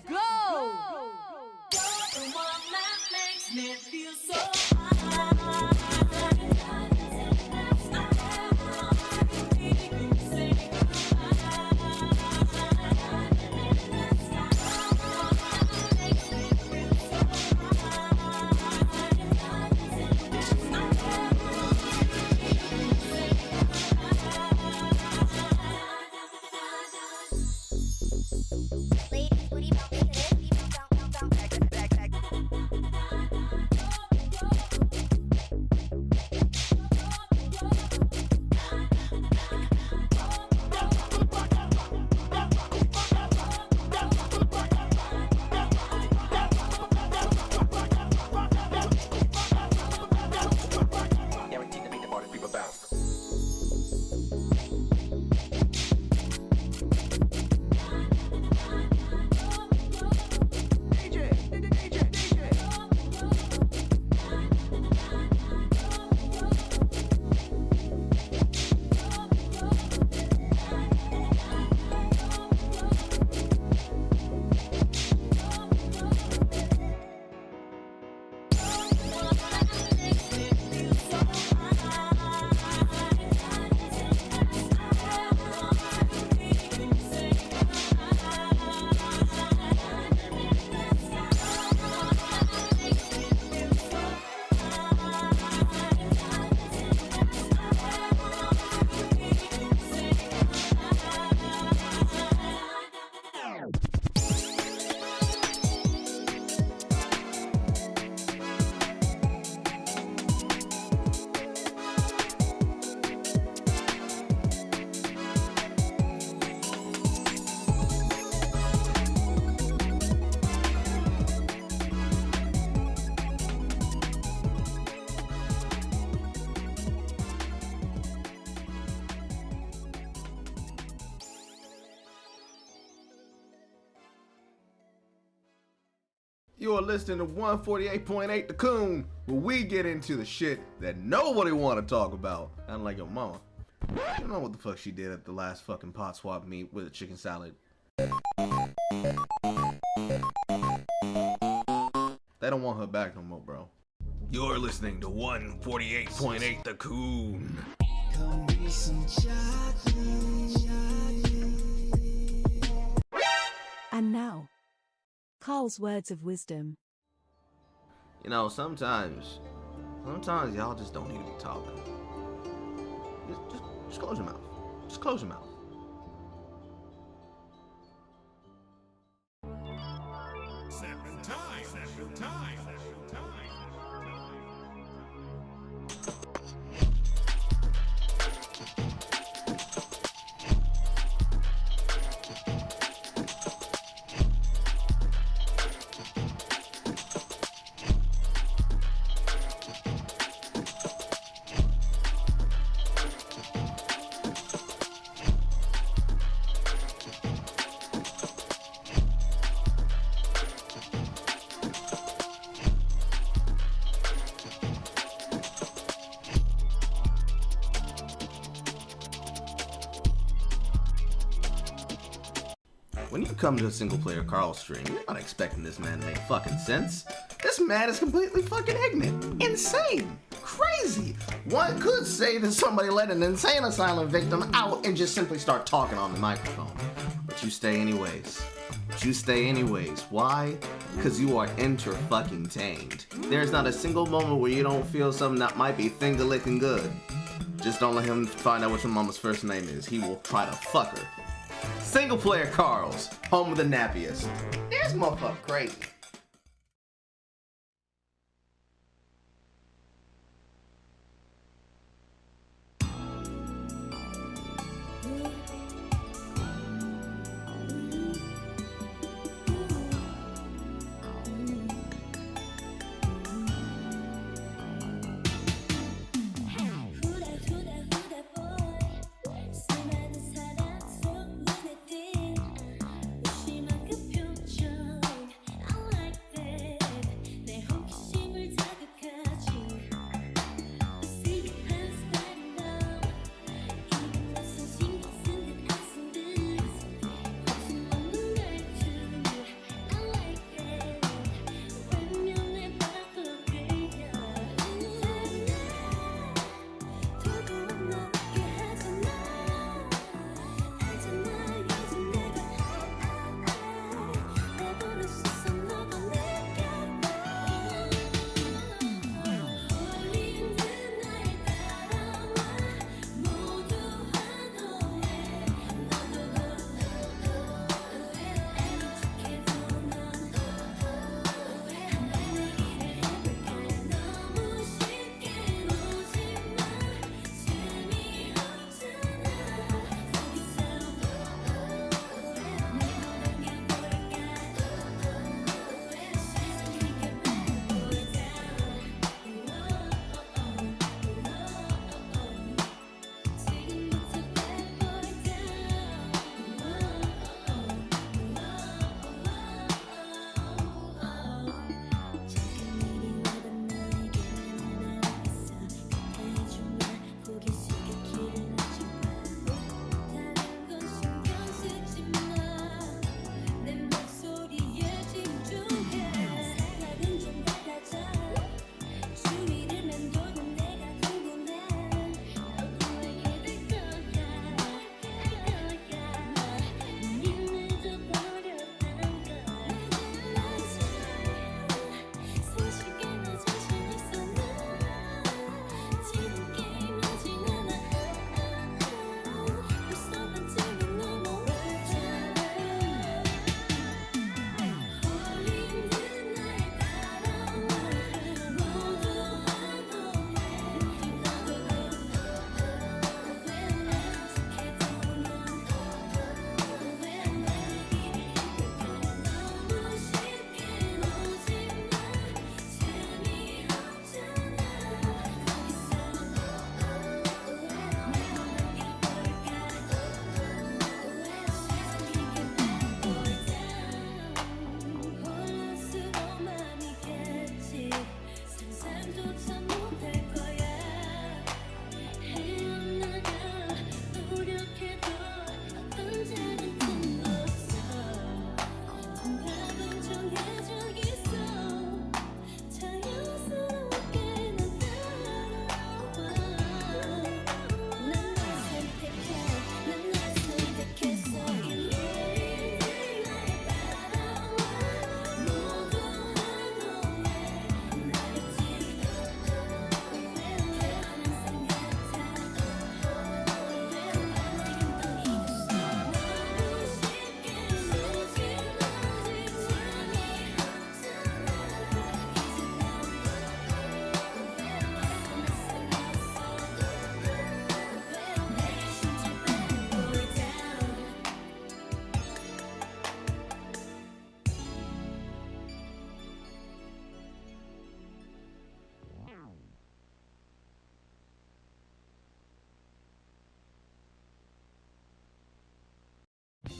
go! You're the one that makes me feel so high. You are listening to 148.8 The Coon, where we get into the shit that nobody want to talk about. Unlike your mama. I don't know what the fuck she did at the last fucking pot swap meet with a chicken salad. They don't want her back no more, bro. You're listening to 148.8 The Coon. And now, Carl's words of wisdom. You know, sometimes y'all just don't need to be talking. Just close your mouth. Just close your mouth. Seven time. When you come to a SinglePlayerCarl stream, you're not expecting this man to make fucking sense. This man is completely fucking ignorant. Insane. Crazy. One could say that somebody let an insane asylum victim out and just simply start talking on the microphone. But you stay anyways. Why? Because you are enter-fucking-tained. There's not a single moment where you don't feel something that might be finger-licking good. Just don't let him find out what your mama's first name is. He will try to fuck her. SinglePlayerCarl's home of the nappiest. This motherfucker crazy.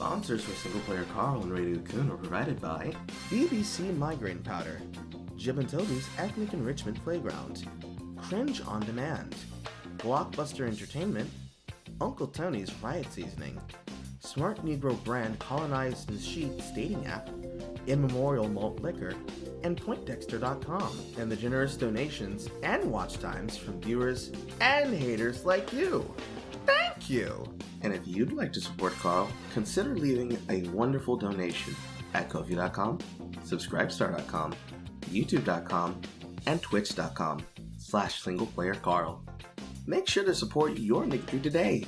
Sponsors for Single Player Carl and Radio Coon are provided by BBC Migraine Powder, Jib and Toby's Ethnic Enrichment Playground, Cringe On Demand, Blockbuster Entertainment, Uncle Tony's Riot Seasoning, Smart Negro Brand Colonized Sheets Dating App, Immemorial Malt Liquor, and PointDexter.com, and the generous donations and watch times from viewers and haters like you. Thank you! And if you'd like to support Carl, consider leaving a wonderful donation at Ko-fi.com, Subscribestar.com, YouTube.com, and Twitch.com/SinglePlayerCarl. Make sure to support your nigga today,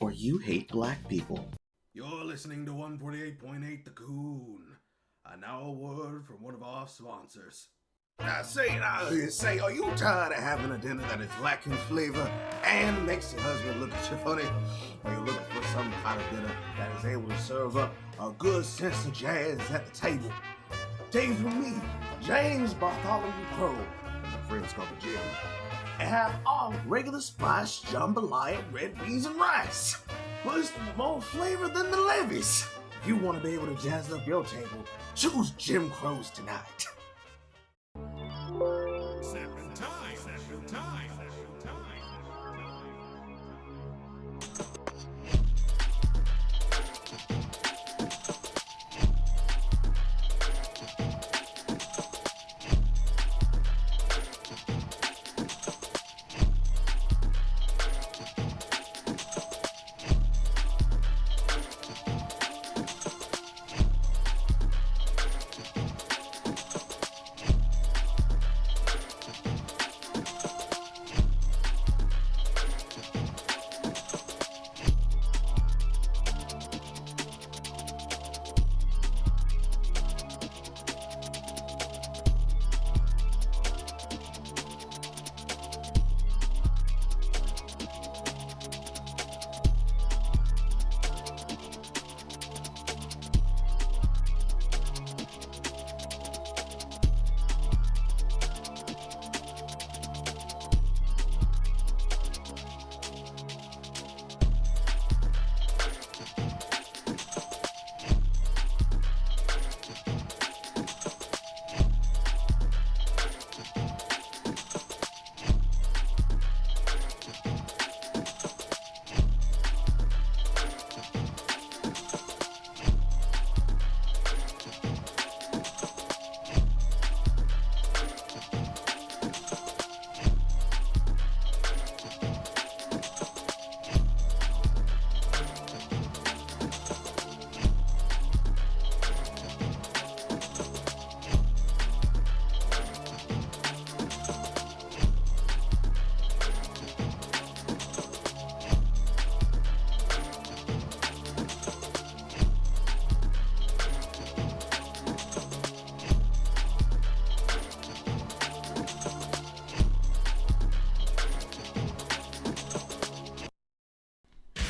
or you hate black people. You're listening to 148.8 The Coon. And now a word from one of our sponsors. Now say, are you tired of having a dinner that is lacking flavor and makes your husband look at you funny? Are you looking for some kind of dinner that is able to serve up a good sense of jazz at the table? Take from me, James Bartholomew Crow, and my friends called the Jim, and have all regular spice jambalaya, red beans, and rice. Plus, more flavor than the levies. If you want to be able to jazz up your table, choose Jim Crow's tonight. Seven time.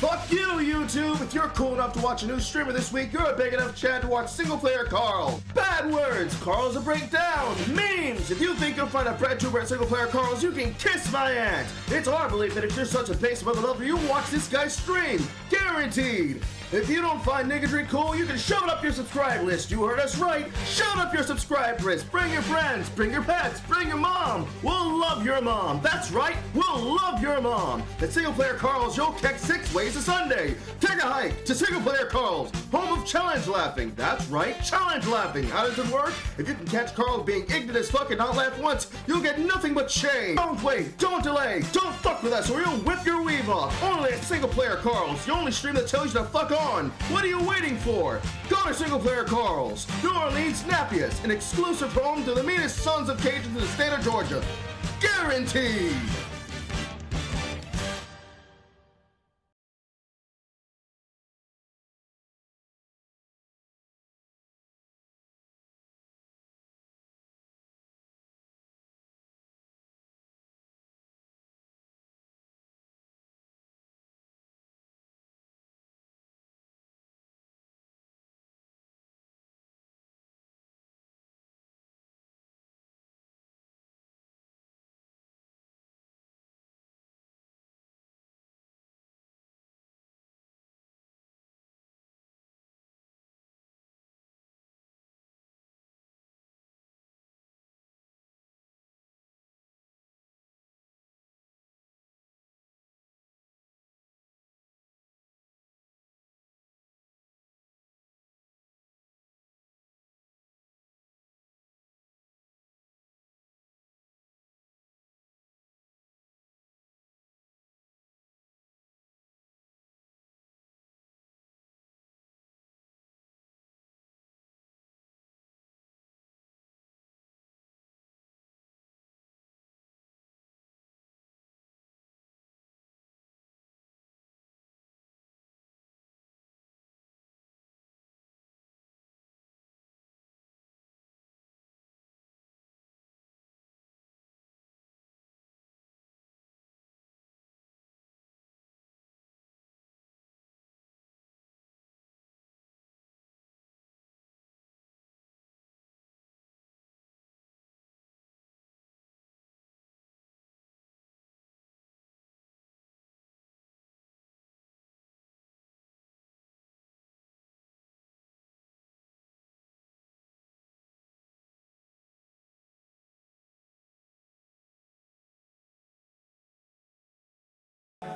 Fuck you, YouTube! If you're cool enough to watch a new streamer this week, you're a big enough Chad to watch Single Player Carl. Bad words, Carl's a breakdown. Memes! If you think you'll find a bread tuber at Single Player Carl's, you can kiss my aunt. It's our belief that if you're such a base mother lover, you watch this guy's stream. Guaranteed! If you don't find niggatry cool, you can shove it up your subscribe list. You heard us right. Shove it up your subscribe list. Bring your friends, bring your pets, bring your mom. We'll love your mom. That's right, we'll love your mom. At Single Player Carl's, you'll catch 6 ways to Sunday. Take a hike to Single Player Carl's, home of challenge laughing. That's right, challenge laughing. How does it work? If you can catch Carl being ignorant as fuck and not laugh once, you'll get nothing but shame. Don't wait, don't delay, don't fuck with us or you'll whip your weave off. Only at Single Player Carl's, the only stream that tells you to fuck on. What are you waiting for? Go to Single Player Carl's, New Orleans' snappiest, an exclusive home to the meanest sons of Cajuns in the state of Georgia. Guaranteed!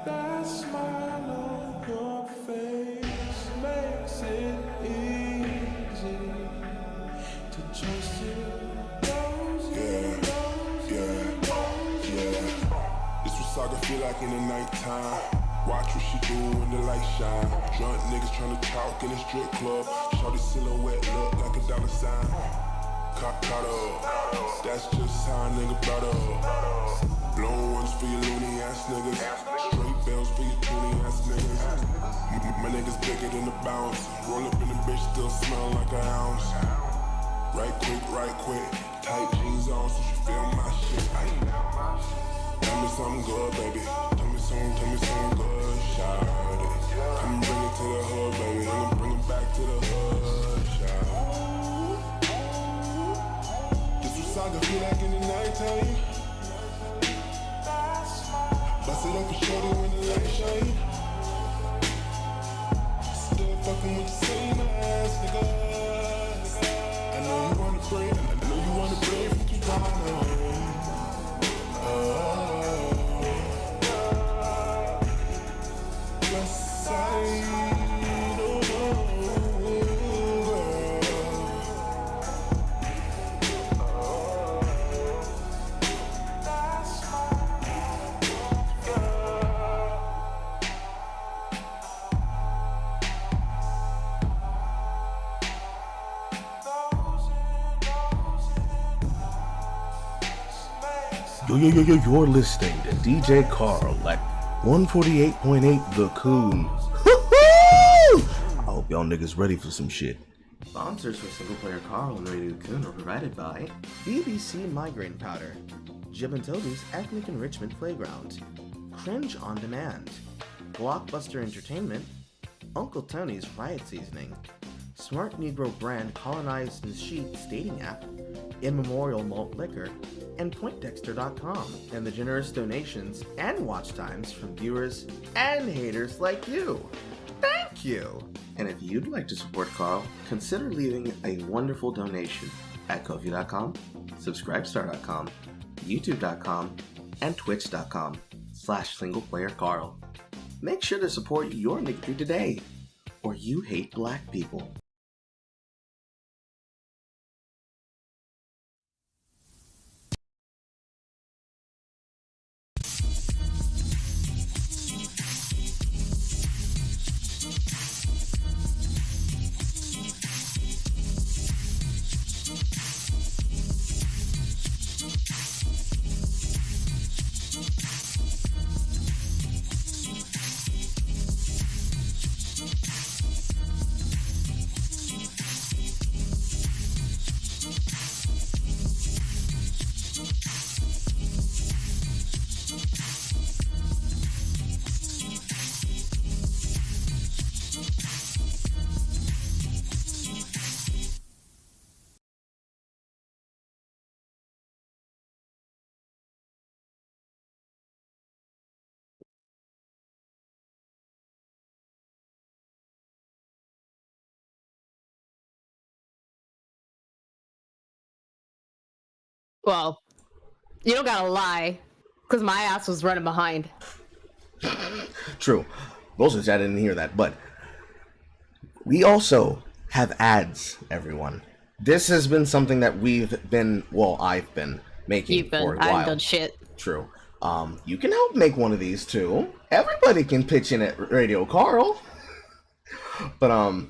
That smile on your face makes it easy to trust you. This what saga feel like in the nighttime. Watch what she do when the light shine. Drunk niggas tryna talk in a strip club. Shorty silhouette look like a dollar sign. Caught up, that's just how a nigga brought up. Blown ones for your loony ass niggas. Straight bells for your toony ass niggas. My niggas bigger than the bounce. Roll up in the bitch, still smell like an ounce. Right quick. Tight jeans on so she feel my shit. Tell me something good, baby. Tell me something good, shawty. Come bring it to the hood, baby. Come bring it back to the hood, shawty. This what saga feel like in the nighttime. Bust it up for shorty when the light shine. Still fucking with the same ass nigga. I know you wanna pray, from Chicanery. West side, Yo, you're listening to DJ Carl at 148.8 The Coon. I hope y'all niggas ready for some shit. Sponsors for Single Player Carl and Radio Coon are provided by BBC Migraine Powder, Jib and Toby's Ethnic Enrichment Playground, Cringe on Demand, Blockbuster Entertainment, Uncle Tony's Riot Seasoning, Smart Negro Brand Colonized and Sheets Dating App, Immemorial Malt Liquor, and PointDexter.com, and the generous donations and watch times from viewers and haters like you. Thank Fuck you. And if you'd like to support Carl, consider leaving a wonderful donation at Ko-fi.com, Subscribestar.com, YouTube.com, and Twitch.com/SinglePlayerCarl. Make sure to support your victory today, or you hate black people. Well, you don't gotta lie, because my ass was running behind. True. Bullshit, I didn't hear that, but we also have ads, everyone. This has been something that I've been making for a while. I haven't done shit. True. You can help make one of these too. Everybody can pitch in at Radio Carl. But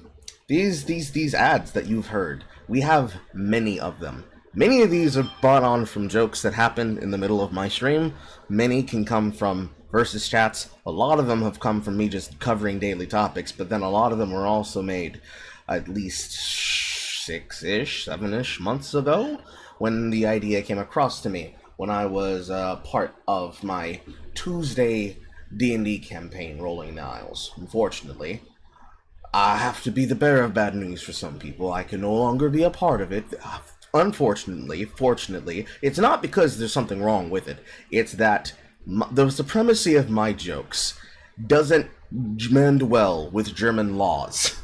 these ads that you've heard, we have many of them. Many of these are brought on from jokes that happen in the middle of my stream. Many can come from versus chats. A lot of them have come from me just covering daily topics, but then a lot of them were also made at least 6-ish, 7-ish months ago when the idea came across to me when I was part of my Tuesday D&D campaign, Rolling the Isles. Unfortunately, I have to be the bearer of bad news for some people. I can no longer be a part of it. Unfortunately, fortunately, it's not because there's something wrong with it. It's that the supremacy of my jokes doesn't mend well with German laws.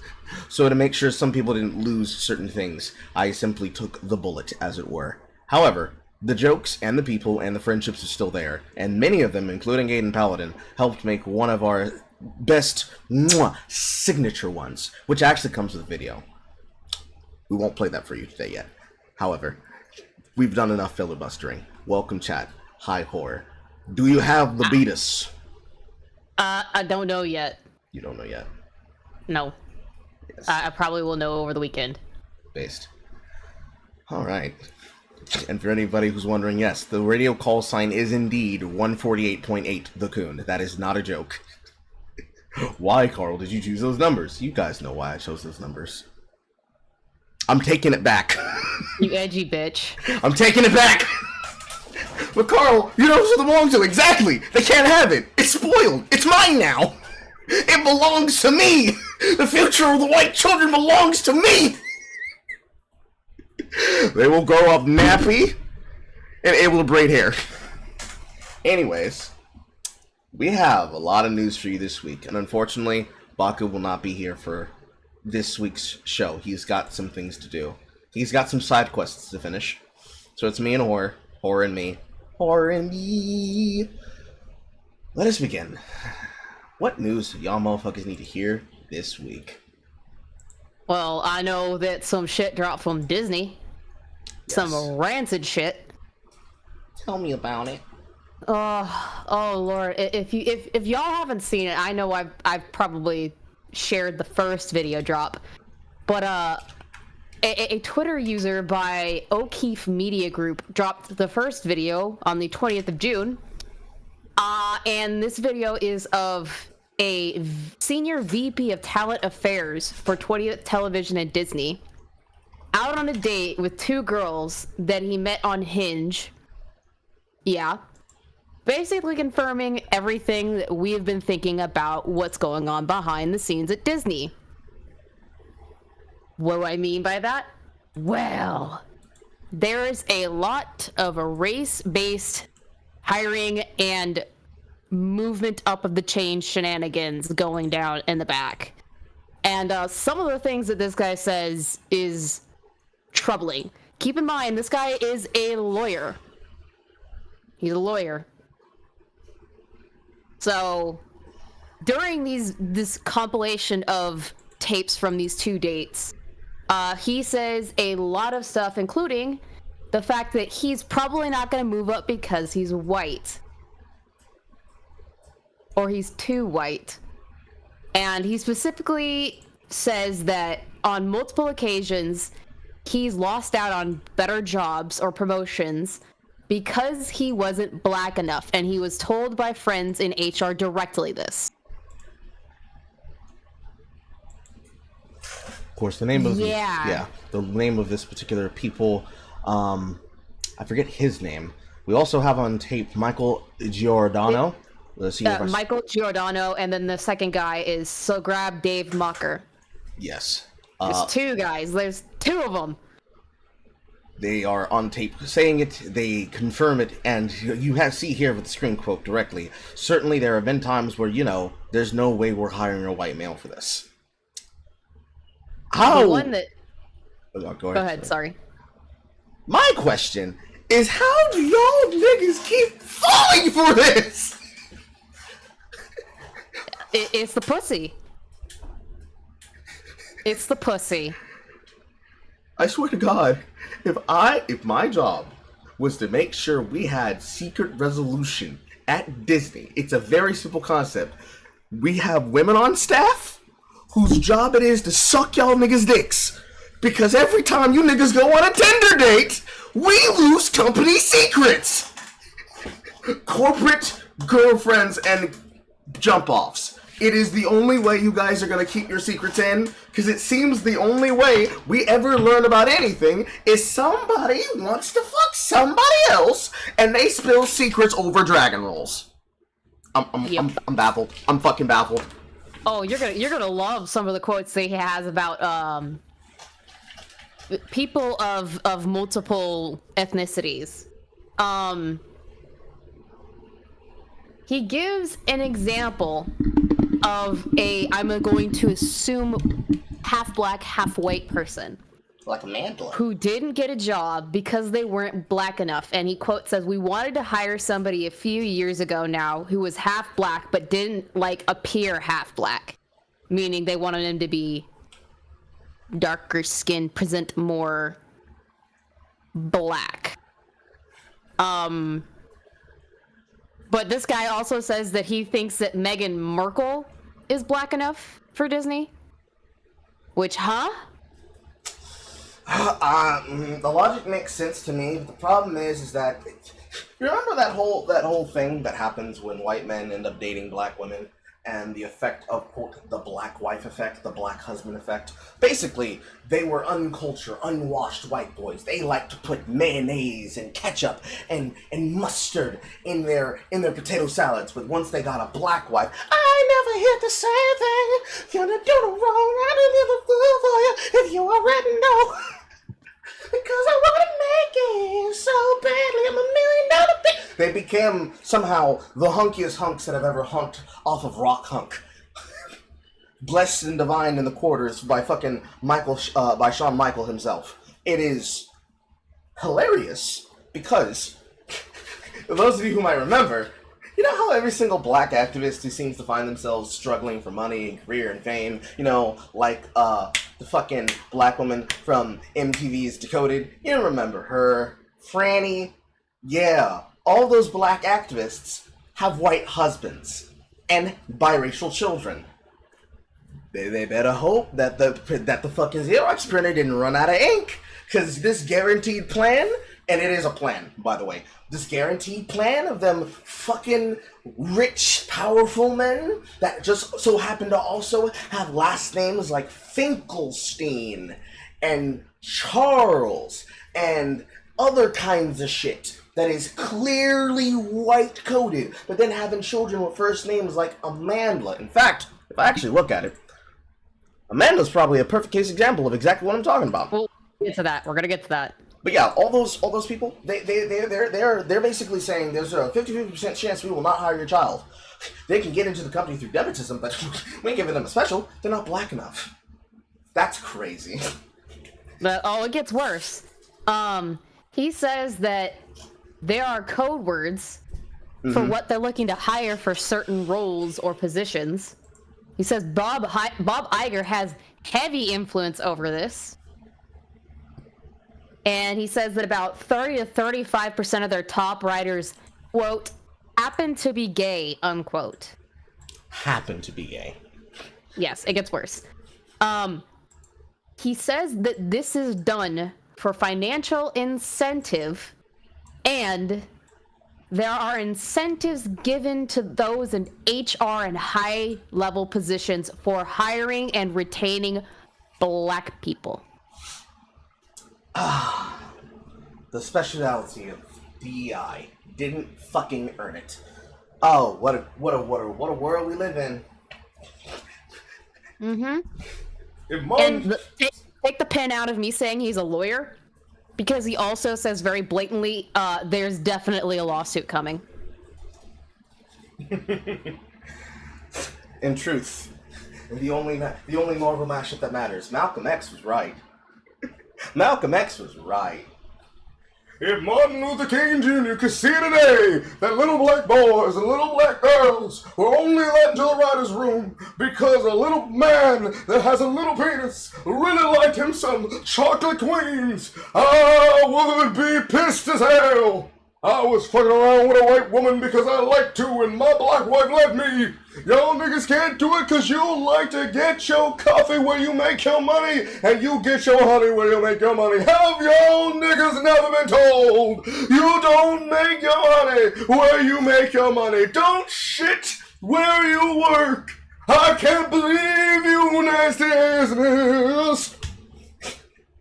So to make sure some people didn't lose certain things, I simply took the bullet, as it were. However, the jokes and the people and the friendships are still there, and many of them, including Aiden Paladin, helped make one of our best signature ones, which actually comes with a video. We won't play that for you today yet. However, we've done enough filibustering. Welcome, chat. Hi, horror. Do you have the beatus? I don't know yet. You don't know yet? No. Yes. I probably will know over the weekend. Based. Alright. And for anybody who's wondering, yes, the radio call sign is indeed 148.8 the Coon. That is not a joke. Why, Carl, did you choose those numbers? You guys know why I chose those numbers. I'm taking it back. You edgy bitch. I'm taking it back! But Carl, you know who it belongs to. Exactly! They can't have it! It's spoiled! It's mine now! It belongs to me! The future of the white children belongs to me! They will grow up nappy and able to braid hair. Anyways, we have a lot of news for you this week, and unfortunately, Baku will not be here for this week's show. He's got some things to do. He's got some side quests to finish. So it's me and Horror. Horror and me. Horror and me. Let us begin. What news do y'all motherfuckers need to hear this week? Well, I know that some shit dropped from Disney. Yes. Some rancid shit. Tell me about it. Oh Lord! If y'all haven't seen it, I know I've probably shared the first video drop, but a Twitter user by O'Keefe Media Group dropped the first video on the 20th of June, and this video is of a senior VP of Talent Affairs for 20th Television at Disney out on a date with two girls that he met on Hinge. Yeah. Basically confirming everything that we have been thinking about what's going on behind the scenes at Disney. What do I mean by that? Well, there's a lot of race-based hiring and movement up of the chain shenanigans going down in the back. And some of the things that this guy says is troubling. Keep in mind, this guy is a lawyer. He's a lawyer. So, during this compilation of tapes from these 2 dates, he says a lot of stuff, including the fact that he's probably not going to move up because he's white. Or he's too white. And he specifically says that on multiple occasions, he's lost out on better jobs or promotions because he wasn't black enough, and he was told by friends in HR directly this. Of course, the name of the name of this particular people, I forget his name. We also have on tape Michael Giordano. Michael Giordano, and then the second guy is Sograb Dave Mocker. Yes. There's 2 guys. There's 2 of them. They are on tape saying it, they confirm it, and you see here with the screen quote directly, certainly there have been times where, there's no way we're hiring a white male for this. How? The one that... Go ahead, sorry. My question is, how do y'all niggas keep falling for this? It's the pussy. It's the pussy. I swear to God, if my job was to make sure we had secret resolution at Disney, it's a very simple concept. We have women on staff whose job it is to suck y'all niggas' dicks. Because every time you niggas go on a Tinder date, we lose company secrets. Corporate girlfriends and jump-offs. It is the only way you guys are going to keep your secrets in, because it seems the only way we ever learn about anything is somebody wants to fuck somebody else, and they spill secrets over dragon rolls. I'm baffled. I'm fucking baffled. Oh, you're gonna love some of the quotes that he has about people of multiple ethnicities. He gives an example of I'm going to assume half black, half white person. Like a mandala. Who didn't get a job because they weren't black enough. And he quote says, "We wanted to hire somebody a few years ago now who was half black but didn't appear half black." Meaning they wanted him to be darker skin, present more black. But this guy also says that he thinks that Meghan Markle is black enough for Disney. Which, the logic makes sense to me, but the problem is that you remember that whole thing that happens when white men end up dating black women, and the effect of, quote, the black wife effect, the black husband effect. Basically, they were uncultured, unwashed white boys. They like to put mayonnaise and ketchup and mustard in their potato salads. But once they got a black wife, I never hear the same thing. You're gonna do the wrong, I didn't even feel for you if you already know. Because I want to make it so badly, I'm $1 million bitch. They became somehow the hunkiest hunks that have ever hunked off of Rock Hunk. Blessed and divine in the quarters by fucking by Shawn Michael himself. It is hilarious because, those of you who might remember, you know how every single black activist who seems to find themselves struggling for money and career and fame, the fucking black woman from MTV's Decoded, you remember her, Franny? Yeah, all those black activists have white husbands and biracial children. They better hope that the fucking Xerox printer didn't run out of ink, because this guaranteed plan, and it is a plan, by the way, this guaranteed plan of them fucking rich, powerful men that just so happen to also have last names like Finkelstein and Charles and other kinds of shit that is clearly white-coded, but then having children with first names like Amanda. In fact, if I actually look at it, Amanda's probably a perfect case example of exactly what I'm talking about. We'll get to that. We're gonna get to that. But yeah, all those people, they're basically saying there's a 50% chance we will not hire your child. They can get into the company through nepotism, but we ain't giving them a special. They're not black enough. That's crazy. But it gets worse. He says that there are code words for what they're looking to hire for certain roles or positions. He says Bob Iger has heavy influence over this. And he says that about 30 to 35% of their top writers, quote, happen to be gay, unquote. Happen to be gay. Yes, it gets worse. He says that this is done for financial incentive, and there are incentives given to those in HR and high-level positions for hiring and retaining black people. The speciality of DEI didn't fucking earn it. Oh, what a world we live in. And take the pen out of me saying he's a lawyer, because he also says very blatantly, there's definitely a lawsuit coming. In truth, the only Marvel mashup that matters. Malcolm X was right. Malcolm X was right. If Martin Luther King Jr. could see today that little black boys and little black girls were only let into the writer's room because a little man that has a little penis really liked him some chocolate queens, I would be pissed as hell. I was fucking around with a white woman because I like to and my black wife let me. Y'all niggas can't do it because you like to get your coffee where you make your money and you get your honey where you make your money. Have y'all niggas never been told you don't make your money where you make your money? Don't shit where you work. I can't believe you nasty ass.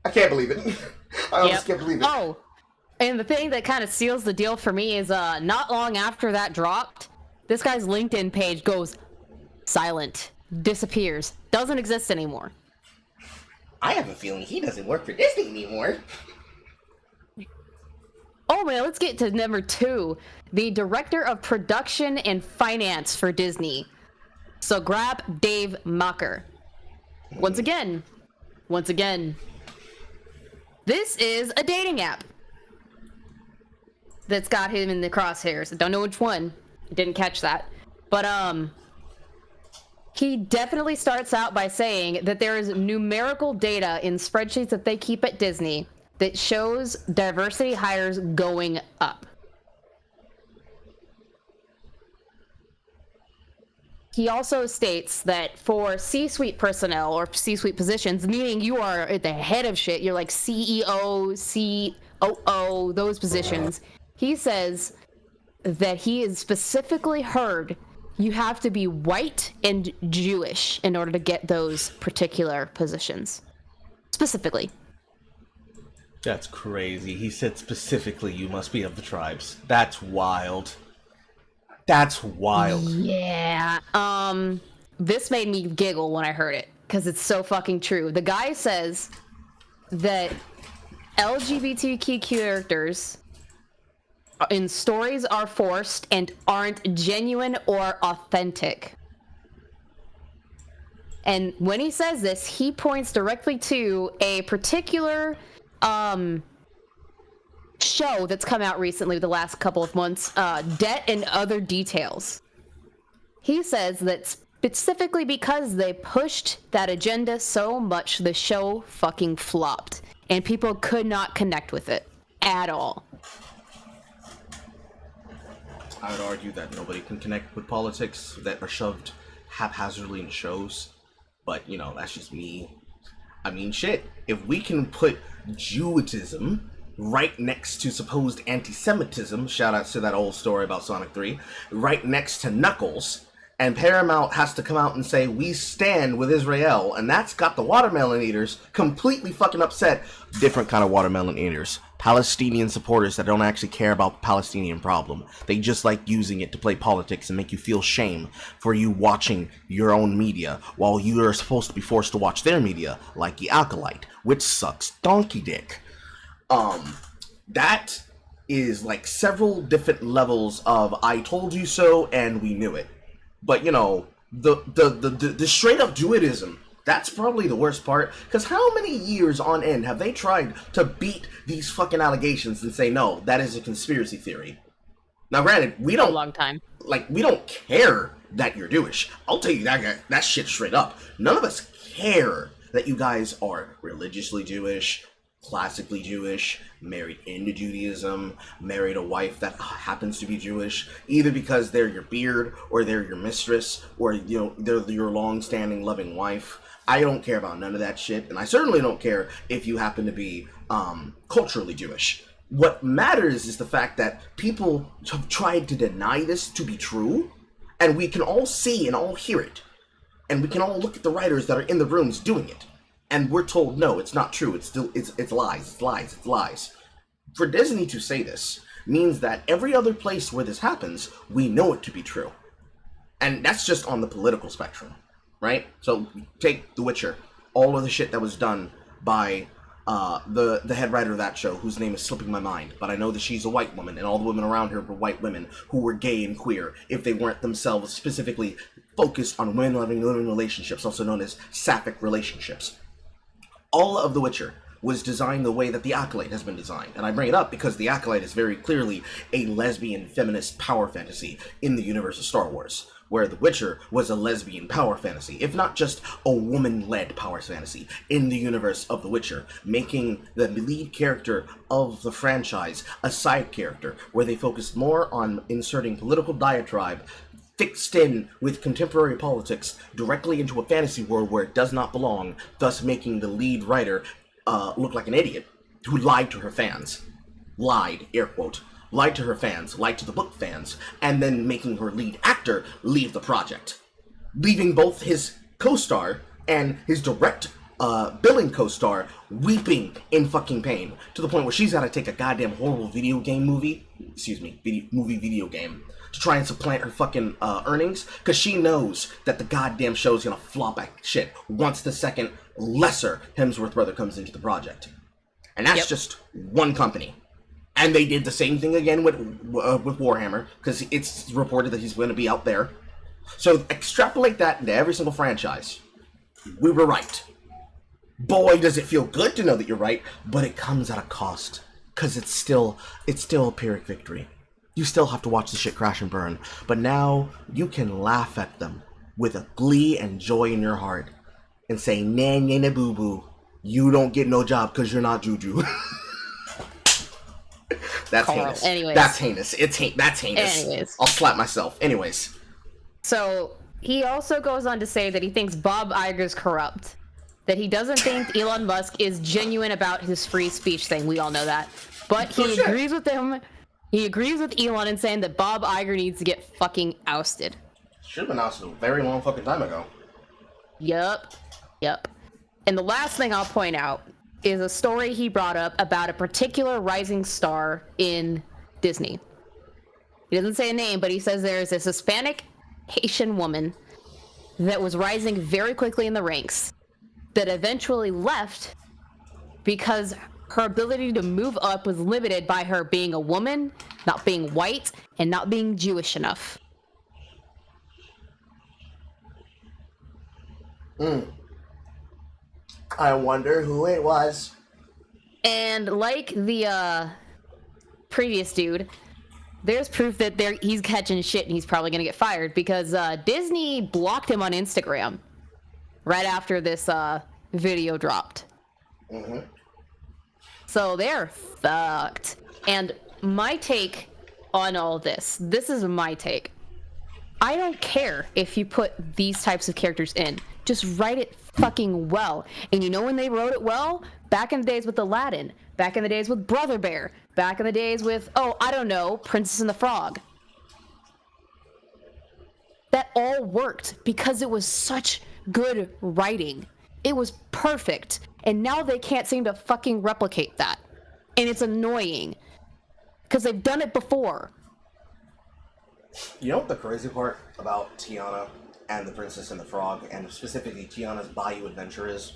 I can't believe it. I just can't believe it. Oh, and the thing that kind of seals the deal for me is not long after that dropped, this guy's LinkedIn page goes silent, disappears, doesn't exist anymore. I have a feeling he doesn't work for Disney anymore. Oh man, let's get to number 2. The director of production and finance for Disney. So grab Dave Macher. Once again, this is a dating app that's got him in the crosshairs. I don't know which one. Didn't catch that. But he definitely starts out by saying that there is numerical data in spreadsheets that they keep at Disney that shows diversity hires going up. He also states that for C-suite personnel or C-suite positions, meaning you are at the head of shit, you're like CEO, COO, those positions, he says that he has specifically heard you have to be white and Jewish in order to get those particular positions. Specifically. That's crazy. He said specifically you must be of the tribes. That's wild. That's wild. Yeah. This made me giggle when I heard it, because it's so fucking true. The guy says that LGBTQ characters in stories are forced and aren't genuine or authentic. And when he says this, he points directly to a particular show that's come out recently the last couple of months, Debt and Other Details. He says that specifically because they pushed that agenda so much, the show fucking flopped and people could not connect with it at all. I would argue that nobody can connect with politics that are shoved haphazardly in shows, but you know, that's just me. I mean, shit, if we can put Jewism right next to supposed anti-Semitism, shout out to that old story about Sonic 3, right next to Knuckles, and Paramount has to come out and say, we stand with Israel, and that's got the watermelon eaters completely fucking upset. Different kind of watermelon eaters. Palestinian supporters that don't actually care about the Palestinian problem. They just like using it to play politics and make you feel shame for you watching your own media while you are supposed to be forced to watch their media, like The Acolyte, which sucks donkey dick. that is like several different levels of I told you so and we knew it. But you know, the straight up duetism, that's probably the worst part, because how many years on end have they tried to beat these fucking allegations and say, no, that is a conspiracy theory? Now granted, we don't, A long time. like, we don't care that you're Jewish. I'll tell you that shit straight up. None of us care that you guys are religiously Jewish, classically Jewish, married into Judaism, married a wife that happens to be Jewish, either because they're your beard, or they're your mistress, or, you know, they're your long-standing loving wife. I don't care about none of that shit, and I certainly don't care if you happen to be culturally Jewish. What matters is the fact that people have tried to deny this to be true, and we can all see and all hear it. And we can all look at the writers that are in the rooms doing it. And we're told, no, it's not true. It's lies. For Disney to say this means that every other place where this happens, we know it to be true. And that's just on the political spectrum, right? So take The Witcher, all of the shit that was done by the head writer of that show, whose name is slipping my mind, but I know that she's a white woman, and all the women around her were white women who were gay and queer, if they weren't themselves specifically focused on women loving relationships, also known as sapphic relationships. All of The Witcher was designed the way that The Acolyte has been designed. And I bring it up because The Acolyte is very clearly a lesbian feminist power fantasy in the universe of Star Wars, where The Witcher was a lesbian power fantasy, if not just a woman-led power fantasy in the universe of The Witcher, making the lead character of the franchise a side character, where they focused more on inserting political diatribe fixed in with contemporary politics directly into a fantasy world where it does not belong, thus making the lead writer look like an idiot who lied to her fans. Lied, air quote. Lied to her fans, lied to the book fans, and then making her lead actor leave the project. Leaving both his co-star and his direct billing co-star weeping in fucking pain, to the point where she's gotta take a goddamn horrible video game video game, to try and supplant her fucking earnings, because she knows that the goddamn show's gonna flop like shit once the second lesser Hemsworth brother comes into the project. And that's just one company. And they did the same thing again with Warhammer, because it's reported that he's going to be out there. So extrapolate that into every single franchise. We were right. Boy, does it feel good to know that you're right, but it comes at a cost, because it's still a Pyrrhic victory. You still have to watch the shit crash and burn, but now you can laugh at them with a glee and joy in your heart and say, nah, nah, nah, boo boo, you don't get no job because you're not Juju. That's Carl, heinous. anyways. That's heinous. That's heinous. Anyways. I'll slap myself. Anyways. So he also goes on to say that he thinks Bob Iger's corrupt. That he doesn't think Elon Musk is genuine about his free speech thing. We all know that. But he agrees with him. He agrees with Elon in saying that Bob Iger needs to get fucking ousted. Should have been ousted a very long fucking time ago. Yup. And the last thing I'll point out is a story he brought up about a particular rising star in Disney. He doesn't say a name, but he says there's this Hispanic Haitian woman that was rising very quickly in the ranks that eventually left because her ability to move up was limited by her being a woman, not being white, and not being Jewish enough. I wonder who it was. And like the previous dude, there's proof that he's catching shit and he's probably gonna get fired because Disney blocked him on Instagram right after this video dropped. So they're fucked. And my take on all this is my take. I don't care if you put these types of characters in. Just write it fucking well. And you know when they wrote it well? Back in the days with Aladdin. Back in the days with Brother Bear. Back in the days with, Princess and the Frog. That all worked because it was such good writing. It was perfect. And now they can't seem to fucking replicate that. And it's annoying. Because they've done it before. You know what the crazy part about Tiana and the Princess and the Frog, and specifically Tiana's Bayou Adventure is?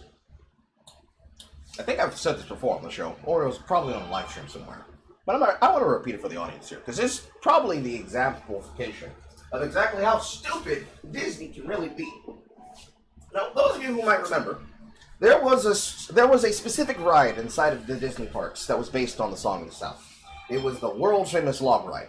I think I've said this before on the show, or it was probably on a live stream somewhere. But I want to repeat it for the audience here, because this is probably the exemplification of exactly how stupid Disney can really be. Now, those of you who might remember, there was a specific ride inside of the Disney parks that was based on the Song of the South. It was the world famous log ride.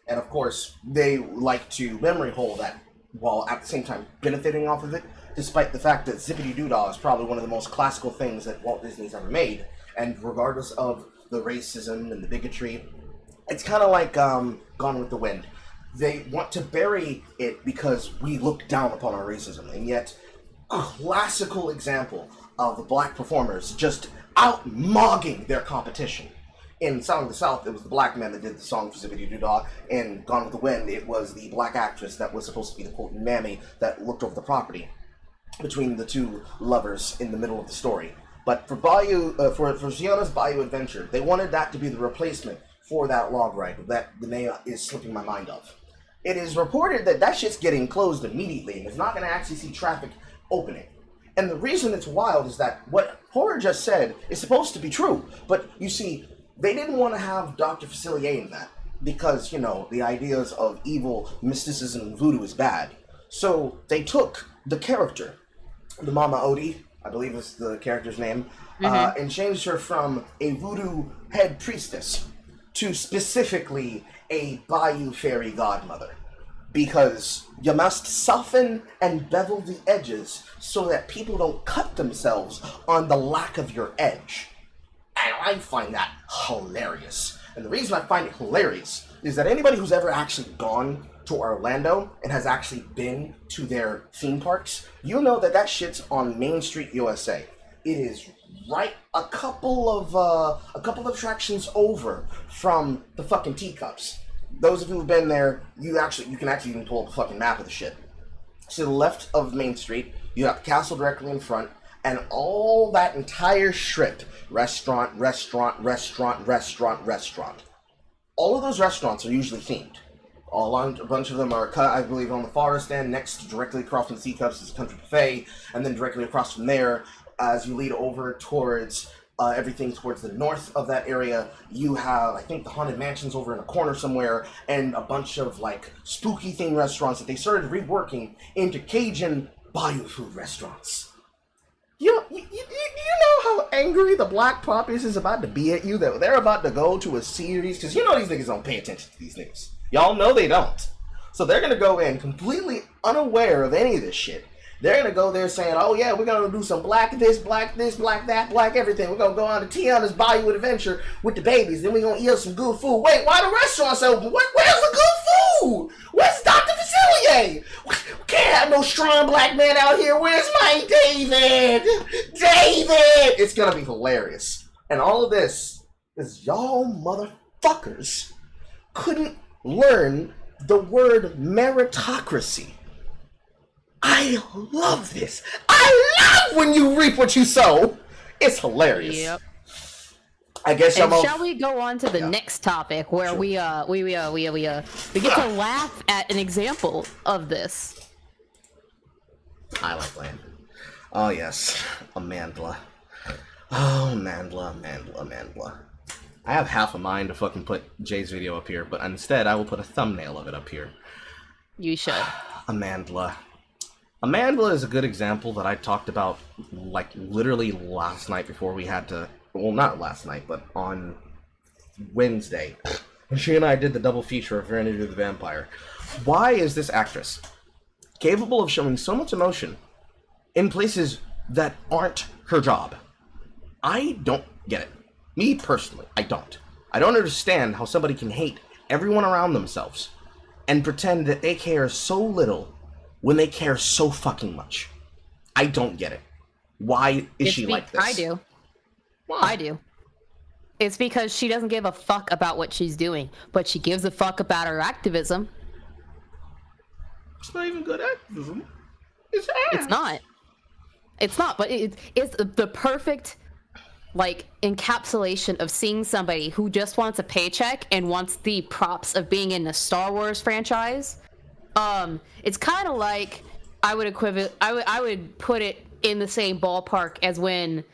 And of course, they like to memory hole that while at the same time benefiting off of it, despite the fact that Zippity Doo-Dah is probably one of the most classical things that Walt Disney's ever made. And regardless of the racism and the bigotry, it's kind of like Gone with the Wind. They want to bury it because we look down upon our racism, and yet classical example of the black performers just out-mogging their competition. In Song of the South, it was the black man that did the song for Zippity Doo-Dah. In Gone with the Wind, it was the black actress that was supposed to be the quote mammy that looked over the property between the two lovers in the middle of the story. But for for Gianna's Bayou Adventure, they wanted that to be the replacement for that log ride that the name is slipping my mind of. It is reported that that shit's getting closed immediately and is not going to actually see traffic opening. And the reason it's wild is that what Horror just said is supposed to be true. But you see, they didn't want to have Dr. Facilier in that because, you know, the ideas of evil, mysticism, and voodoo is bad. So they took the character, the Mama Odie, I believe is the character's name, and changed her from a voodoo head priestess to specifically a Bayou fairy godmother. Because you must soften and bevel the edges so that people don't cut themselves on the lack of your edge. And I find that hilarious. And the reason I find it hilarious is that anybody who's ever actually gone to Orlando and has actually been to their theme parks, you know that that shit's on Main Street, USA. It is right a couple of attractions over from the fucking teacups. Those of you who've been there, you can actually even pull up a fucking map of the shit. To the left of Main Street, you have the castle directly in front, and all that entire strip, restaurant. All of those restaurants are usually themed. A bunch of them are cut, I believe, on the forest end. Next, directly across from the teacups is a country buffet, and then directly across from there, as you lead over towards everything towards the north of that area, you have, I think, the Haunted Mansion's over in a corner somewhere, and a bunch of, like, spooky themed restaurants that they started reworking into Cajun bayou food restaurants. You know how angry the Black Poppies is about to be at you, that they're about to go to a series, because you know these niggas don't pay attention to these niggas. Y'all know they don't. So they're going to go in completely unaware of any of this shit. They're going to go there saying, oh yeah, we're going to do some black this, black that, black everything. We're going to go on to Tiana's Bayou Adventure with the babies. Then we're going to eat some good food. Wait, why the restaurants open? Where's the good food? Where's Dr. Facilier? We can't have no strong black man out here. Where's my David? David! It's going to be hilarious. And all of this is y'all motherfuckers couldn't learn the word meritocracy. I love this. I love when you reap what you sow. It's hilarious. Yep. I guess shall we go on to the next topic where we get to laugh at an example of this. I like land. Oh yes, Amandla. Oh, Amandla. I have half a mind to fucking put Jay's video up here, but instead I will put a thumbnail of it up here. You should. Amandla. Amandla is a good example that I talked about, like, literally last night before we had to... Well, not last night, but on Wednesday. And she and I did the double feature of her interview with the vampire. Why is this actress capable of showing so much emotion in places that aren't her job? I don't get it. Me, personally, I don't. I don't understand how somebody can hate everyone around themselves and pretend that they care so little when they care so fucking much. I don't get it. Why is she like this? I do. Why? I do. It's because she doesn't give a fuck about what she's doing, but she gives a fuck about her activism. It's not even good activism. It's ass. It's not, but it's the perfect, like, encapsulation of seeing somebody who just wants a paycheck and wants the props of being in the Star Wars franchise. It's kind of like I would put it in the same ballpark as when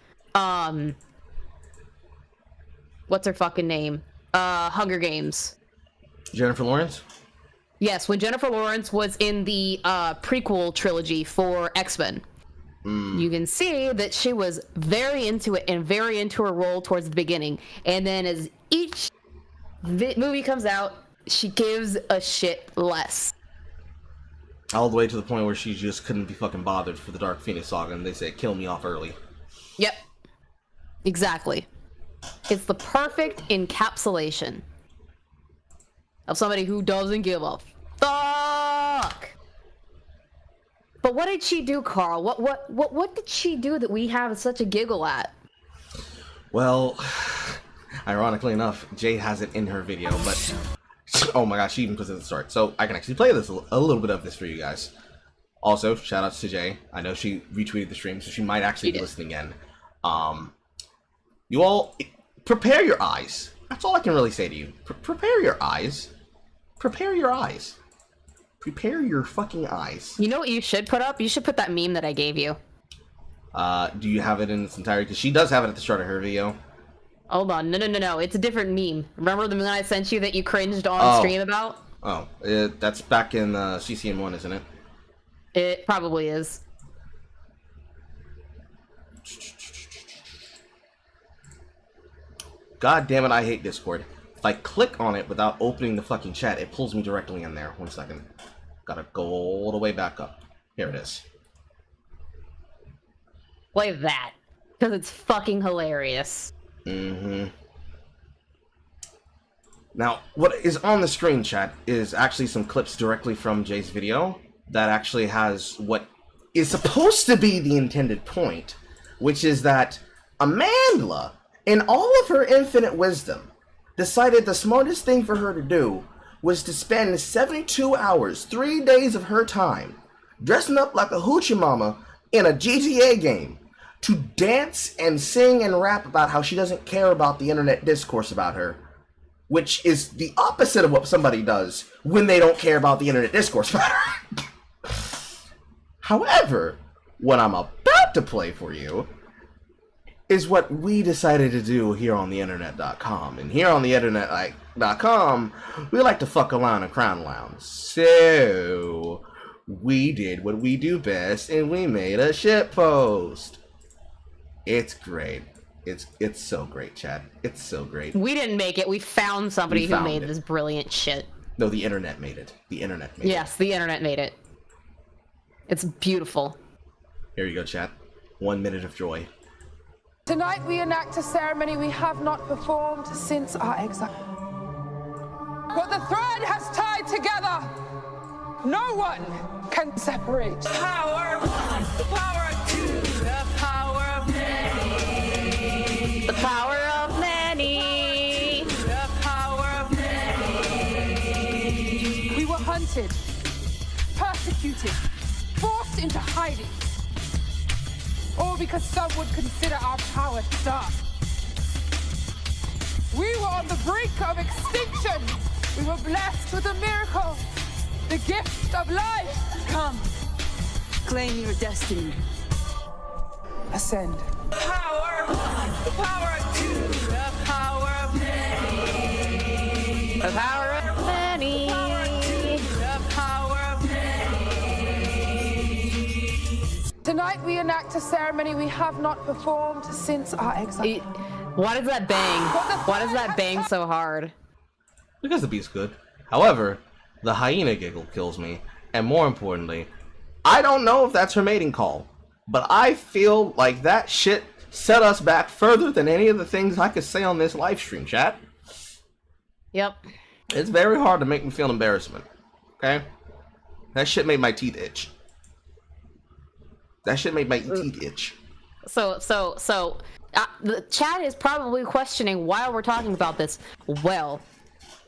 what's her fucking name? Hunger Games. Jennifer Lawrence? Yes, when Jennifer Lawrence was in the prequel trilogy for X-Men. You can see that she was very into it and very into her role towards the beginning. And then as each movie comes out, she gives a shit less. All the way to the point where she just couldn't be fucking bothered for the Dark Phoenix saga, and they said, kill me off early. Yep. Exactly. It's the perfect encapsulation of somebody who doesn't give a fuck. But what did she do, Carl? What did she do that we have such a giggle at? Well, ironically enough, Jay has it in her video, but oh my gosh, she even puts it at the start. So I can actually play this a little bit of this for you guys. Also, shout outs to Jay. I know she retweeted the stream, so she might actually be listening in. You all prepare your eyes. That's all I can really say to you. Prepare your eyes. Prepare your eyes. Prepare your fucking eyes. You know what you should put up? You should put that meme that I gave you. Do you have it in its entirety? Because she does have it at the start of her video. Hold on. No. It's a different meme. Remember the one I sent you that you cringed on stream about? Oh, that's back in CCN1, isn't it? It probably is. God damn it, I hate Discord. If I click on it without opening the fucking chat, it pulls me directly in there. 1 second. Gotta go all the way back up. Here it is. Play that. Because it's fucking hilarious. Mm-hmm. Now, what is on the screen, chat, is actually some clips directly from Jay's video that actually has what is supposed to be the intended point, which is that Amandla, in all of her infinite wisdom, decided the smartest thing for her to do was to spend 72 hours, 3 days of her time, dressing up like a hoochie mama in a GTA game, to dance and sing and rap about how she doesn't care about the internet discourse about her, which is the opposite of what somebody does when they don't care about the internet discourse about her. However, what I'm about to play for you is what we decided to do here on the internet.com. And here on the internet.com, we like to fuck around and crown lounge. So, we did what we do best and we made a shit post. It's great. It's so great, Chad. It's so great. We didn't make it. We found somebody who made this brilliant shit. No, the internet made it. The internet made it. Yes, the internet made it. It's beautiful. Here you go, chat. 1 minute of joy. Tonight we enact a ceremony we have not performed since our exile. What the thread has tied together, no one can separate. Power one, the power two, the power of many. The power of many. The power of many. We were hunted, persecuted, forced into hiding. All because some would consider our power dark. We were on the brink of extinction. We were blessed with a miracle, the gift of life. Come, claim your destiny. Ascend. Power one, the power two, the power of many. The power of many. The power of many. Tonight we enact a ceremony we have not performed since our exile. Why does that bang? Why does that bang so hard? Because the beat's good. However, the hyena giggle kills me. And more importantly, I don't know if that's her mating call. But I feel like that shit set us back further than any of the things I could say on this live stream, chat. Yep. It's very hard to make me feel embarrassment. Okay? That shit made my teeth itch. That shit made my teeth itch. So, the chat is probably questioning why we're talking about this. Well,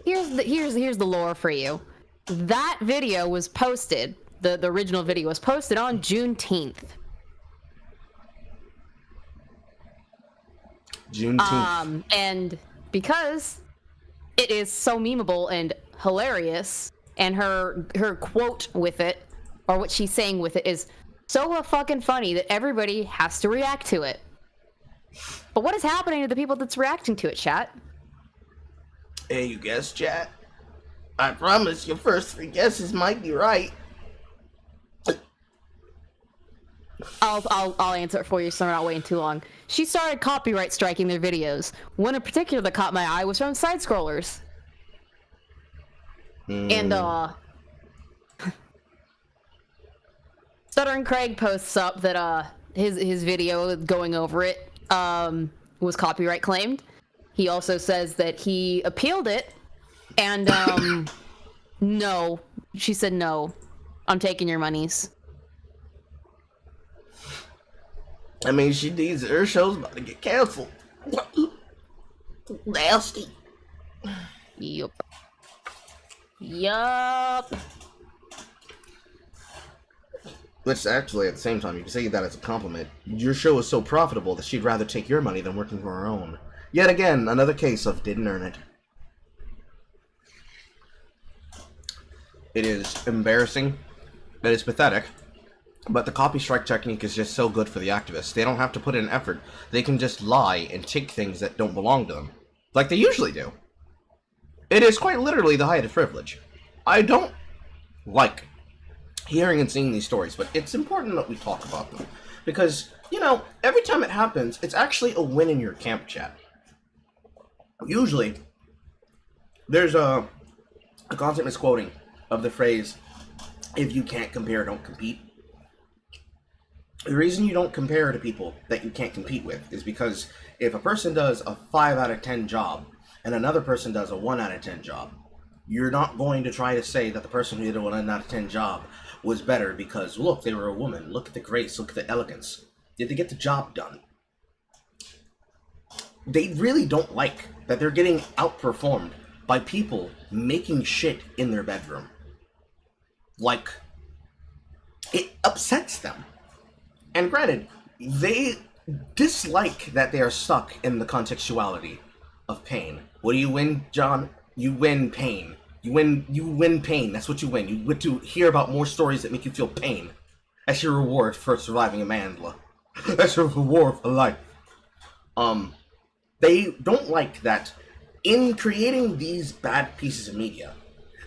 here's the lore for you. That video was posted, the original video was posted on Juneteenth. Juneteenth. And because it is so memeable and hilarious, and her quote with it, or what she's saying with it, is so fucking funny that everybody has to react to it. But what is happening to the people that's reacting to it, chat? Hey, you guessed, chat? I promise your first 3 guesses might be right. I'll answer it for you so we're not waiting too long. She started copyright striking their videos. One in particular that caught my eye was from side scrollers. And Stuttering Craig posts up that his video going over it was copyright claimed. He also says that he appealed it, and no, she said no, I'm taking your monies. I mean, she needs it. Her show's about to get canceled. Nasty. Yup. Which actually, at the same time, you can say that as a compliment. Your show is so profitable that she'd rather take your money than working for her own. Yet again, another case of didn't earn it. It is embarrassing. It is pathetic. But the copy strike technique is just so good for the activists. They don't have to put in effort. They can just lie and take things that don't belong to them. Like they usually do. It is quite literally the height of privilege. I don't like hearing and seeing these stories, but it's important that we talk about them. Because, you know, every time it happens, it's actually a win in your camp chat. Usually, there's a constant misquoting of the phrase, if you can't compare, don't compete. The reason you don't compare to people that you can't compete with is because if a person does a 5 out of 10 job and another person does a 1 out of 10 job, you're not going to try to say that the person who did a 1 out of 10 job was better because, look, they were a woman. Look at the grace. Look at the elegance. Did they get the job done? They really don't like that they're getting outperformed by people making shit in their bedroom. Like, it upsets them. And granted, they dislike that they are stuck in the contextuality of pain. What do you win, John? You win pain. You win pain. That's what you win. You get to hear about more stories that make you feel pain. That's your reward for surviving Amandla. That's your reward for life. They don't like that in creating these bad pieces of media,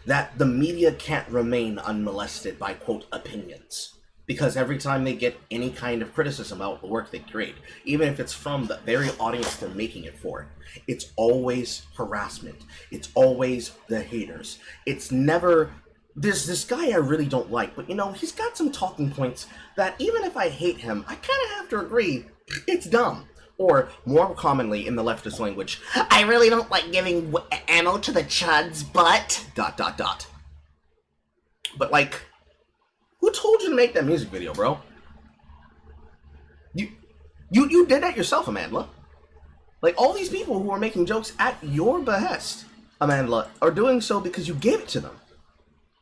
that the media can't remain unmolested by, quote, opinions. Because every time they get any kind of criticism about the work they create, even if it's from the very audience they're making it for, it's always harassment. It's always the haters. It's never, there's this guy I really don't like, but you know, he's got some talking points that even if I hate him, I kind of have to agree, it's dumb. Or, more commonly in the leftist language, I really don't like giving ammo to the chuds, but... ... But like, who told you to make that music video, bro? You did that yourself, Amandla. Like, all these people who are making jokes at your behest, Amandla, are doing so because you gave it to them.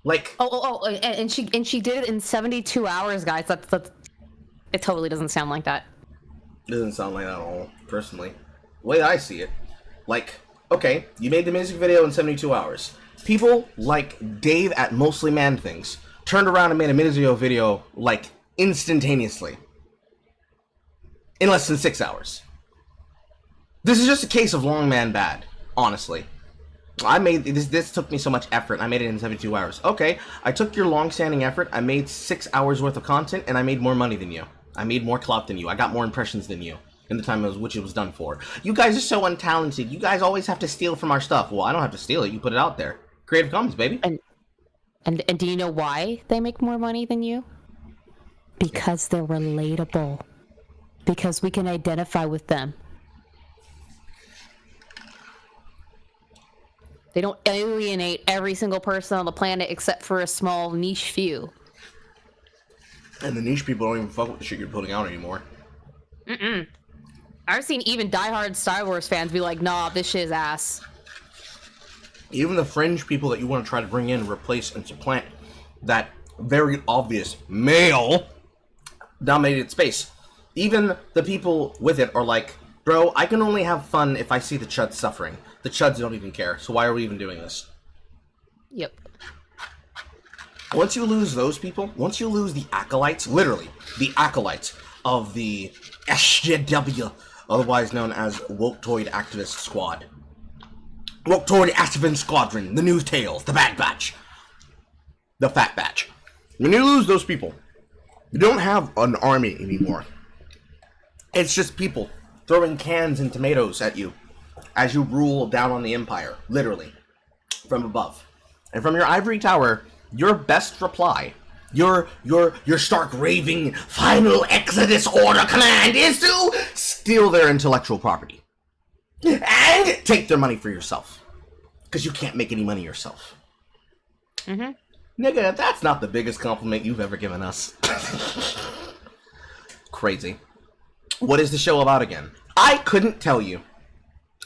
Like... and she did it in 72 hours, guys. That's it totally doesn't sound like that. Doesn't sound like that at all, personally. The way I see it, like, okay, you made the music video in 72 hours. People like Dave at Mostly Man Things turned around and made a music video, like, instantaneously. In less than 6 hours. This is just a case of long man bad, honestly. I made, this took me so much effort, I made it in 72 hours. Okay, I took your long-standing effort, I made 6 hours worth of content, and I made more money than you. I made more clout than you. I got more impressions than you in the time which it was done for. You guys are so untalented. You guys always have to steal from our stuff. Well, I don't have to steal it. You put it out there. Creative Commons, baby. And do you know why they make more money than you? Because they're relatable. Because we can identify with them. They don't alienate every single person on the planet except for a small niche few. And the niche people don't even fuck with the shit you're putting out anymore. I've seen even diehard Star Wars fans be like, nah, this shit is ass. Even the fringe people that you want to try to bring in, replace, and supplant that very obvious male-dominated space. Even the people with it are like, bro, I can only have fun if I see the chuds suffering. The chuds don't even care, so why are we even doing this? Yep. Once you lose those people, once you lose the acolytes, literally, the acolytes of the SJW, otherwise known as Woketoid Activist Squad. Walk toward the Aspen Squadron, the New Tails, the Bad Batch, the Fat Batch. When you lose those people, you don't have an army anymore. It's just people throwing cans and tomatoes at you as you rule down on the Empire, literally, from above. And from your ivory tower, your best reply, your stark raving final Exodus order command is to steal their intellectual property. And take their money for yourself. Because you can't make any money yourself. Mm-hmm. Nigga, that's not the biggest compliment you've ever given us. Crazy. What is the show about again? I couldn't tell you.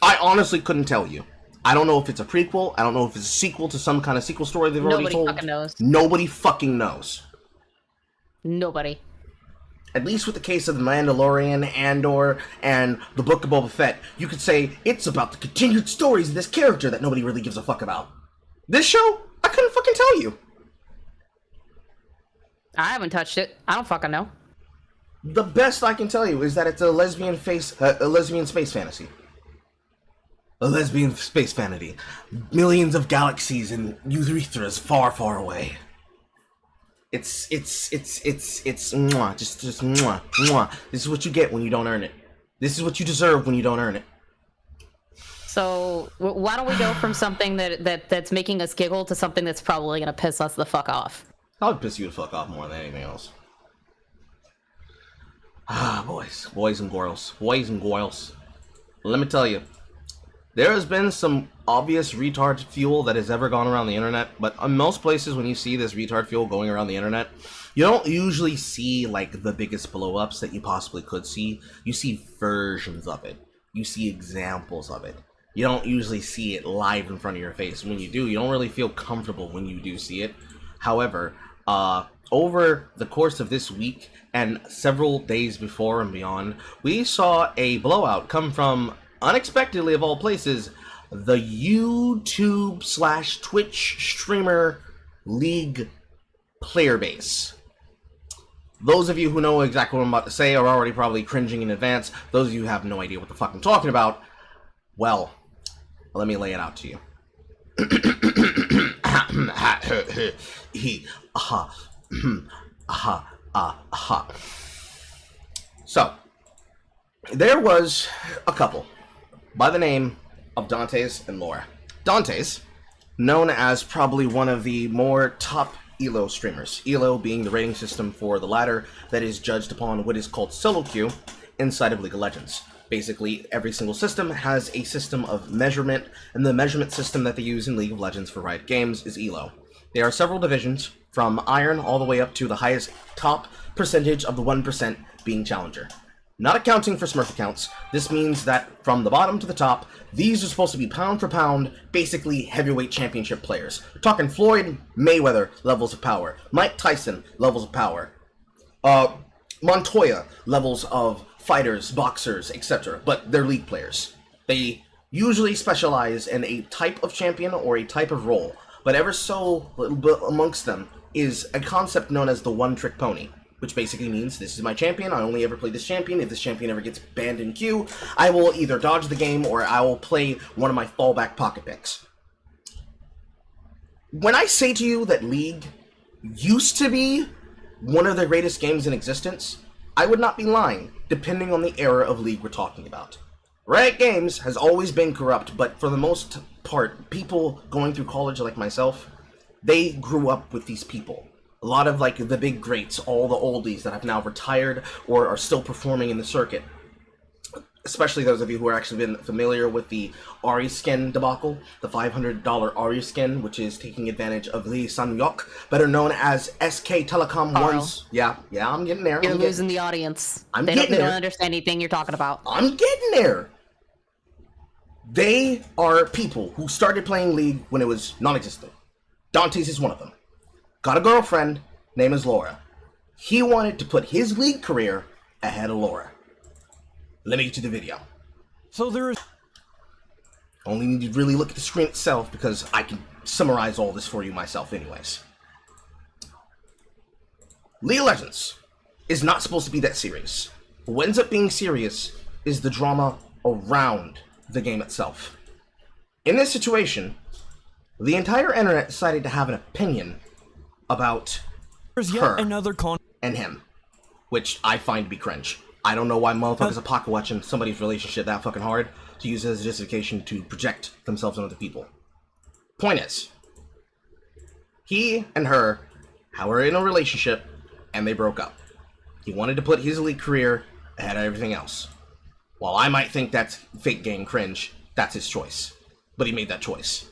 I honestly couldn't tell you. I don't know if it's a prequel. I don't know if it's a sequel to some kind of sequel story they've already told. Nobody fucking knows. Nobody fucking knows. Nobody. At least with the case of The Mandalorian, Andor, and the Book of Boba Fett, you could say it's about the continued stories of this character that nobody really gives a fuck about. This show, I couldn't fucking tell you. I haven't touched it. I don't fucking know. The best I can tell you is that it's a lesbian space fantasy. A lesbian space fantasy. Millions of galaxies and urethras far, far away. It's mwah, just mwah, mwah. This is what you get when you don't earn it. This is what you deserve when you don't earn it. So why don't we go from something that's making us giggle to something that's probably gonna piss us the fuck off? I would piss you the fuck off more than anything else. Ah, boys and girls. Let me tell you, there has been some obvious retard fuel that has ever gone around the internet, but in most places when you see this retard fuel going around the internet, you don't usually see like the biggest blow-ups that you possibly could see. You see versions of it. You see examples of it. You don't usually see it live in front of your face. When you do, you don't really feel comfortable when you do see it. However, over the course of this week and several days before and beyond, we saw a blowout come from, unexpectedly of all places, the YouTube/Twitch streamer League player base. Those of you who know exactly what I'm about to say are already probably cringing in advance. Those of you who have no idea what the fuck I'm talking about, well, let me lay it out to you. So, there was a couple by the name of Dantes and Laura. Dantes, known as probably one of the more top ELO streamers. ELO being the rating system for the latter that is judged upon what is called solo queue inside of League of Legends. Basically, every single system has a system of measurement, and the measurement system that they use in League of Legends for Riot Games is ELO. There are several divisions, from Iron all the way up to the highest top percentage of the 1% being Challenger. Not accounting for Smurf accounts, this means that from the bottom to the top, these are supposed to be pound for pound, basically heavyweight championship players. We're talking Floyd Mayweather levels of power, Mike Tyson levels of power, Montoya levels of fighters, boxers, etc. But they're league players. They usually specialize in a type of champion or a type of role, but ever so little amongst them is a concept known as the one-trick pony, which basically means this is my champion, I only ever play this champion. If this champion ever gets banned in queue, I will either dodge the game or I will play one of my fallback pocket picks. When I say to you that League used to be one of the greatest games in existence, I would not be lying, depending on the era of League we're talking about. Riot Games has always been corrupt, but for the most part, people going through college like myself, they grew up with these people. A lot of like the big greats, all the oldies that have now retired or are still performing in the circuit. Especially those of you who are actually been familiar with the Ari skin debacle, the $500 Ari skin, which is taking advantage of Lee San-yok, better known as SK Telecom One's. Yeah, I'm getting there. You're losing the audience. They don't understand anything you're talking about. I'm getting there. They are people who started playing League when it was non-existent. Dantes is one of them. Got a girlfriend, name is Laura. He wanted to put his League career ahead of Laura. Let me get to the video. So there is... Only need to really look at the screen itself because I can summarize all this for you myself anyways. League of Legends is not supposed to be that serious. What ends up being serious is the drama around the game itself. In this situation, the entire internet decided to have an opinion about her and him, which I find to be cringe. I don't know why motherfuckers are pocket watching somebody's relationship that fucking hard to use it as a justification to project themselves on other people. Point is, he and her were in a relationship and they broke up. He wanted to put his elite career ahead of everything else. While I might think that's fake game cringe, that's his choice. But he made that choice.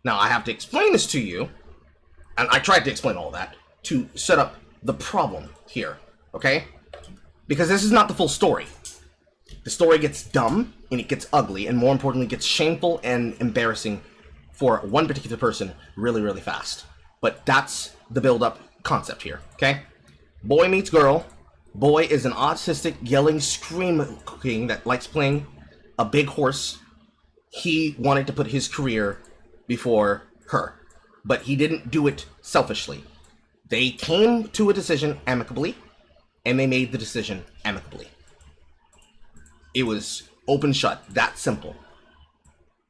Now I have to explain this to you, and I tried to explain all that, to set up the problem here, okay? Because this is not the full story. The story gets dumb, and it gets ugly, and more importantly, gets shameful and embarrassing for one particular person really, really fast. But that's the build-up concept here, okay? Boy meets girl. Boy is an autistic, yelling, scream king that likes playing a big horse. He wanted to put his career before her, but he didn't do it selfishly. They came to a decision amicably, and they made the decision amicably. It was open shut, that simple.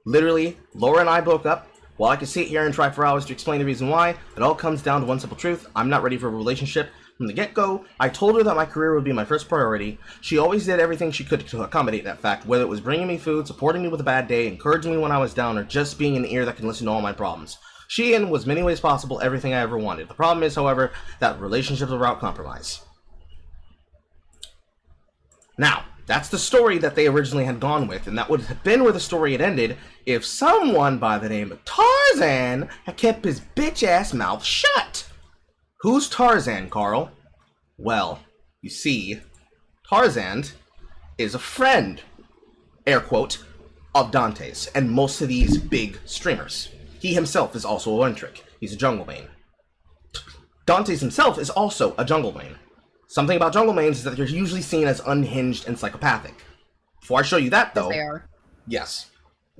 Literally, Laura and I broke up. While I could sit here and try for hours to explain the reason why, it all comes down to one simple truth. I'm not ready for a relationship. From the get-go, I told her that my career would be my first priority. She always did everything she could to accommodate that fact, whether it was bringing me food, supporting me with a bad day, encouraging me when I was down, or just being an ear that can listen to all my problems. She, in was many ways possible, everything I ever wanted. The problem is, however, that relationships are about compromise. Now, that's the story that they originally had gone with, and that would have been where the story had ended if someone by the name of Tarzan had kept his bitch-ass mouth shut. Who's Tarzan, Carl? Well, you see, Tarzan is a friend, air quote, of Dante's and most of these big streamers. He himself is also a one-trick. He's a jungle main. Dante's himself is also a jungle main. Something about jungle mains is that they're usually seen as unhinged and psychopathic. Before I show you that, though, They are. yes.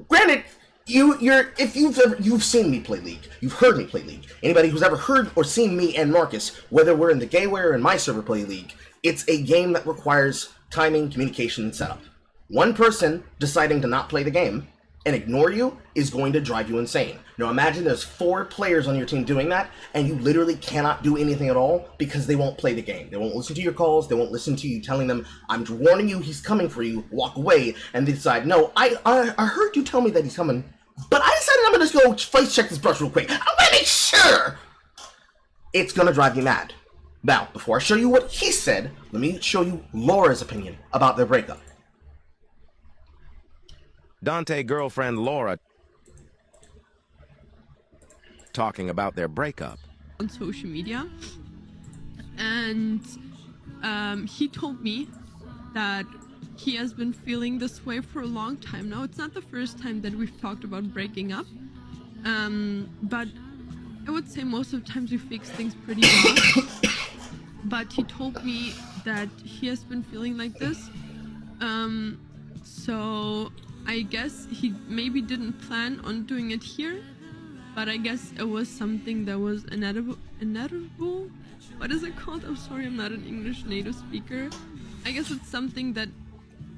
Granted, if you've seen me play League, you've heard me play League. Anybody who's ever heard or seen me and Marcus, whether we're in the Gateway or in my server play League, it's a game that requires timing, communication, and setup. One person deciding to not play the game and ignore you is going to drive you insane. Now imagine there's 4 players on your team doing that, and you literally cannot do anything at all because they won't play the game. They won't listen to your calls, they won't listen to you telling them, I'm warning you, he's coming for you, walk away, and they decide, no, I heard you tell me that he's coming, but I decided I'm gonna just go face check this brush real quick. I'm gonna make sure! It's gonna drive you mad. Now, before I show you what he said, let me show you Laura's opinion about their breakup. Dante girlfriend Laura talking about their breakup on social media, and he told me that he has been feeling this way for a long time now. It's not the first time that we've talked about breaking up, but I would say most of the times we fix things pretty well. But he told me that he has been feeling like this, so I guess he maybe didn't plan on doing it here, but I guess it was something that was inedible? What is it called? I'm sorry, I'm not an English native speaker. I guess it's something that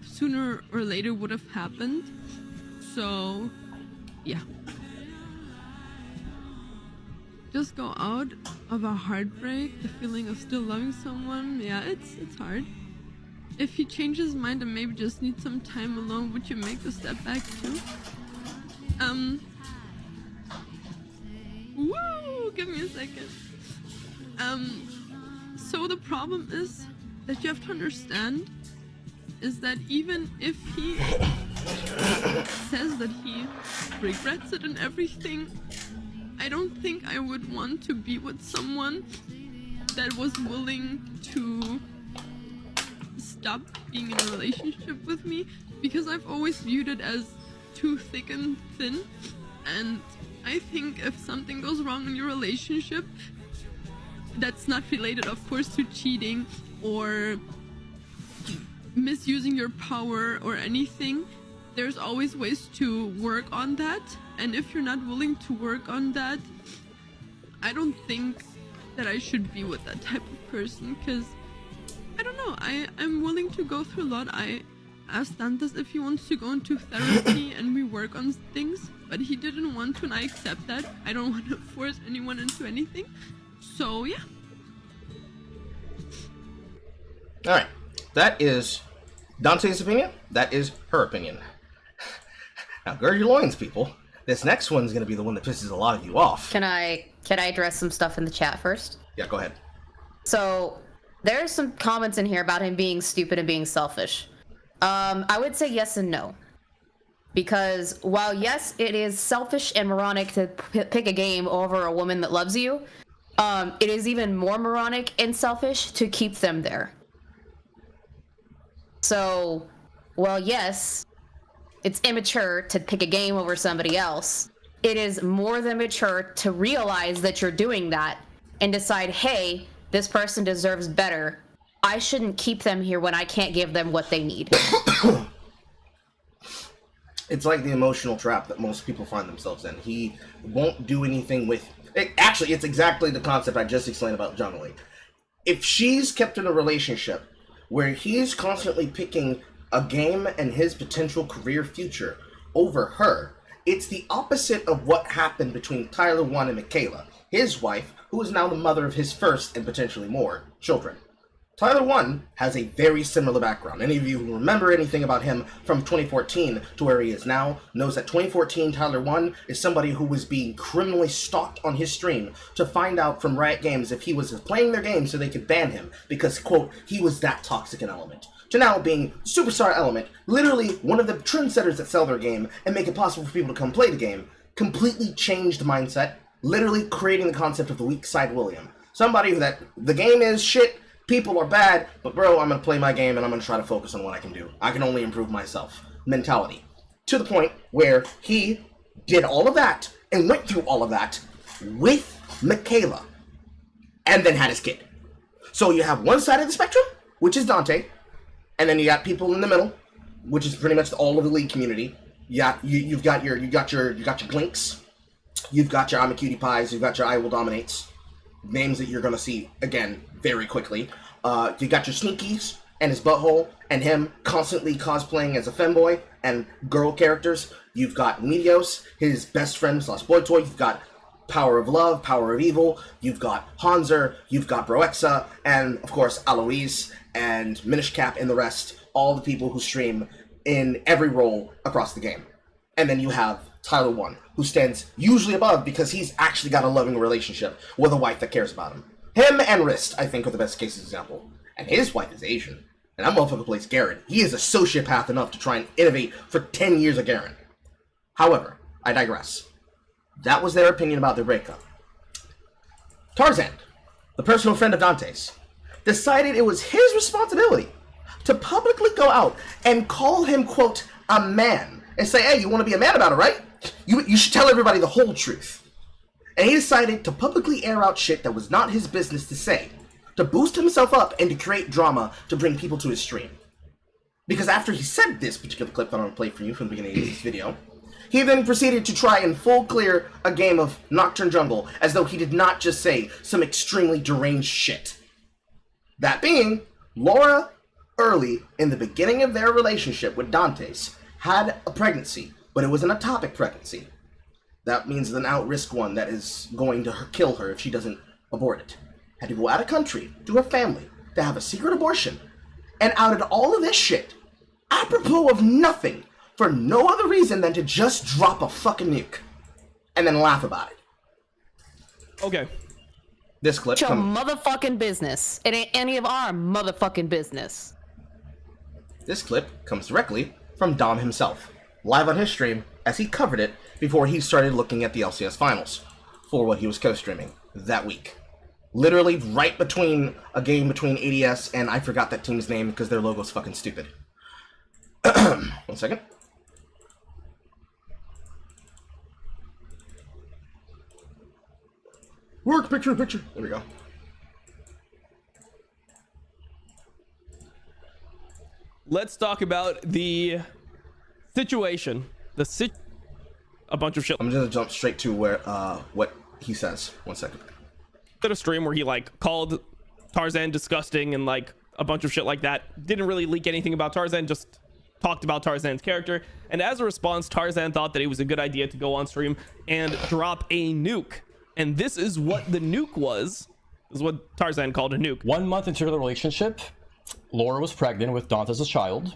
sooner or later would have happened. So, yeah. Just go out of a heartbreak, the feeling of still loving someone, yeah, it's hard. If he changes his mind and maybe just needs some time alone, would you make the step back too? Woo! Give me a second. So the problem is that you have to understand is that even if he says that he regrets it and everything, I don't think I would want to be with someone that was willing to stop being in a relationship with me, because I've always viewed it as too thick and thin, and I think if something goes wrong in your relationship, that's not related of course to cheating or misusing your power or anything, there's always ways to work on that, and if you're not willing to work on that, I don't think that I should be with that type of person, because I don't know, I'm willing to go through a lot. I asked Dantas if he wants to go into therapy and we work on things, but he didn't want to, and I accept that. I don't want to force anyone into anything. So, yeah. Alright, that is Dante's opinion. That is her opinion. Now, gird your loins, people. This next one's gonna be the one that pisses a lot of you off. Can I address some stuff in the chat first? Yeah, go ahead. So, there's some comments in here about him being stupid and being selfish. I would say yes and no. Because while yes, it is selfish and moronic to pick a game over a woman that loves you, it is even more moronic and selfish to keep them there. So, well, yes, it's immature to pick a game over somebody else. It is more than mature to realize that you're doing that and decide, hey, this person deserves better. I shouldn't keep them here when I can't give them what they need. It's like the emotional trap that most people find themselves in. He won't do anything with... Actually, it's exactly the concept I just explained about Jungle. If she's kept in a relationship where he's constantly picking a game and his potential career future over her, it's the opposite of what happened between Tyler 1 and Michaela, his wife, who is now the mother of his first and potentially more children. Tyler 1 has a very similar background. Any of you who remember anything about him from 2014 to where he is now knows that 2014 Tyler 1 is somebody who was being criminally stalked on his stream to find out from Riot Games if he was playing their game so they could ban him because, quote, he was that toxic an element. To now being Superstar Element, literally one of the trendsetters that sell their game and make it possible for people to come play the game, completely changed mindset, literally creating the concept of the weak side William. Somebody that the game is shit, people are bad, but bro, I'm gonna play my game and I'm gonna try to focus on what I can do. I can only improve myself. Mentality. To the point where he did all of that and went through all of that with Michaela and then had his kid. So you have one side of the spectrum, which is Dante, and then you got people in the middle, which is pretty much all of the League community. You've got your Blinks, you've got your I'm a Cutie Pies, you've got your I Will Dominates, names that you're gonna see again very quickly. You got your Sneakies and his butthole, and him constantly cosplaying as a femboy and girl characters. You've got Medios, his best friend / boy toy. You've got Power of Love, Power of Evil. You've got Hanser, you've got Broexa, and of course Aloise and Minish Cap and the rest. All the people who stream in every role across the game. And then you have Tyler 1, who stands usually above because he's actually got a loving relationship with a wife that cares about him. Him and Rist, I think, are the best case example. And his wife is Asian. And that motherfucker plays Garen. He is a sociopath enough to try and innovate for 10 years of Garen. However, I digress. That was their opinion about their breakup. Tarzan, the personal friend of Dante's, decided it was his responsibility to publicly go out and call him, quote, a man, and say, hey, you want to be a man about it, right? You should tell everybody the whole truth. And he decided to publicly air out shit that was not his business to say, to boost himself up and to create drama to bring people to his stream. Because after he said this particular clip that I'm going to play for you from the beginning of this video, he then proceeded to try and full clear a game of Nocturne Jungle as though he did not just say some extremely deranged shit. That being, Laura, early in the beginning of their relationship with Dante's, had a pregnancy, but it was an ectopic pregnancy. That means an out-risk one that is going to kill her if she doesn't abort it. Had to go out of country to her family to have a secret abortion, and outed all of this shit, apropos of nothing, for no other reason than to just drop a fucking nuke, and then laugh about it. Okay. This clip It's your motherfucking business. It ain't any of our motherfucking business. This clip comes directly from Dom himself, live on his stream as he covered it before he started looking at the LCS finals for what he was co-streaming that week. Literally right between a game between ADS and I forgot that team's name because their logo's fucking stupid. 1 second. Work, picture. There we go. Let's talk about the situation. A bunch of shit. I'm just gonna jump straight to where what he says. 1 second. Did a stream where he like called Tarzan disgusting and like a bunch of shit like that. Didn't really leak anything about Tarzan, just talked about Tarzan's character, and as a response, Tarzan thought that it was a good idea to go on stream and drop a nuke. And this is what the nuke was. This is what Tarzan called a nuke. 1 month into the relationship, Laura was pregnant with Dante's child,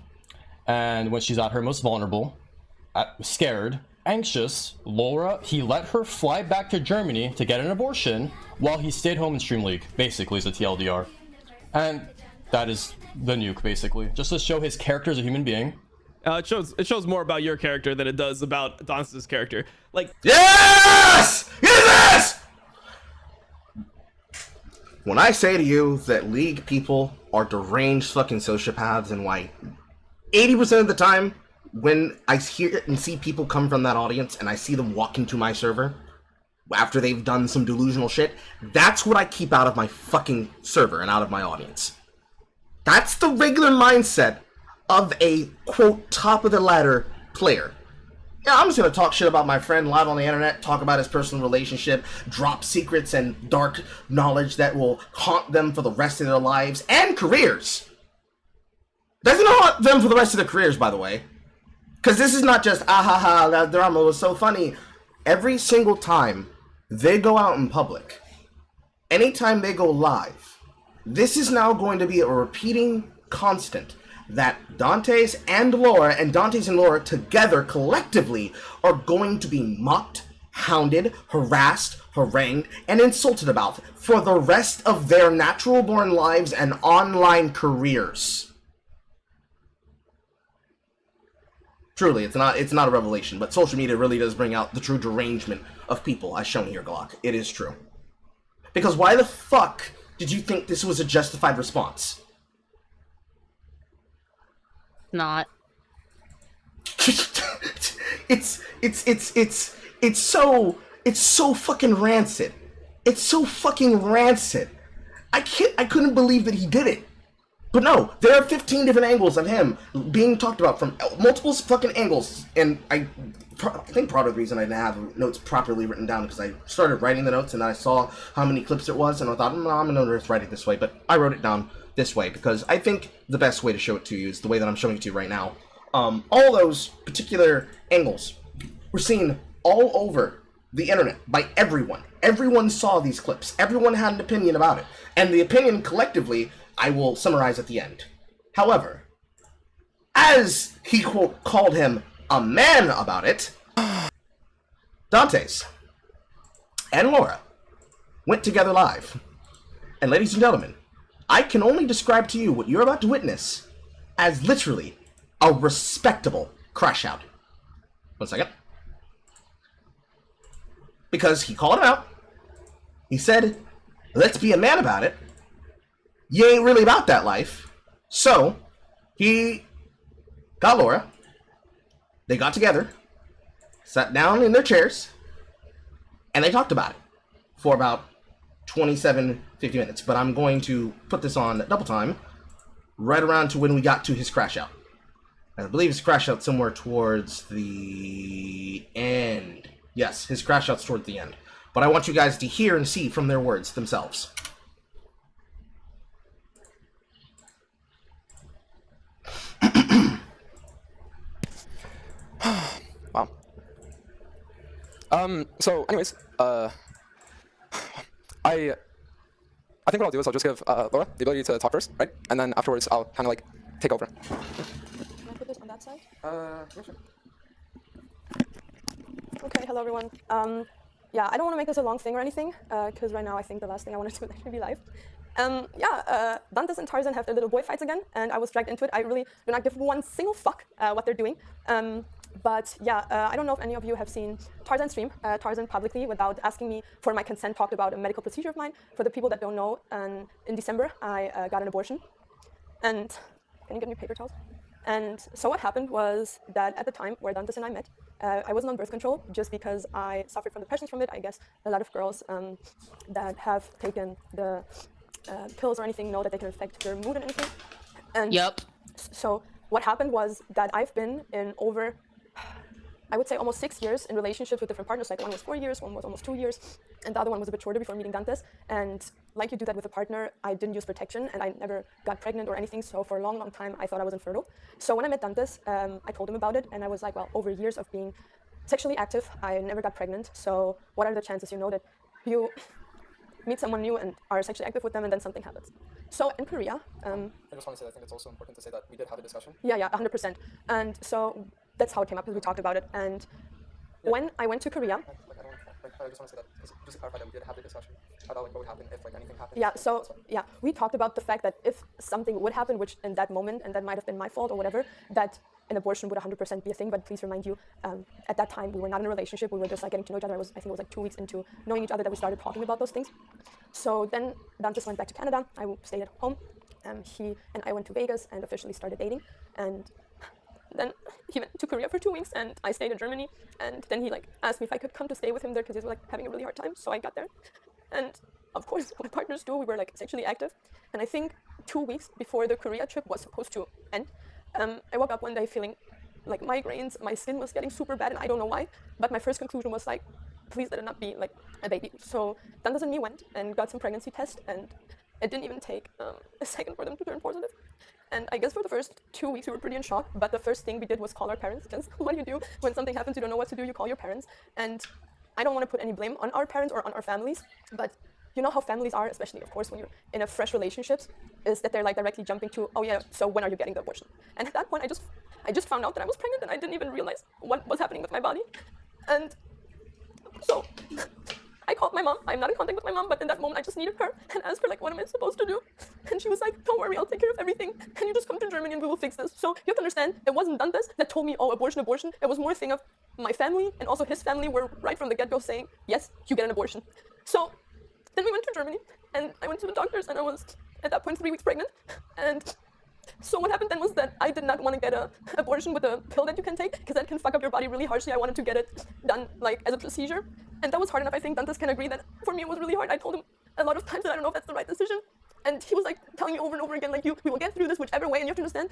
and when she's at her most vulnerable, scared, anxious, he let her fly back to Germany to get an abortion while he stayed home in Stream League, basically, is a TLDR. And that is the nuke, basically, just to show his character as a human being. It shows more about your character than it does about Dante's character. Like, yes! Yes! When I say to you that League people are deranged fucking sociopaths, and why 80% of the time when I hear and see people come from that audience and I see them walk into my server after they've done some delusional shit, that's what I keep out of my fucking server and out of my audience. That's the regular mindset of a, quote, top-of-the-ladder player. Yeah, I'm just gonna talk shit about my friend live on the internet, talk about his personal relationship, drop secrets and dark knowledge that will haunt them for the rest of their lives and careers. Doesn't haunt them for the rest of their careers, by the way. Because this is not just, that drama was so funny. Every single time they go out in public, anytime they go live, this is now going to be a repeating constant that Dante's and Laura together collectively are going to be mocked, hounded, harassed, harangued, and insulted about for the rest of their natural born lives and online careers. Truly, it's not a revelation, but social media really does bring out the true derangement of people, as shown here, Glock. It is true. Because why the fuck did you think this was a justified response? Not. It's so fucking rancid. It's so fucking rancid. I couldn't believe that he did it. But no, there are 15 different angles of him being talked about from multiple fucking angles, and I think part of the reason I didn't have notes properly written down because I started writing the notes and I saw how many clips it was, and I thought, I'm gonna write it this way, but I wrote it down this way because I think the best way to show it to you is the way that I'm showing it to you right now. All those particular angles were seen all over the internet by everyone. Everyone saw these clips. Everyone had an opinion about it, and the opinion collectively I will summarize at the end. However, as he, quote, called him a man about it, Dante's and Laura went together live. And ladies and gentlemen, I can only describe to you what you're about to witness as literally a respectable crash out. 1 second. Because he called him out. He said, let's be a man about it. You ain't really about that life. So, he got Laura. They got together, sat down in their chairs, and they talked about it for about 50 minutes. But I'm going to put this on double time right around to when we got to his crash out. I believe his crash out somewhere towards the end. Yes, his crash out's toward the end. But I want you guys to hear and see from their words themselves. Wow. So anyways, I think what I'll do is I'll just give Laura the ability to talk first, right? And then afterwards I'll kind of like take over. Can I put this on that side? Yeah, sure. Okay, hello everyone. Yeah, I don't want to make this a long thing or anything, because right now I think the last thing I want to do is actually be live. Dantes and Tarzan have their little boy fights again, and I was dragged into it. I really do not give one single fuck what they're doing. But yeah, I don't know if any of you have seen Tarzan stream. Tarzan publicly, without asking me for my consent, talked about a medical procedure of mine. For the people that don't know, in December, I got an abortion. And can you get me paper towels? And so what happened was that at the time where Dantes and I met, I wasn't on birth control just because I suffered from depression from it. I guess a lot of girls that have taken the pills or anything know that they can affect their mood and anything. And yep. So what happened was that I've been in over, I would say almost 6 years in relationships with different partners. Like one was 4 years, one was almost 2 years, and the other one was a bit shorter before meeting Dantes. And like you do that with a partner, I didn't use protection and I never got pregnant or anything. So for a long, long time, I thought I was infertile. So when I met Dantes, I told him about it and I was like, well, over years of being sexually active, I never got pregnant. So what are the chances, you know, that you meet someone new and are sexually active with them and then something happens? So in Korea, I just want to say, I think it's also important to say that we did have a discussion. Yeah, 100%. And so that's how it came up, because we talked about it. And when I went to Korea, I just want to say that, just to clarify that we did have the discussion about like what would happen if like anything happened. yeah, so yeah, we talked about the fact that if something would happen, which in that moment, and that might have been my fault or whatever, that an abortion would 100% be a thing. But please remind you, at that time we were not in a relationship. We were just like getting to know each other. I think it was like 2 weeks into knowing each other that we started talking about those things. So then Dantes went back to Canada. I stayed at home. He and I went to Vegas and officially started dating. And then he went to Korea for 2 weeks and I stayed in Germany. And then he like asked me if I could come to stay with him there because he was like having a really hard time. So I got there. And of course, my partners do. We were like sexually active. And I think 2 weeks before the Korea trip was supposed to end, I woke up one day feeling like migraines. My skin was getting super bad and I don't know why. But my first conclusion was like, please let it not be like a baby. So Dantes and me went and got some pregnancy tests, and it didn't even take a second for them to turn positive. And I guess for the first 2 weeks we were pretty in shock, but the first thing we did was call our parents, because what do you do when something happens, you don't know what to do, you call your parents. And I don't want to put any blame on our parents or on our families, but you know how families are, especially of course when you're in a fresh relationships, is that they're like directly jumping to, oh yeah, so when are you getting the abortion? And at that point I just found out that I was pregnant and I didn't even realize what was happening with my body. And so I called my mom. I'm not in contact with my mom, but in that moment I just needed her and asked her like, what am I supposed to do? And she was like, don't worry, I'll take care of everything. Can you just come to Germany and we will fix this? So you have to understand, it wasn't Dantes that told me, oh, abortion. It was more a thing of my family and also his family were right from the get-go saying, yes, you get an abortion. So then we went to Germany and I went to the doctors and I was at that point 3 weeks pregnant. And so what happened then was that I did not want to get an abortion with a pill that you can take, because that can fuck up your body really harshly. I wanted to get it done like as a procedure. And that was hard enough. I think Dantes can agree that for me it was really hard. I told him a lot of times that I don't know if that's the right decision. And he was like telling me over and over again, like, we will get through this whichever way. And you have to understand,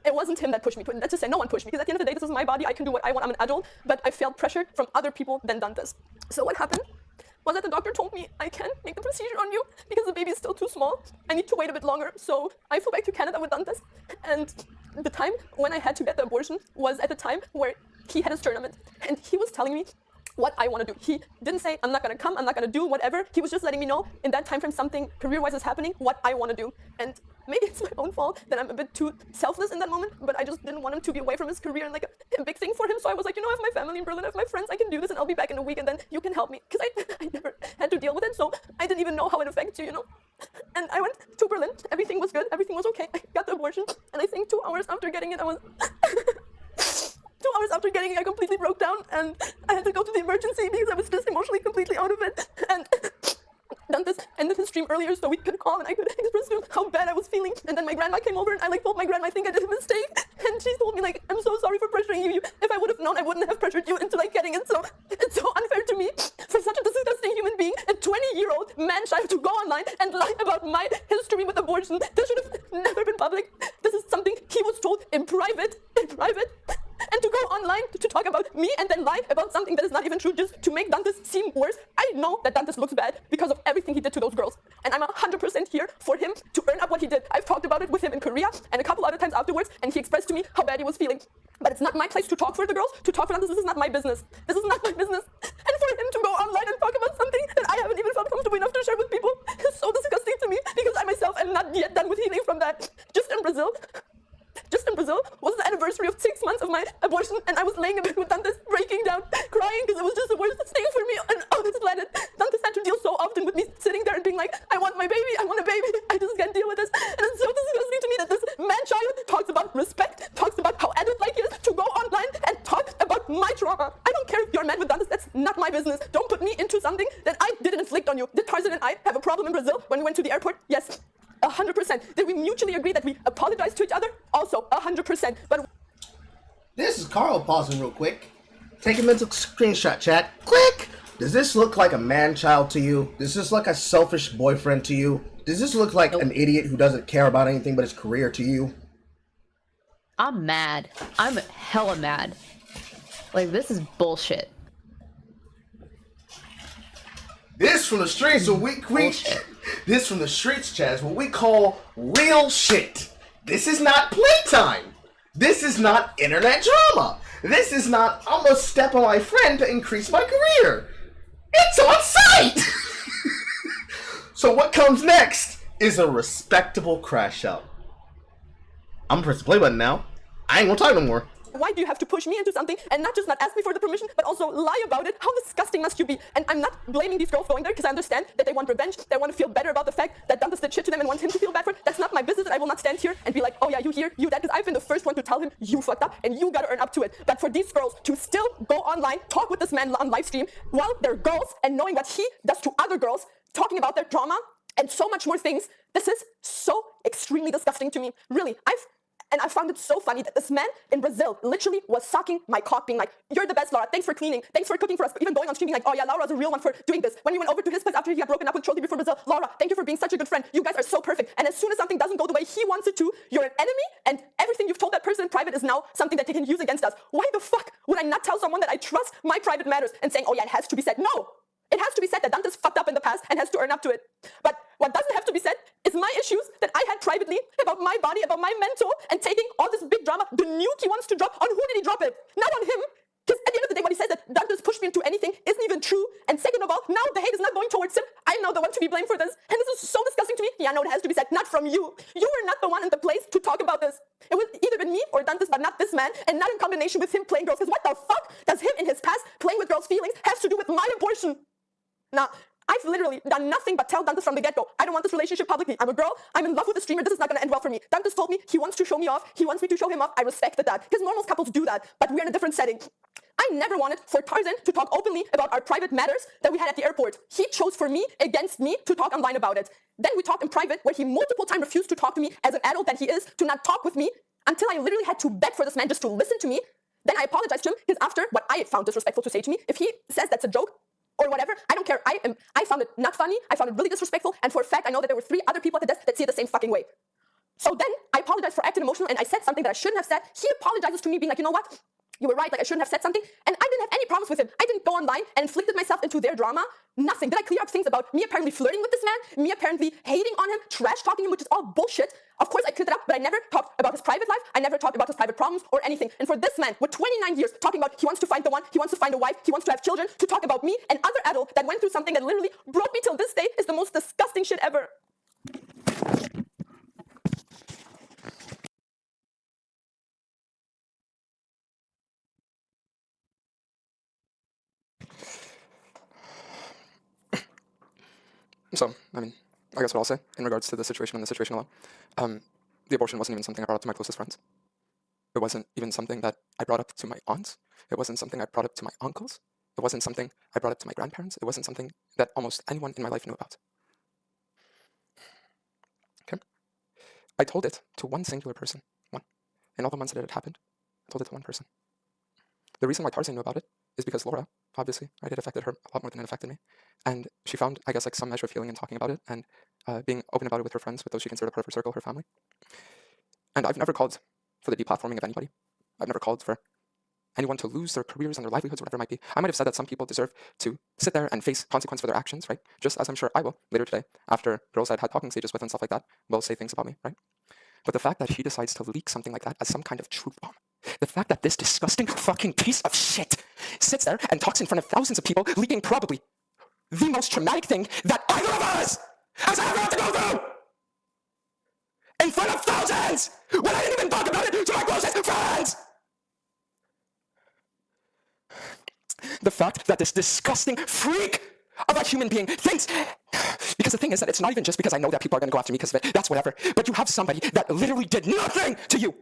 it wasn't him that pushed me to it. That's to say, no one pushed me, because at the end of the day, this is my body. I can do what I want. I'm an adult. But I felt pressured from other people than Dantes. So what happened was that the doctor told me, I can't make the procedure on you because the baby is still too small. I need to wait a bit longer. So I flew back to Canada with Dantes. And the time when I had to get the abortion was at the time where he had his tournament. And he was telling me what I want to do. He didn't say, I'm not going to come, I'm not going to do whatever. He was just letting me know in that time frame something career-wise is happening, what I want to do. And maybe it's my own fault that I'm a bit too selfless in that moment, but I just didn't want him to be away from his career and like a big thing for him. So I was like, you know, I have my family in Berlin, I have my friends, I can do this and I'll be back in a week and then you can help me. Because I never had to deal with it, so I didn't even know how it affects you, you know. And I went to Berlin, everything was good, everything was okay. I got the abortion, and I think 2 hours after getting it, I was... 2 hours after getting it, I completely broke down and I had to go to the emergency because I was just emotionally completely out of it. And Dantes ended his stream earlier so we could call and I could express to him how bad I was feeling. And then my grandma came over and I like told my grandma I think I did a mistake. And she told me like, I'm so sorry for pressuring you. If I would have known, I wouldn't have pressured you into like getting it. So it's so unfair to me for such a disgusting human being, a 20-year-old man-child, to go online and lie about my history with abortion. This should have never been public. This is something he was told in private. And to go online to talk about me and then lie about something that is not even true just to make Dantes seem worse. I know that Dantes looks bad because of everything he did to those girls. And I'm 100% here for him to earn up what he did. I've talked about it with him in Korea and a couple other times afterwards, and he expressed to me how bad he was feeling. But it's not my place to talk for the girls, to talk for Dantes. This is not my business. This is not my business. And for him to go online and talk about something that I haven't even felt comfortable enough to share with people is so disgusting to me, because I myself am not yet done with healing from that. Just in Brazil was the anniversary of 6 months of my abortion, and I was laying in bed with Dantes breaking down, crying, because it was just the worst thing for me on this planet. Dantes had to deal so often with me sitting there and being like, I want my baby, I want a baby, I just can't deal with this. And it's so disgusting to me that this man-child talks about respect, talks about how adult-like he is, to go online and talk about my trauma. I don't care if you're mad with Dantes, that's not my business. Don't put me into something that I didn't inflict on you. Did Tarzan and I have a problem in Brazil when we went to the airport? Yes. 100%. Did we mutually agree that we apologize to each other? Also 100%. But this is Carl pausing real quick. Take a mental screenshot, chat. Click! Does this look like a man-child to you? Does this look like a selfish boyfriend to you? Does this look like an idiot who doesn't care about anything but his career to you? I'm mad. I'm hella mad. Like, this is bullshit. This from the streets, this from the streets, Chaz, what we call real shit. This is not playtime. This is not internet drama. This is not, I'm gonna step on my friend to increase my career. It's on site! So what comes next is a respectable crash out. I'm gonna press the play button now. I ain't gonna talk no more. Why do you have to push me into something and not just not ask me for the permission, but also lie about it? How disgusting must you be? And I'm not blaming these girls going there because I understand that they want revenge. They want to feel better about the fact that Dantas did shit to them and want him to feel bad for it. That's not my business, and I will not stand here and be like, oh yeah, you here, you that, because I've been the first one to tell him, you fucked up and you gotta earn up to it. But for these girls to still go online, talk with this man on live stream while they're girls and knowing what he does to other girls, talking about their drama and so much more things, this is so extremely disgusting to me. Really, I found it so funny that this man in Brazil literally was sucking my cock, being like, you're the best, Laura, thanks for cleaning, thanks for cooking for us, even going on streaming like, oh yeah, Laura's a real one for doing this. When we went over to his place after he got broken up with Troll before Brazil, Laura, thank you for being such a good friend, you guys are so perfect. And as soon as something doesn't go the way he wants it to, you're an enemy, and everything you've told that person in private is now something that they can use against us. Why the fuck would I not tell someone that I trust my private matters and saying, oh yeah, it has to be said? No! It has to be said that Dantas fucked up in the past and has to earn up to it. But what doesn't have to be said is my issues that I had privately about my body, about my mental, and taking all this big drama, the nuke he wants to drop, on who did he drop it? Not on him. Because at the end of the day, what he says that Dantas pushed me into anything isn't even true. And second of all, now the hate is not going towards him. I'm now the one to be blamed for this. And this is so disgusting to me. Yeah, no, it has to be said. Not from you. You were not the one in the place to talk about this. It was either been me or Dantas, but not this man. And not in combination with him playing girls. Because what the fuck does him in his past playing with girls' feelings have to do with my abortion? Now, I've literally done nothing but tell Dantas from the get-go, I don't want this relationship publicly. I'm a girl, I'm in love with a streamer, this is not gonna end well for me. Dantas told me he wants to show me off, he wants me to show him off, I respected that. Because normal couples do that, but we're in a different setting. I never wanted for Tarzan to talk openly about our private matters that we had at the airport. He chose for me, against me, to talk online about it. Then we talked in private, where he multiple times refused to talk to me as an adult that he is, to not talk with me, until I literally had to beg for this man just to listen to me. Then I apologized to him, because after what I found disrespectful to say to me, if he says that's a joke, or whatever, I don't care. I found it not funny, I found it really disrespectful, and for a fact I know that there were 3 other people at the desk that see it the same fucking way. So then I apologized for acting emotional and I said something that I shouldn't have said. He apologizes to me being like, you know what? You were right, like I shouldn't have said something. And I didn't have any problems with him. I didn't go online and inflicted myself into their drama. Nothing. Did I clear up things about me apparently flirting with this man, me apparently hating on him, trash talking him, which is all bullshit? Of course I cleared it up, but I never talked about his private life. I never talked about his private problems or anything. And for this man, with 29 years, talking about he wants to find the one, he wants to find a wife, he wants to have children, to talk about me, and other adult that went through something that literally brought me till this day, is the most disgusting shit ever. So, I mean, I guess what I'll say in regards to the situation and the situation alone, the abortion wasn't even something I brought up to my closest friends. It wasn't even something that I brought up to my aunts. It wasn't something I brought up to my uncles. It wasn't something I brought up to my grandparents. It wasn't something that almost anyone in my life knew about. Okay? I told it to one singular person, one. In all the months that it had happened, I told it to one person. The reason why Tarzan knew about it is because Laura, obviously, right, it affected her a lot more than it affected me. And she found, I guess, like some measure of healing in talking about it and being open about it with her friends, with those she considered a part of her circle, her family. And I've never called for the deplatforming of anybody. I've never called for anyone to lose their careers and their livelihoods, whatever it might be. I might have said that some people deserve to sit there and face consequence for their actions, right? Just as I'm sure I will later today, after girls I'd had talking stages with and stuff like that will say things about me, right? But the fact that he decides to leak something like that as some kind of truth bomb, the fact that this disgusting fucking piece of shit sits there and talks in front of thousands of people, leaking probably the most traumatic thing that either of us has ever had to go through in front of thousands, when I didn't even talk about it to my closest friends. The fact that this disgusting freak of a human being thinks, because the thing is that it's not even just because I know that people are going to go after me because of it, that's whatever, but you have somebody that literally did nothing to you.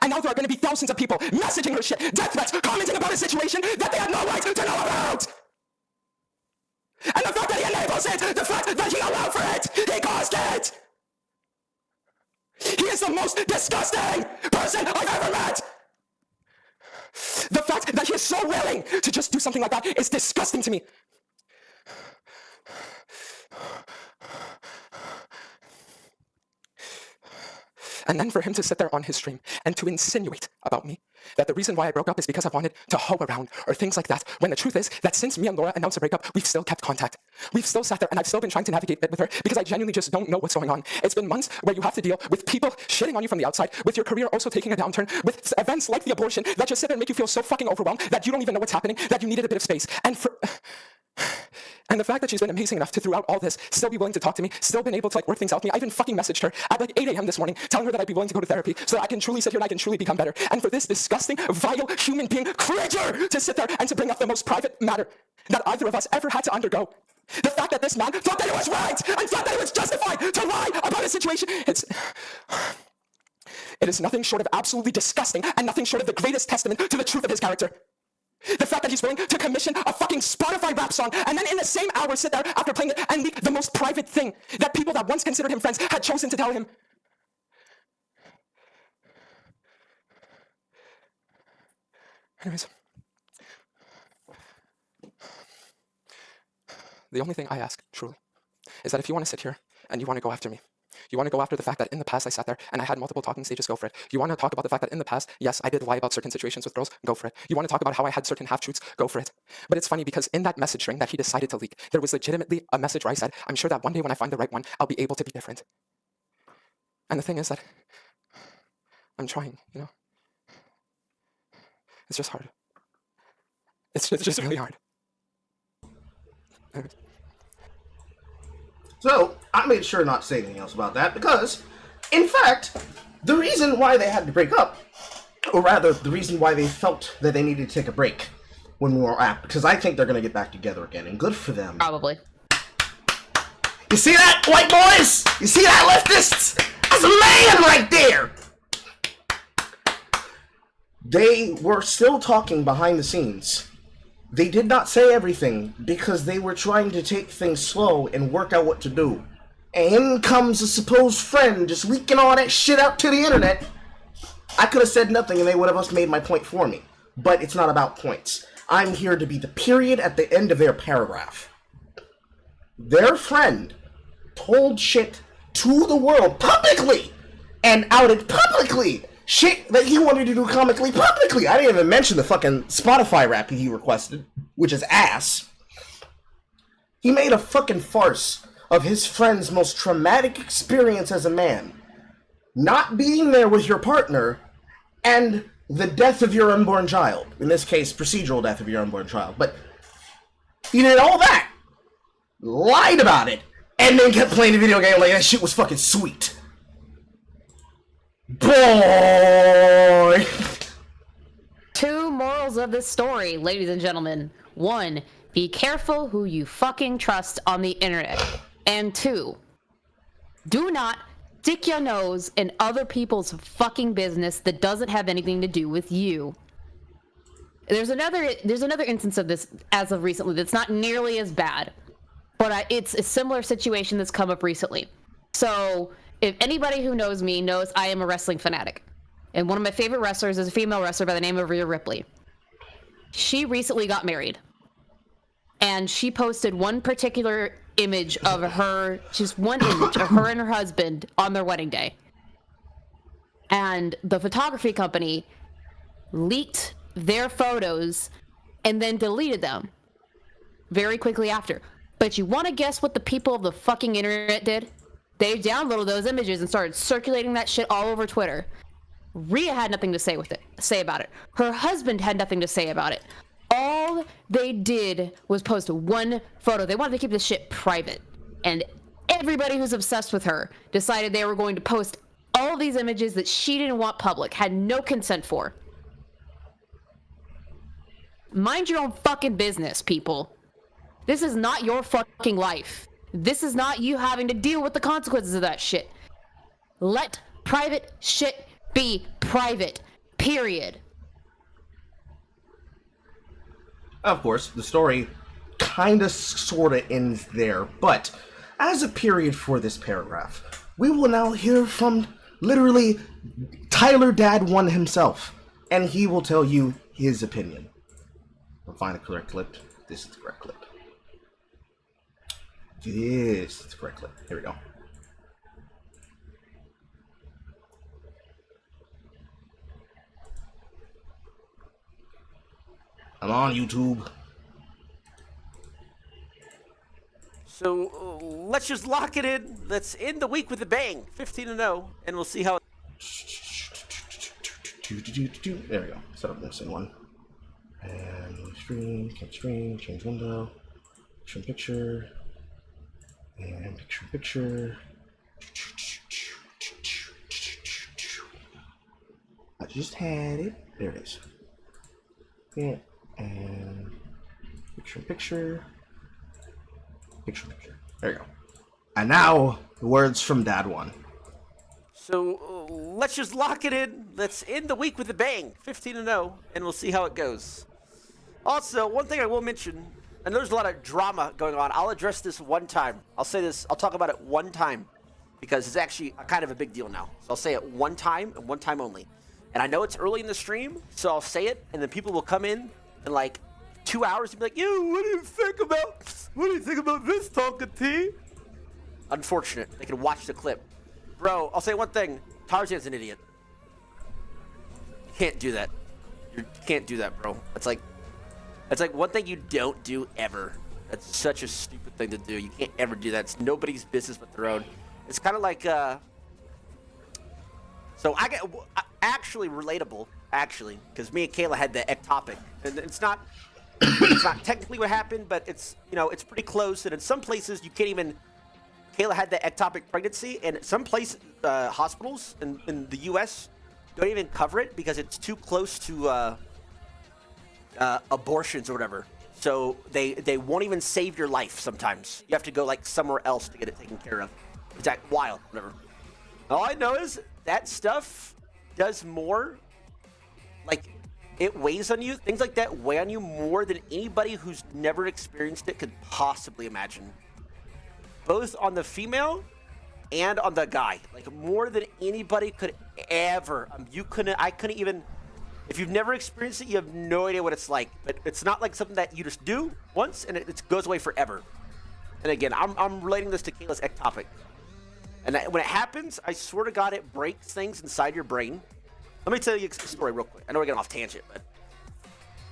And now there are going to be thousands of people messaging her shit, death threats, commenting about a situation that they had no right to know about. And the fact that he enables it, the fact that he allowed for it, he caused it. He is the most disgusting person I've ever met. The fact that he is so willing to just do something like that is disgusting to me. And then for him to sit there on his stream and to insinuate about me that the reason why I broke up is because I wanted to hoe around or things like that, when the truth is that since me and Laura announced a breakup, we've still kept contact. We've still sat there and I've still been trying to navigate it with her because I genuinely just don't know what's going on. It's been months where you have to deal with people shitting on you from the outside, with your career also taking a downturn, with events like the abortion that just sit there and make you feel so fucking overwhelmed that you don't even know what's happening, that you needed a bit of space. And the fact that she's been amazing enough to, throughout all this, still be willing to talk to me, still been able to work things out with me. I even fucking messaged her at 8 a.m. this morning, telling her that I'd be willing to go to therapy so that I can truly sit here and I can truly become better. And for this disgusting, vile human being creature to sit there and to bring up the most private matter that either of us ever had to undergo. The fact that this man thought that it was right and thought that it was justified to lie about a situation, it is nothing short of absolutely disgusting and nothing short of the greatest testament to the truth of his character. The fact that he's willing to commission a fucking Spotify rap song and then in the same hour sit there after playing it and leak the most private thing that people that once considered him friends had chosen to tell him. Anyways, the only thing I ask, truly, is that if you want to sit here and you want to go after me, you want to go after the fact that in the past I sat there and I had multiple talking stages, go for it. You want to talk about the fact that in the past, yes, I did lie about certain situations with girls, go for it. You want to talk about how I had certain half-truths, go for it. But it's funny because in that message string that he decided to leak, there was legitimately a message where I said, I'm sure that one day when I find the right one, I'll be able to be different. And the thing is that I'm trying, you know? It's just hard. It's just really hard. Anyways. So, I made sure not to say anything else about that because, in fact, the reason why they had to break up, or rather, the reason why they felt that they needed to take a break when we were at, because I think they're going to get back together again, and good for them. Probably. You see that, white boys? You see that, leftists? That's a man right there! They were still talking behind the scenes. They did not say everything because they were trying to take things slow and work out what to do. And in comes a supposed friend just leaking all that shit out to the internet. I could have said nothing and they would have just made my point for me. But it's not about points. I'm here to be the period at the end of their paragraph. Their friend told shit to the world publicly and outed publicly shit that he wanted to do comically publicly. I didn't even mention the fucking Spotify rap he requested, which is ass. He made a fucking farce of his friend's most traumatic experience as a man. Not being there with your partner, and the death of your unborn child. In this case, procedural death of your unborn child. But he did all that, lied about it, and then kept playing the video game like that shit was fucking sweet. Boy! Two morals of this story, ladies and gentlemen. One, be careful who you fucking trust on the internet. And two, do not stick your nose in other people's fucking business that doesn't have anything to do with you. There's another instance of this as of recently that's not nearly as bad, but it's a similar situation that's come up recently. So, if anybody who knows me knows I am a wrestling fanatic. And one of my favorite wrestlers is a female wrestler by the name of Rhea Ripley. She recently got married. And she posted one particular image of her, just one image of her and her husband on their wedding day. And the photography company leaked their photos and then deleted them very quickly after. But you want to guess what the people of the fucking internet did? They downloaded those images and started circulating that shit all over Twitter. Rhea had nothing to say about it. Her husband had nothing to say about it. All they did was post one photo. They wanted to keep this shit private. And everybody who's obsessed with her decided they were going to post all of these images that she didn't want public, had no consent for. Mind your own fucking business, people. This is not your fucking life. This is not you having to deal with the consequences of that shit. Let private shit be private. Period. Of course, the story kinda sorta ends there, but as a period for this paragraph, we will now hear from literally Tyler Dad 1 himself, and he will tell you his opinion. I'll find the correct clip. This is the correct clip. This is the correct clip. Here we go. I'm on YouTube. So let's just lock it in. Let's end the week with a bang, 15-0, and we'll see how. There we go. Set up this in one. And stream, change window, picture in picture, and picture in picture. I just had it. There it is. Yeah, and picture in picture. Picture in picture. There you go. And now, the words from Dad 1. So let's just lock it in. Let's end the week with a bang, 15-0, and we'll see how it goes. Also, one thing I will mention, and there's a lot of drama going on. I'll address this one time. I'll say this. I'll talk about it one time because it's actually kind of a big deal now. So I'll say it one time and one time only. And I know it's early in the stream, so I'll say it, and then people will come in like 2 hours and be like, "Yo, what do you think about this, Tonka T?" Unfortunate. They can watch the clip. Bro, I'll say one thing. Tarzan's an idiot. You can't do that. You can't do that, bro. It's like one thing you don't do ever. That's such a stupid thing to do. You can't ever do that. It's nobody's business but their own. It's kind of like, so I get actually relatable, actually, because me and Kayla had the ectopic, and it's not technically what happened, but it's, you know, it's pretty close. And in some places you can't even. Kayla had the ectopic pregnancy, and some places, hospitals in the U.S. don't even cover it because it's too close to abortions or whatever. So they won't even save your life sometimes. You have to go like somewhere else to get it taken care of. It's like wild, whatever. All I know is that stuff does more, like, it weighs on you. Things like that weigh on you more than anybody who's never experienced it could possibly imagine. Both on the female and on the guy, like more than anybody could ever. I couldn't even. If you've never experienced it, you have no idea what it's like. But it's not like something that you just do once and it goes away forever. And again, I'm relating this to Kayla's ectopic. And when it happens, I swear to God, it breaks things inside your brain. Let me tell you a story real quick. I know we're getting off tangent, but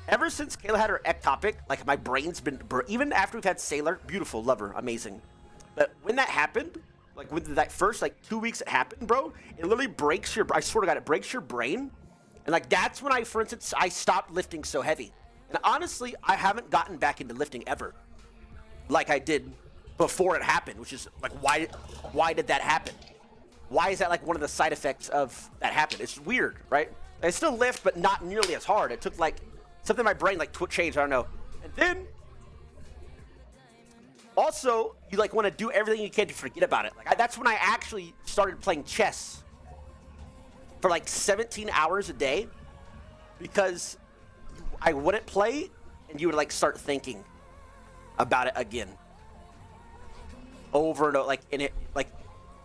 ever since Kayla had her ectopic, like my brain's been, even after we've had Sailor, beautiful, love her, amazing. But when that happened, like with that first like 2 weeks it happened, bro, it literally breaks your, I swear to God, it breaks your brain. And like that's when for instance, I stopped lifting so heavy. And honestly, I haven't gotten back into lifting ever like I did before it happened, which is like, why did that happen? Why is that like one of the side effects of that happened? It's weird, right? I still lift, but not nearly as hard. It took like something in my brain like changed, I don't know. And then also, you like want to do everything you can to forget about it. Like that's when I actually started playing chess for like 17 hours a day because I wouldn't play and you would like start thinking about it again. Over and over, like, and it, like,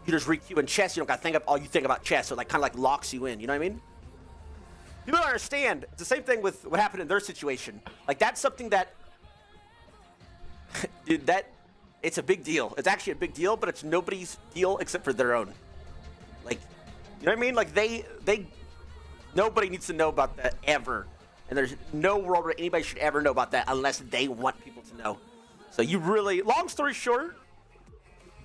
you just re-queue in chess, you don't gotta think of all you think about chess, so it like kind of like locks you in, you know what I mean? People don't understand. It's the same thing with what happened in their situation. Like that's something that, dude, it's a big deal. It's actually a big deal, but it's nobody's deal except for their own. Like, you know what I mean? Like nobody needs to know about that ever. And there's no world where anybody should ever know about that unless they want people to know. So you really, long story short,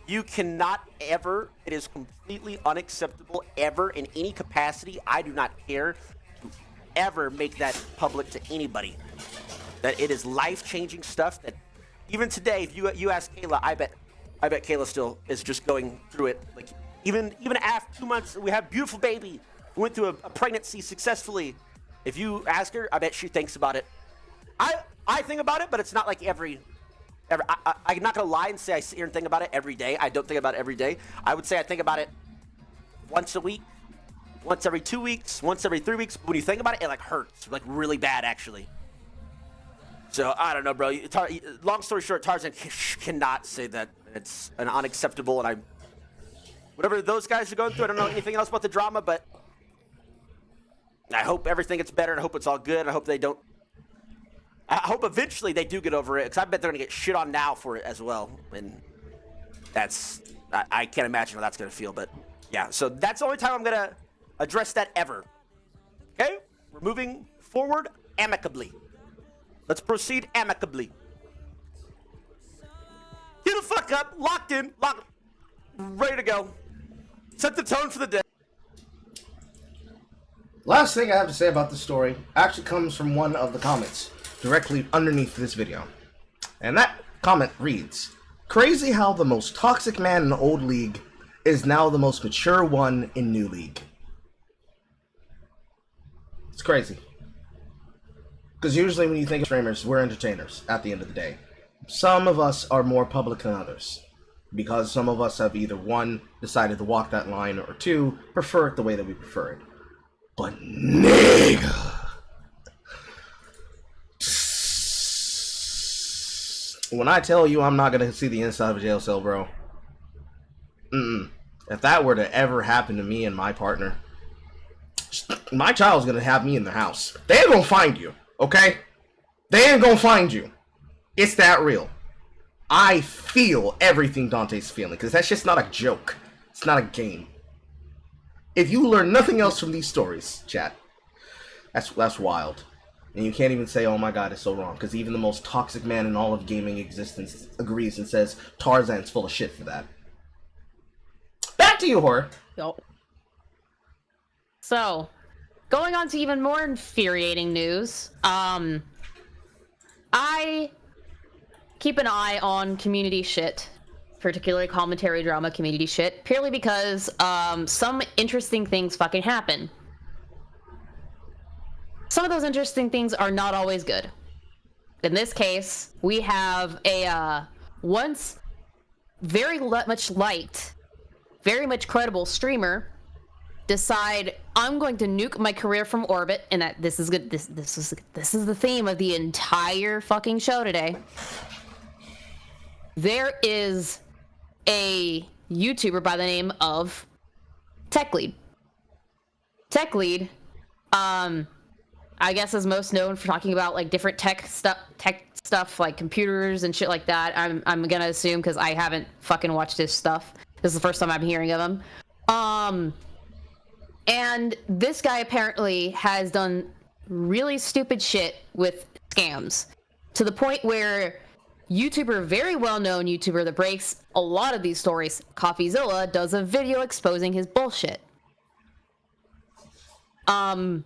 you cannot ever, it is completely unacceptable ever in any capacity. I do not care to ever make that public to anybody. That it is life-changing stuff that even today, if you ask Kayla, I bet Kayla still is just going through it. Like even after 2 months, we have a beautiful baby. We went through a pregnancy successfully. If you ask her, I bet she thinks about it. I think about it, but it's not like every I'm not gonna lie and say I sit here and think about it every day. I don't think about it every day. I would say I think about it once a week, once every 2 weeks, once every 3 weeks. When you think about it, it like hurts, like really bad actually. So I don't know, bro. Long story short, Tarzan cannot say that. It's an unacceptable, and whatever those guys are going through, I don't know anything else about the drama, but I hope everything gets better, and I hope it's all good, and I hope I hope eventually they do get over it, because I bet they're going to get shit on now for it as well. And I can't imagine how that's going to feel, but yeah. So that's the only time I'm going to address that ever. Okay? We're moving forward amicably. Let's proceed amicably. Get the fuck up, locked in, ready to go. Set the tone for the day. Last thing I have to say about this story actually comes from one of the comments directly underneath this video. And that comment reads, "Crazy how the most toxic man in the old league is now the most mature one in new league." It's crazy. Because usually when you think of streamers, we're entertainers at the end of the day. Some of us are more public than others. Because some of us have either one, decided to walk that line, or two, prefer it the way that we prefer it. But nigga, when I tell you I'm not gonna see the inside of a jail cell, bro, if that were to ever happen to me and my partner, my child's gonna have me in the house. They ain't gonna find you, okay? They ain't gonna find you. It's that real. I feel everything Dante's feeling, because that's just not a joke. It's not a game. If you learn nothing else from these stories, chat, that's wild. And you can't even say, oh my god, it's so wrong, because even the most toxic man in all of gaming existence agrees and says Tarzan's full of shit for that. Back to you, Horror. Yep. So, going on to even more infuriating news, I keep an eye on community shit, particularly commentary drama community shit, purely because some interesting things fucking happen. Some of those interesting things are not always good. In this case, we have a once very much liked, very much credible streamer decide, I'm going to nuke my career from orbit, and that this is good. This is the theme of the entire fucking show today. There is a YouTuber by the name of TechLead. TechLead, I guess is most known for talking about like different tech stuff like computers and shit like that. I'm gonna assume, because I haven't fucking watched his stuff. This is the first time I'm hearing of him. And this guy apparently has done really stupid shit with scams, to the point where very well-known YouTuber that breaks a lot of these stories, CoffeeZilla, does a video exposing his bullshit. Another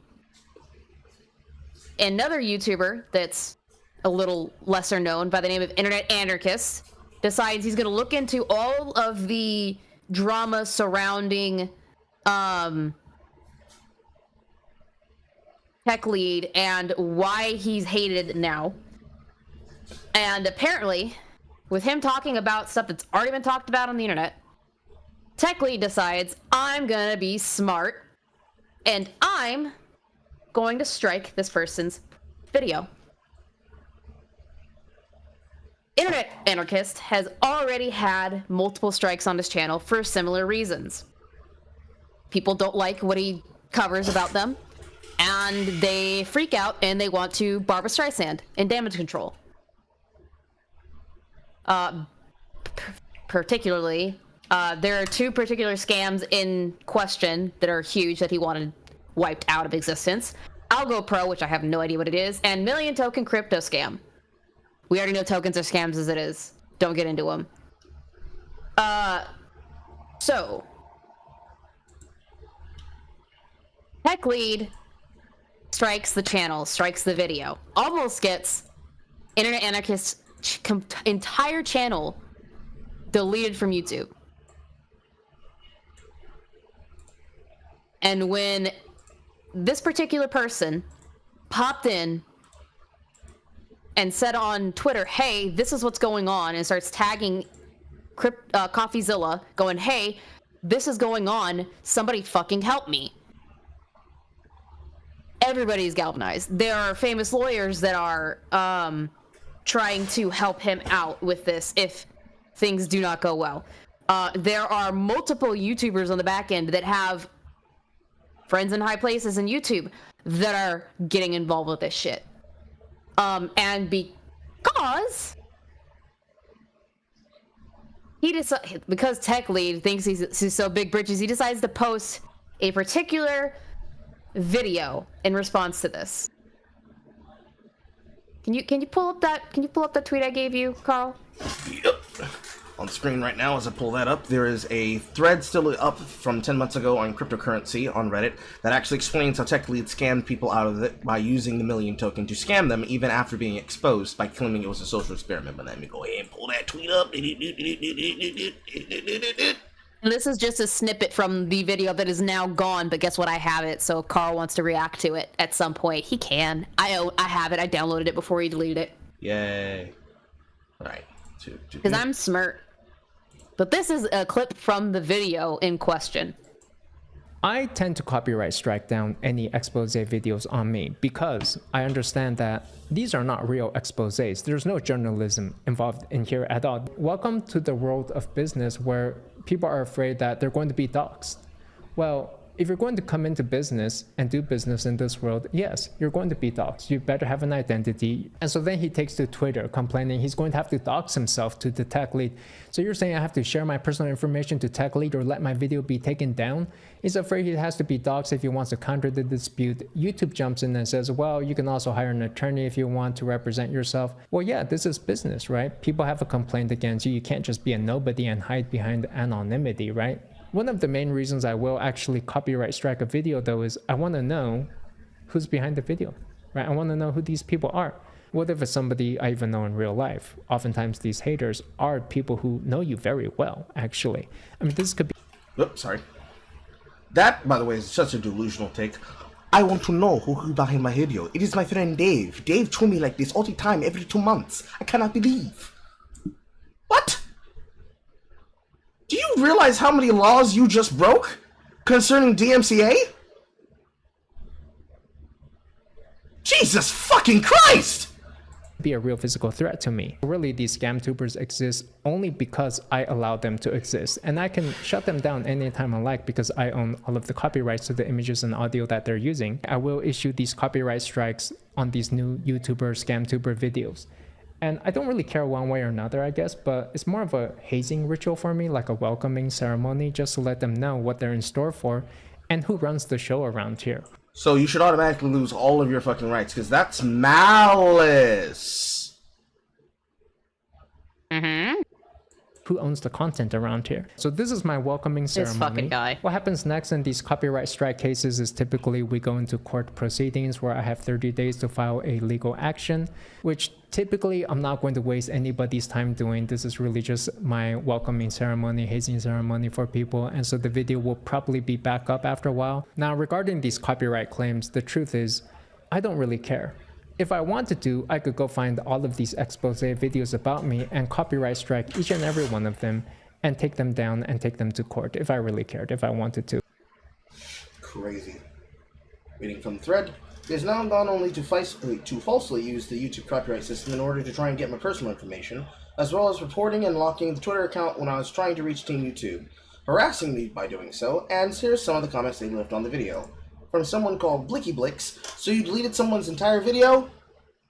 YouTuber that's a little lesser known by the name of Internet Anarchist decides he's going to look into all of the drama surrounding TechLead and why he's hated now. And apparently, with him talking about stuff that's already been talked about on the internet, TechLead decides, I'm gonna be smart, and I'm going to strike this person's video. Internet Anarchist has already had multiple strikes on his channel for similar reasons. People don't like what he covers about them, and they freak out and they want to Barbra Streisand and damage control. Particularly, there are two particular scams in question that are huge that he wanted wiped out of existence. Algo Pro, which I have no idea what it is, and Million Token Crypto Scam. We already know tokens are scams as it is. Don't get into them. So TechLead strikes the channel, strikes the video, almost gets Internet Anarchist's entire channel deleted from YouTube. And when this particular person popped in and said on Twitter, hey, this is what's going on, and starts tagging CoffeeZilla, going, hey, this is going on, somebody fucking help me. Everybody's galvanized. There are famous lawyers that are trying to help him out with this if things do not go well. There are multiple YouTubers on the back end that have friends in high places in YouTube that are getting involved with this shit. And because TechLead thinks he's so big britches, he decides to post a particular video in response to this. Can you pull up that tweet I gave you, Carl? Yep. On screen right now, as I pull that up, there is a thread still up from 10 months ago on cryptocurrency on Reddit that actually explains how tech leads scammed people out of it by using the Million token to scam them even after being exposed by claiming it was a social experiment. But let me go ahead and pull that tweet up. And this is just a snippet from the video that is now gone, but guess what? I have it, so if Carl wants to react to it at some point, he can. I have it. I downloaded it before he deleted it. Yay. Alright. Because I'm smart. But this is a clip from the video in question. I tend to copyright strike down any expose videos on me because I understand that these are not real exposés. There's no journalism involved in here at all. Welcome to the world of business where people are afraid that they're going to be doxxed. Well, if you're going to come into business and do business in this world, yes, you're going to be doxxed. You better have an identity. And so then he takes to Twitter complaining he's going to have to dox himself to the tech lead. So you're saying I have to share my personal information to tech lead or let my video be taken down? He's afraid he has to be doxxed if he wants to counter the dispute. YouTube jumps in and says, well, you can also hire an attorney if you want to represent yourself. Well, yeah, this is business, right? People have a complaint against you. You can't just be a nobody and hide behind anonymity, right? One of the main reasons I will actually copyright strike a video though is I want to know who's behind the video, right? I want to know who these people are. What if it's somebody I even know in real life? Oftentimes these haters are people who know you very well, actually. I mean, this could be... Oops, sorry. That, by the way, is such a delusional take. I want to know who's behind my video. It is my friend Dave. Dave told me like this all the time, every 2 months. I cannot believe. What? Do you realize how many laws you just broke concerning DMCA? Jesus fucking Christ! Be a real physical threat to me. Really, these scam tubers exist only because I allow them to exist, and I can shut them down anytime I like because I own all of the copyrights to the images and audio that they're using. I will issue these copyright strikes on these new YouTuber scam tuber videos. And I don't really care one way or another, I guess, but it's more of a hazing ritual for me, like a welcoming ceremony, just to let them know what they're in store for and who runs the show around here. So you should automatically lose all of your fucking rights, because that's malice. Mm-hmm. Who owns the content around here? So this is my welcoming ceremony. This fucking guy. What happens next in these copyright strike cases is typically we go into court proceedings where I have 30 days to file a legal action, which typically I'm not going to waste anybody's time doing. This is really just my welcoming ceremony, hazing ceremony for people, and so the video will probably be back up after a while. Now, regarding these copyright claims, the truth is, I don't really care. If I wanted to, I could go find all of these expose videos about me and copyright strike each and every one of them and take them down and take them to court if I really cared, if I wanted to. Crazy. Reading from the thread. It has now gone only to falsely use the YouTube copyright system in order to try and get my personal information, as well as reporting and locking the Twitter account when I was trying to reach Team YouTube, harassing me by doing so, and here's some of the comments they left on the video. From someone called Blicky Blicks. So you deleted someone's entire video?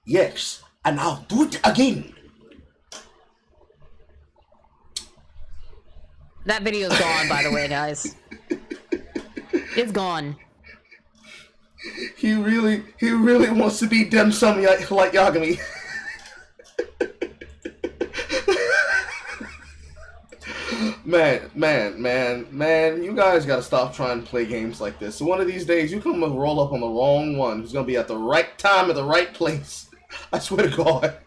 Yes, and I'll do it again. That video's gone, by the way, guys. It's gone. He really wants to be dim sum like Yagami. Man, you guys gotta stop trying to play games like this. So one of these days, you come and roll up on the wrong one who's gonna be at the right time at the right place. I swear to God.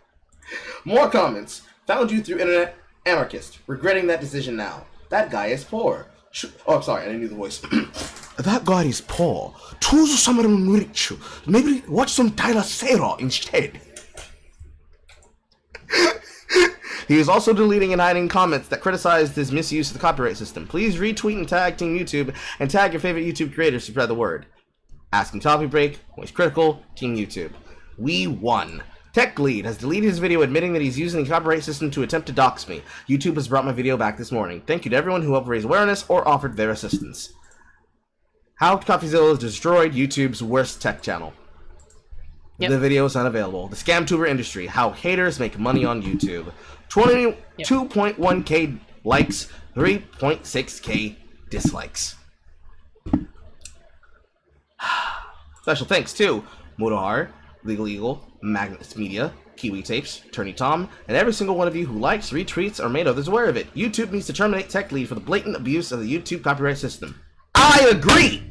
More comments. Found you through internet anarchist. Regretting that decision now. That guy is poor. Oh, I'm sorry, I didn't do the voice. That guy is poor. Choose someone rich. Maybe watch some Tyler Sarah instead. He is also deleting and hiding comments that criticized his misuse of the copyright system. Please retweet and tag Team YouTube and tag your favorite YouTube creators to spread the word. Asking Topic Break, Voice Critical, Team YouTube. We won. Tech Lead has deleted his video admitting that he's using the copyright system to attempt to dox me. YouTube has brought my video back this morning. Thank you to everyone who helped raise awareness or offered their assistance. How CopyZilla has destroyed YouTube's worst tech channel. Yep. The video is unavailable. The scam tuber industry. How haters make money on YouTube. 22.1k likes, 3.6k dislikes. Special thanks to Motohar, Legal Eagle, Magnus Media, Kiwi Tapes, Attorney Tom, and every single one of you who likes, retweets, or made others aware of it. YouTube needs to terminate Tech Lead for the blatant abuse of the YouTube copyright system. I agree!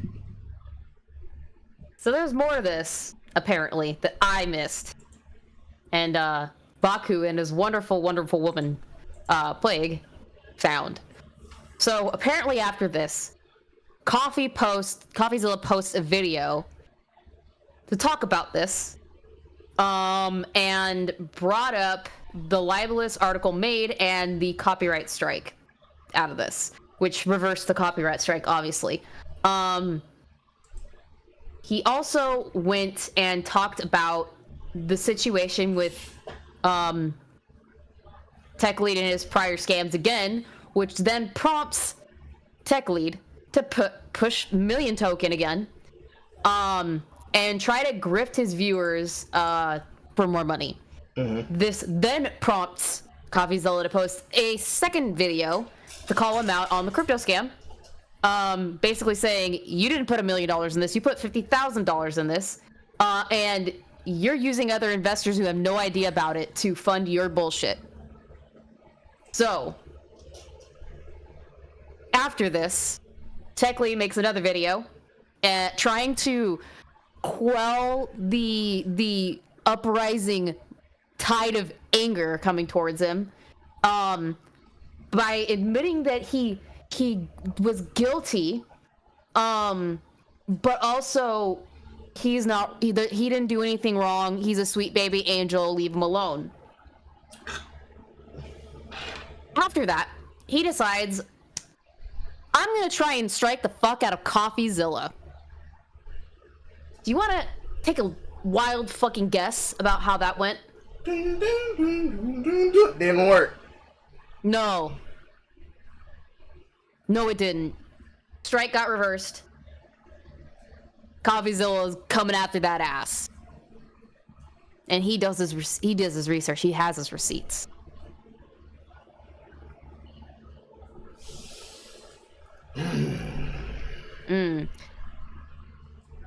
So there's more of this, apparently, that I missed. And Baku and his wonderful, wonderful woman, Plague, found. So apparently after this, CoffeeZilla posts a video to talk about this, and brought up the libelous article made and the copyright strike out of this, which reversed the copyright strike, obviously. He also went and talked about the situation with Tech Lead and his prior scams again, which then prompts Tech Lead to push Million Token again, and try to grift his viewers for more money. This then prompts CoffeeZilla to post a second video to call him out on the crypto scam, basically saying, you didn't put $1 million in this, you put $50,000 in this, and you're using other investors who have no idea about it to fund your bullshit. So, after this, Tech Lead makes another video trying to quell the uprising tide of anger coming towards him, by admitting that he was guilty, but also he didn't do anything wrong. He's a sweet baby angel. Leave him alone. After that, he decides, I'm gonna try and strike the fuck out of CoffeeZilla. Do you want to take a wild fucking guess about how that went? Didn't work. No. No, it didn't. Strike got reversed. CoffeeZilla is coming after that ass. And he does his research. He has his receipts.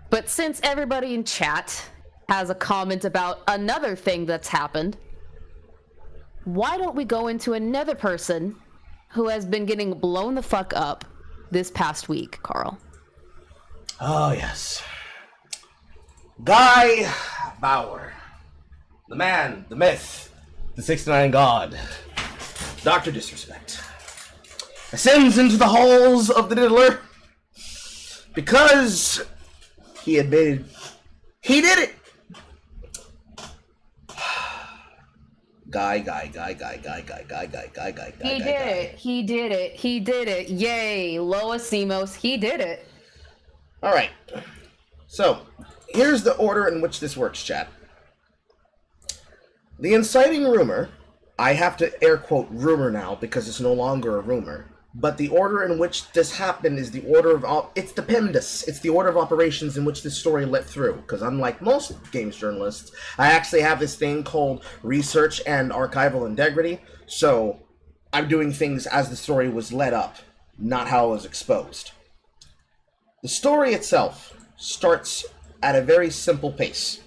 But since everybody in chat has a comment about another thing that's happened, why don't we go into another person who has been getting blown the fuck up this past week, Carl? Oh, yes. Guy Bauer. The man, the myth, the 69 God. Dr. Disrespect. Ascends into the halls of the diddler because he admitted he did it. Guy. He did it. Yay, Lois Simos, he did it. All right. So, here's the order in which this works, chat. The inciting rumor, I have to air quote rumor now because it's no longer a rumor, but the order in which this happened is the order of, it's the PEMDAS. It's the order of operations in which this story let through. Because unlike most games journalists, I actually have this thing called research and archival integrity. So I'm doing things as the story was led up, not how it was exposed. The story itself starts at a very simple pace.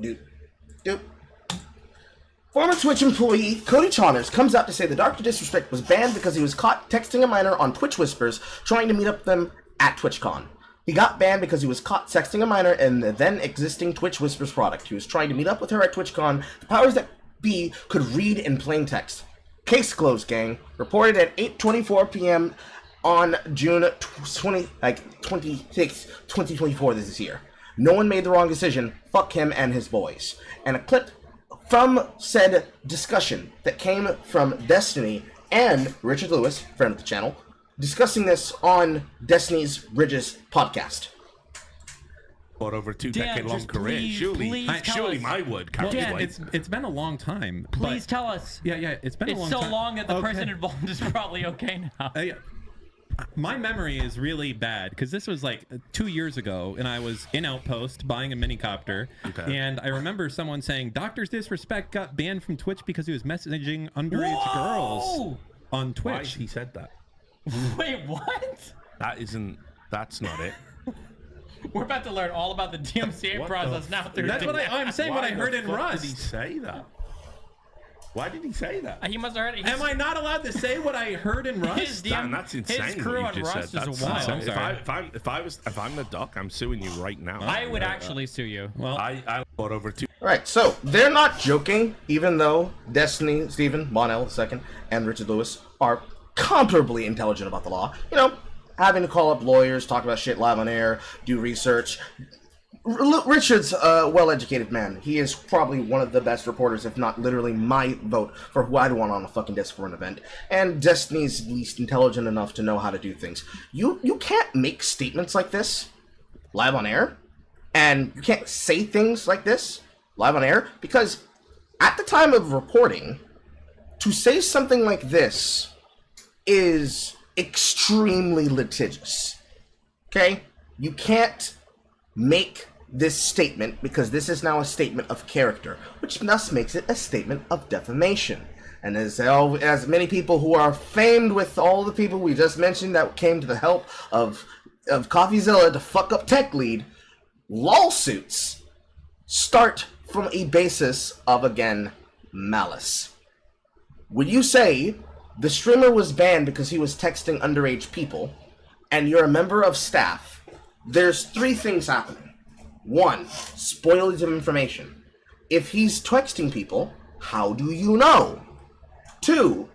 Doop. Former Twitch employee Cody Chauners comes out to say that Dr. Disrespect was banned because he was caught texting a minor on Twitch Whispers trying to meet up them at TwitchCon. He got banned because he was caught texting a minor in the then existing Twitch Whispers product. He was trying to meet up with her at TwitchCon. The powers that be could read in plain text. Case closed, gang. Reported at 8:24 p.m. on June 26, 2024 this year. No one made the wrong decision. Fuck him and his boys. And a clip from said discussion that came from Destiny and Richard Lewis, friend of the channel, discussing this on Destiny's Bridges podcast. Or over two-decade-long career. Surely my word. Dan, it's been a long time. Please tell us. Yeah, it's been a long time. It's so long that the person involved is probably okay now. My memory is really bad because this was like 2 years ago, and I was in Outpost buying a minicopter, and I remember someone saying Dr. Disrespect got banned from Twitch because he was messaging underage girls on Twitch. Why he said that? Wait, what? That's not it. We're about to learn all about the DMCA process now. That's what I'm saying. What I heard in Rust. Did he say that? Why did he say that? He must have heard it. Am I not allowed to say what I heard in Rust? That's insane. His crew what on you just Rust said. is That's wild. insane. If I'm the doc, I'm suing you right now. I would actually sue you. Well, I fought over 2. Right, so they're not joking, even though Destiny, Stephen, Monel II, and Richard Lewis are comparably intelligent about the law. You know, having to call up lawyers, talk about shit live on air, do research. Richard's a well-educated man. He is probably one of the best reporters, if not literally my vote for who I'd want on a fucking desk for an event. And Destiny's at least intelligent enough to know how to do things. You can't make statements like this live on air, and you can't say things like this live on air, because at the time of reporting, to say something like this is extremely litigious. Okay? You can't make this statement, because this is now a statement of character, which thus makes it a statement of defamation. And as many people who are famed with all the people we just mentioned that came to the help of CoffeeZilla to fuck up Tech Lead, lawsuits start from a basis of, again, malice. When you say the streamer was banned because he was texting underage people, and you're a member of staff, there's 3 things happening. 1, spoilage of information. If he's texting people, how do you know? 2,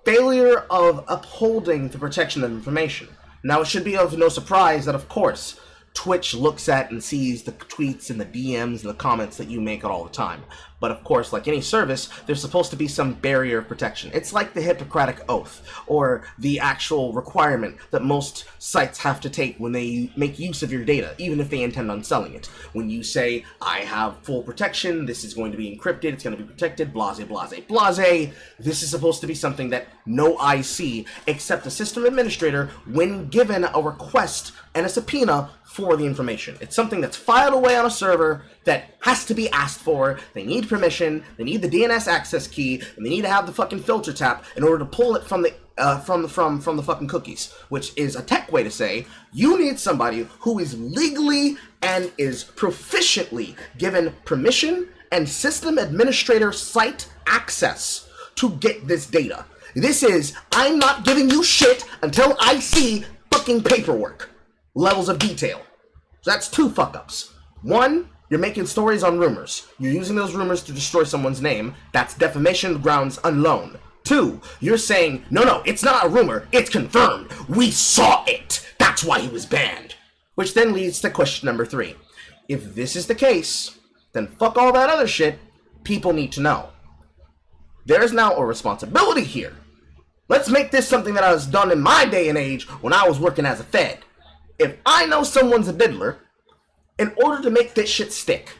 failure of upholding the protection of information. Now, it should be of no surprise that, of course, Twitch looks at and sees the tweets and the DMs and the comments that you make all the time. But of course, like any service, there's supposed to be some barrier of protection. It's like the Hippocratic Oath, or the actual requirement that most sites have to take when they make use of your data, even if they intend on selling it. When you say, I have full protection, this is going to be encrypted, it's going to be protected, blase, blase, blase, this is supposed to be something that no eye see except the system administrator when given a request and a subpoena for the information. It's something that's filed away on a server that has to be asked for. They need permission, they need the DNS access key, and they need to have the fucking filter tap in order to pull it from the from the fucking cookies, which is a tech way to say you need somebody who is legally and is proficiently given permission and system administrator site access to get this data. This is, I'm not giving you shit until I see fucking paperwork levels of detail. So that's 2 fuck-ups. 1, you're making stories on rumors. You're using those rumors to destroy someone's name. That's defamation grounds alone. 2, you're saying, no, it's not a rumor, it's confirmed. We saw it. That's why he was banned. Which then leads to question number 3. If this is the case, then fuck all that other shit. People need to know. There's now a responsibility here. Let's make this something that I was done in my day and age when I was working as a Fed. If I know someone's a diddler, in order to make this shit stick,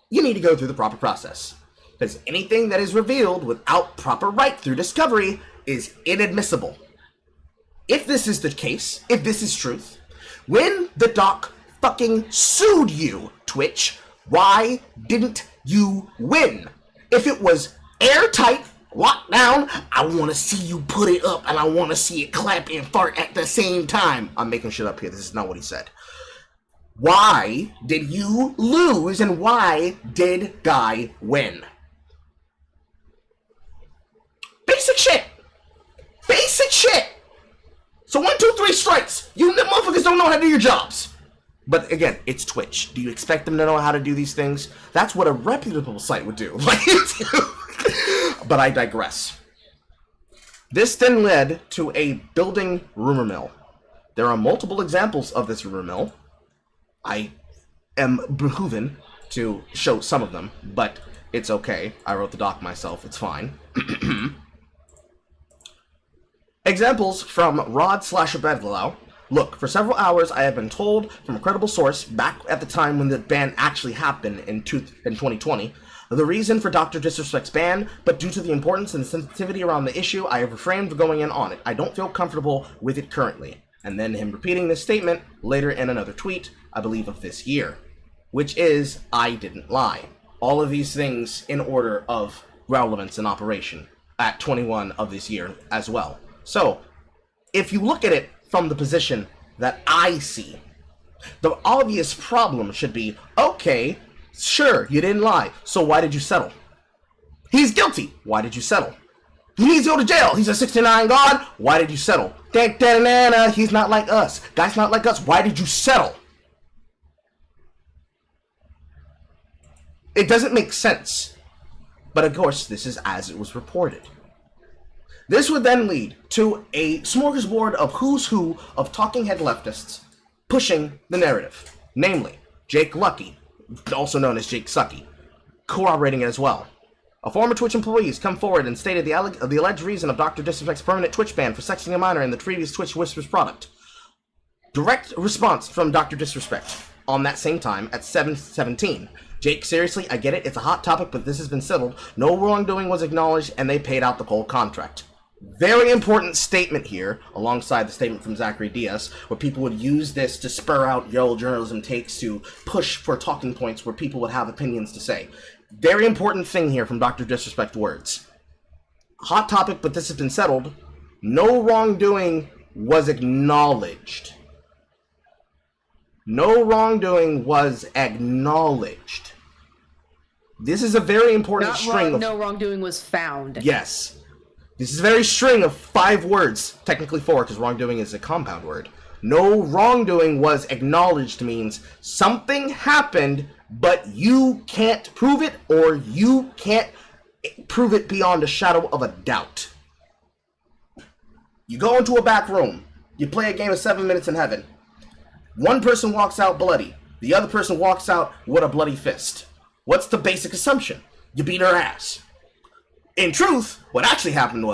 you need to go through the proper process. Because anything that is revealed without proper right through discovery is inadmissible. If this is the case, if this is truth, when the doc fucking sued you, Twitch, why didn't you win? If it was airtight, lockdown, I want to see you put it up and I want to see it clap and fart at the same time. I'm making shit up here. This is not what he said. Why did you lose and why did Guy win? Basic shit. Basic shit. So 1, 2, 3 strikes. You motherfuckers don't know how to do your jobs. But again, it's Twitch. Do you expect them to know how to do these things? That's what a reputable site would do. But I digress. This then led to a building rumor mill. There are multiple examples of this rumor mill. I am behooved to show some of them, but it's okay. I wrote the doc myself. It's fine. Examples from Rod/Abedlau. Look, for several hours I have been told from a credible source back at the time when the ban actually happened in 2020, the reason for Dr. Disrespect's ban, but due to the importance and sensitivity around the issue, I have refrained from going in on it. I don't feel comfortable with it currently. And then him repeating this statement later in another tweet, I believe of this year, which is, I didn't lie. All of these things in order of relevance and operation at 21 of this year as well. So, if you look at it from the position that I see, the obvious problem should be, okay, sure, you didn't lie, so why did you settle? He's guilty. Why did you settle? He needs to go to jail. He's a 69 god. Why did you settle? He's not like us. Guy's not like us. Why did you settle? It doesn't make sense. But of course, this is as it was reported. This would then lead to a smorgasbord of who's who of talking head leftists pushing the narrative. Namely, Jake Lucky, also known as Jake Sucky, corroborating it as well. A former Twitch employee has come forward and stated the alleged reason of Dr. Disrespect's permanent Twitch ban for sexting a minor in the previous Twitch Whispers product. Direct response from Dr. Disrespect on that same time at 7:17. Jake, seriously, I get it, it's a hot topic, but this has been settled. No wrongdoing was acknowledged, and they paid out the whole contract. Very important statement here, alongside the statement from Zachary Diaz, where people would use this to spur out yellow journalism takes to push for talking points where people would have opinions to say. Very important thing here from Dr. Disrespect words. Hot topic, but this has been settled. No wrongdoing was acknowledged. No wrongdoing was acknowledged. This is a very important string of... No wrongdoing was found. Yes. This is a very string of 5 words. Technically 4, because wrongdoing is a compound word. No wrongdoing was acknowledged means something happened, but you can't prove it, or you can't prove it beyond a shadow of a doubt. You go into a back room. You play a game of 7 Minutes in Heaven. One person walks out bloody. The other person walks out with a bloody fist. What's the basic assumption? You beat her ass. In truth, what actually happened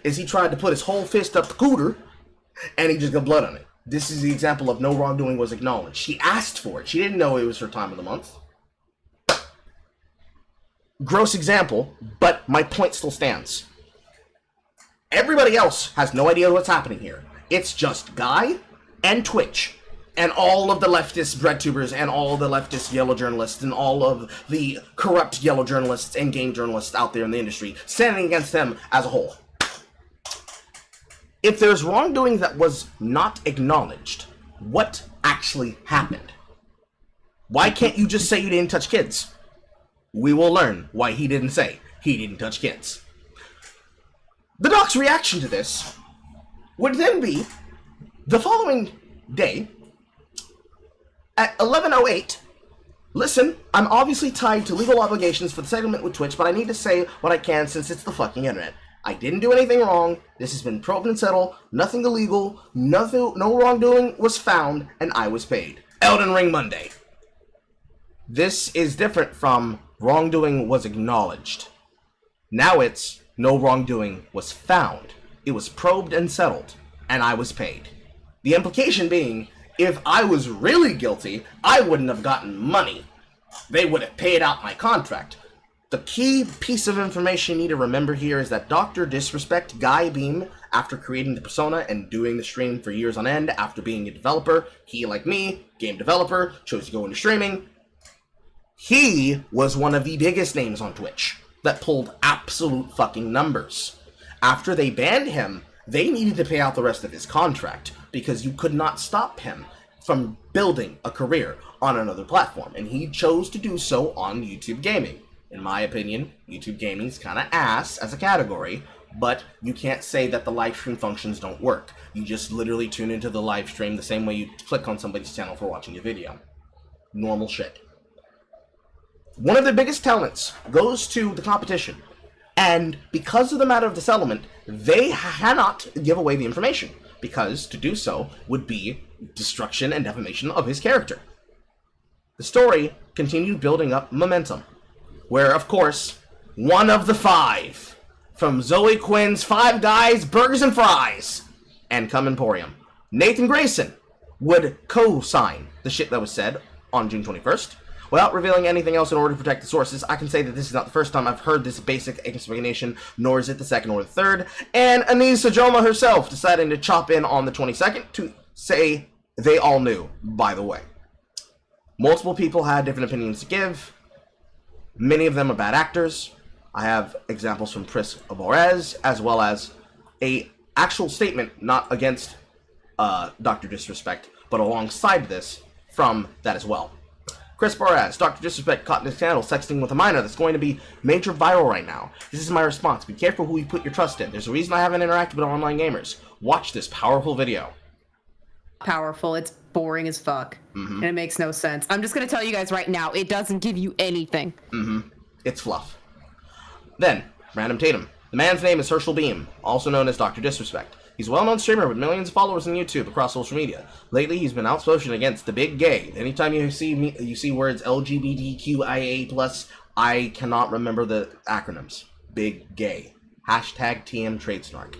is he tried to put his whole fist up the cooter, and he just got blood on it. This is the example of no wrongdoing was acknowledged. She asked for it. She didn't know it was her time of the month. Gross example, but my point still stands. Everybody else has no idea what's happening here. It's just Guy and Twitch and all of the leftist breadtubers and all the leftist yellow journalists and all of the corrupt yellow journalists and game journalists out there in the industry standing against them as a whole. If there's wrongdoing that was not acknowledged, what actually happened? Why can't you just say you didn't touch kids? We will learn why he didn't say he didn't touch kids. The doc's reaction to this would then be the following day at 11:08. Listen, I'm obviously tied to legal obligations for the settlement with Twitch, but I need to say what I can since it's the fucking internet. I didn't do anything wrong. This has been probed and settled. Nothing illegal. No wrongdoing was found, and I was paid. Elden Ring Monday. This is different from wrongdoing was acknowledged. Now it's no wrongdoing was found. It was probed and settled, and I was paid. The implication being, if I was really guilty, I wouldn't have gotten money. They would have paid out my contract. The key piece of information you need to remember here is that Dr. Disrespect, Guy Beam, after creating the persona and doing the stream for years on end, after being a developer, he, like me, game developer, chose to go into streaming. He was one of the biggest names on Twitch that pulled absolute fucking numbers. After they banned him, they needed to pay out the rest of his contract because you could not stop him from building a career on another platform, and he chose to do so on YouTube Gaming. In my opinion, YouTube Gaming is kind of ass as a category, but you can't say that the live stream functions don't work. You just literally tune into the live stream the same way you click on somebody's channel for watching a video. Normal shit. One of the biggest talents goes to the competition, and because of the matter of the settlement, they cannot give away the information, because to do so would be destruction and defamation of his character. The story continued building up momentum, where, of course, one of the 5 from Zoe Quinn's Five Guys Burgers and Fries and Cum Emporium, Nathan Grayson, would co-sign the shit that was said on June 21st. Without revealing anything else in order to protect the sources, I can say that this is not the first time I've heard this basic explanation, nor is it the second or the third, and Anise Sajoma herself deciding to chop in on the 22nd to say they all knew, by the way. Multiple people had different opinions to give. Many of them are bad actors. I have examples from Chris Borez, as well as a actual statement, not against Dr. Disrespect, but alongside this from that as well. Chris Barras, Dr. Disrespect caught in a scandal sexting with a minor that's going to be major viral right now. This is my response. Be careful who you put your trust in. There's a reason I haven't interacted with online gamers. Watch this powerful video. Powerful. It's boring as fuck. And it makes no sense. I'm just going to tell you guys right now, it doesn't give you anything. It's fluff. Then, Random Tatum. The man's name is Herschel Beam, also known as Dr. Disrespect. He's a well-known streamer with millions of followers on YouTube across social media. Lately, he's been outspoken against the big gay. Anytime you see words LGBTQIA+, I cannot remember the acronyms. Big gay. Hashtag TM Trade Snark.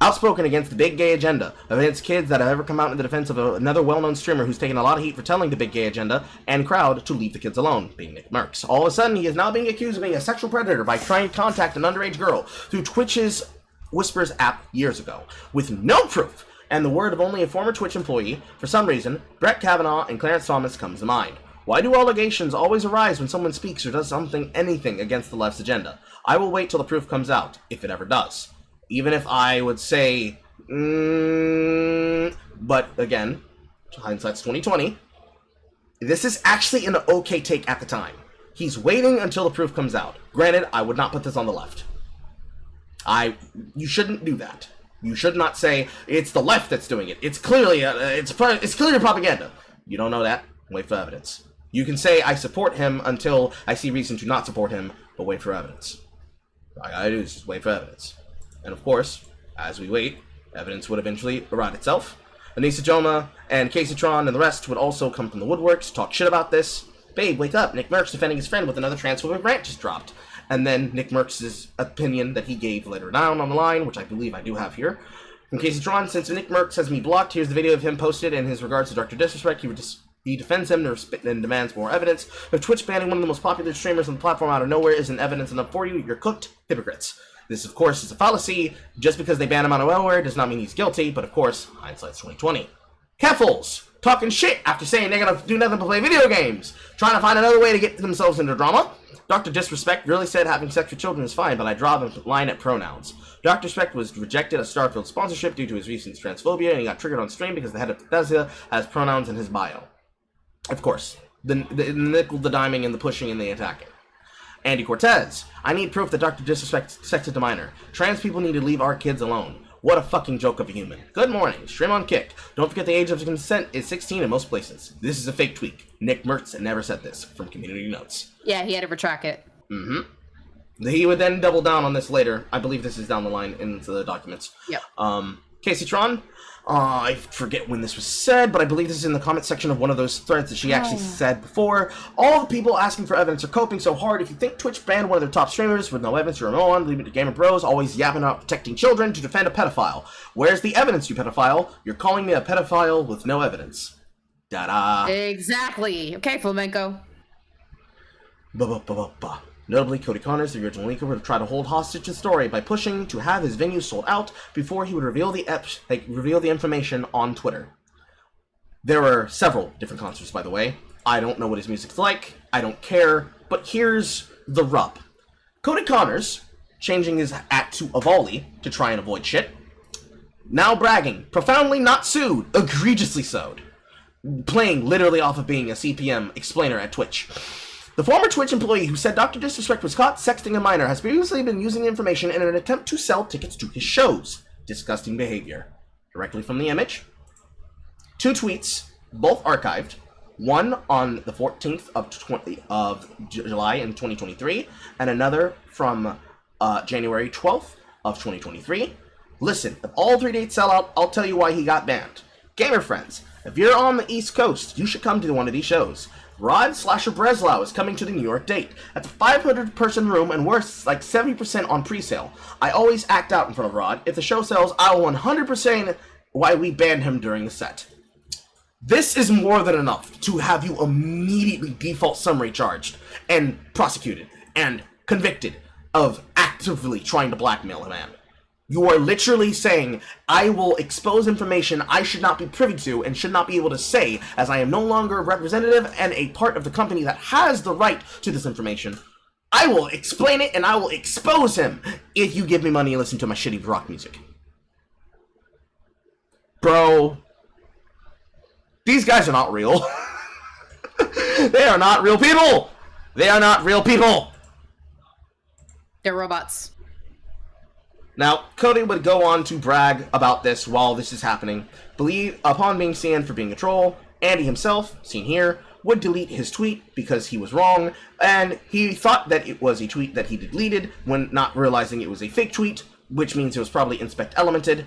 Outspoken against the big gay agenda, against kids that have ever come out in the defense of another well-known streamer who's taken a lot of heat for telling the big gay agenda and crowd to leave the kids alone, being Nick Merckx. All of a sudden, he is now being accused of being a sexual predator by trying to contact an underage girl through Twitch's Whispers app years ago, with no proof, and the word of only a former Twitch employee. For some reason, Brett Kavanaugh and Clarence Thomas comes to mind. Why do allegations always arise when someone speaks or does anything against the left's agenda? I will wait till the proof comes out, if it ever does. Even if I would say, but again, hindsight's 2020. This is actually an okay take at the time. He's waiting until the proof comes out. Granted, I would not put this on the left. You shouldn't do that. You should not say it's the left that's doing it. It's clearly it's clearly propaganda. You don't know that. Wait for evidence. You can say I support him until I see reason to not support him, but wait for evidence. All I gotta do is just wait for evidence. And of course, as we wait, evidence would eventually arrive itself. Anissa Joma and Casey Tron and the rest would also come from the woodworks, talk shit about this. Babe, wake up. Nick Merckx defending his friend with another transphobic rant just dropped. And then Nick Merckx's opinion that he gave later down on the line, which I believe I do have here. From Casey Tron, since Nick Merckx has me blocked, here's the video of him posted in his regards to Dr. Disrespect. He defends him and demands more evidence. If Twitch banning one of the most popular streamers on the platform out of nowhere isn't evidence enough for you, you're cooked. Hypocrites. This, of course, is a fallacy. Just because they ban him out of nowhere does not mean he's guilty, but of course, hindsight's 2020. Keffels, talking shit after saying they're gonna do nothing but play video games, trying to find another way to get themselves into drama. Dr. Disrespect really said having sex with children is fine, but I draw the line at pronouns. Dr. Disrespect was rejected a Starfield sponsorship due to his recent transphobia, and he got triggered on stream because the head of Bethesda has pronouns in his bio. Of course, the nickel, the diming, and the pushing, and the attacking. Andy Cortez, I need proof that Dr. Disrespect sexted a minor. Trans people need to leave our kids alone. What a fucking joke of a human. Good morning. Stream on Kick. Don't forget the age of consent is 16 in most places. This is a fake tweet. Nick Merckx never said this. From Community Notes. Yeah, he had to retract it. He would then double down on this later. I believe this is down the line in the documents. Yep. Casey Tron, I forget when this was said, but I believe this is in the comment section of one of those threads that she actually said before. All the people asking for evidence are coping so hard. If you think Twitch banned one of their top streamers with no evidence, you're a moron. Leave it to Gamer Bros, always yapping about protecting children to defend a pedophile. Where's the evidence, you pedophile? You're calling me a pedophile with no evidence. Da-da. Exactly. Okay, Flamenco. Ba-ba-ba-ba-ba. Notably, Cody Connors, the original leaker, would have tried to hold hostage the story by pushing to have his venue sold out before he would reveal the information on Twitter. There are several different concerts, by the way. I don't know what his music's like. I don't care. But here's the rub. Cody Connors, changing his act to Avali to try and avoid shit, now bragging, profoundly not sued, egregiously sued, playing literally off of being a CPM explainer at Twitch. The former Twitch employee who said Dr. Disrespect was caught sexting a minor has previously been using the information in an attempt to sell tickets to his shows. Disgusting behavior. Directly from the image. 2 tweets, both archived. One on the 14th of July in 2023, and another from January 12th of 2023. Listen, if all 3 dates sell out, I'll tell you why he got banned. Gamer friends, if you're on the East Coast, you should come to one of these shows. Rod Slasher Breslau is coming to the New York date. That's a 500-person room and worth like 70% on pre-sale. I always act out in front of Rod. If the show sells, I will 100% why we banned him during the set. This is more than enough to have you immediately default summary charged and prosecuted and convicted of actively trying to blackmail a man. You are literally saying, I will expose information I should not be privy to and should not be able to say, as I am no longer a representative and a part of the company that has the right to this information. I will explain it and I will expose him if you give me money and listen to my shitty rock music. Bro, these guys are not real. They are not real people. They are not real people. They're robots. Now, Cody would go on to brag about this while this is happening. Upon being seen for being a troll, Andy himself, seen here, would delete his tweet because he was wrong, and he thought that it was a tweet that he deleted when not realizing it was a fake tweet, which means it was probably inspect elemented.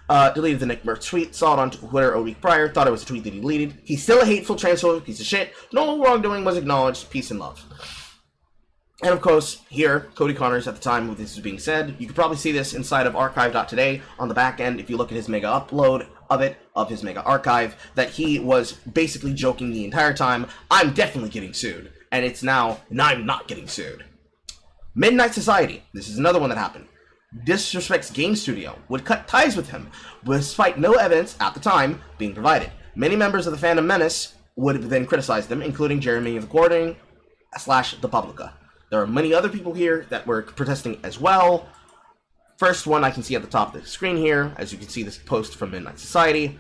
Deleted the Nick Mertz tweet, saw it on Twitter a week prior, thought it was a tweet that he deleted. He's still a hateful, transphobic piece of shit. No wrongdoing was acknowledged. Peace and love. And of course, here, Cody Connors, at the time when this was being said, you could probably see this inside of archive.today on the back end if you look at his mega upload of his mega archive, that he was basically joking the entire time, I'm definitely getting sued. And it's now, and I'm not getting sued. Midnight Society, this is another one that happened. Disrespect's game studio would cut ties with him, despite no evidence at the time being provided. Many members of the Phantom Menace would then criticize them, including Jeremy of the Quartering / the Publica. There are many other people here that were protesting as well. First one I can see at the top of the screen here, as you can see this post from Midnight Society.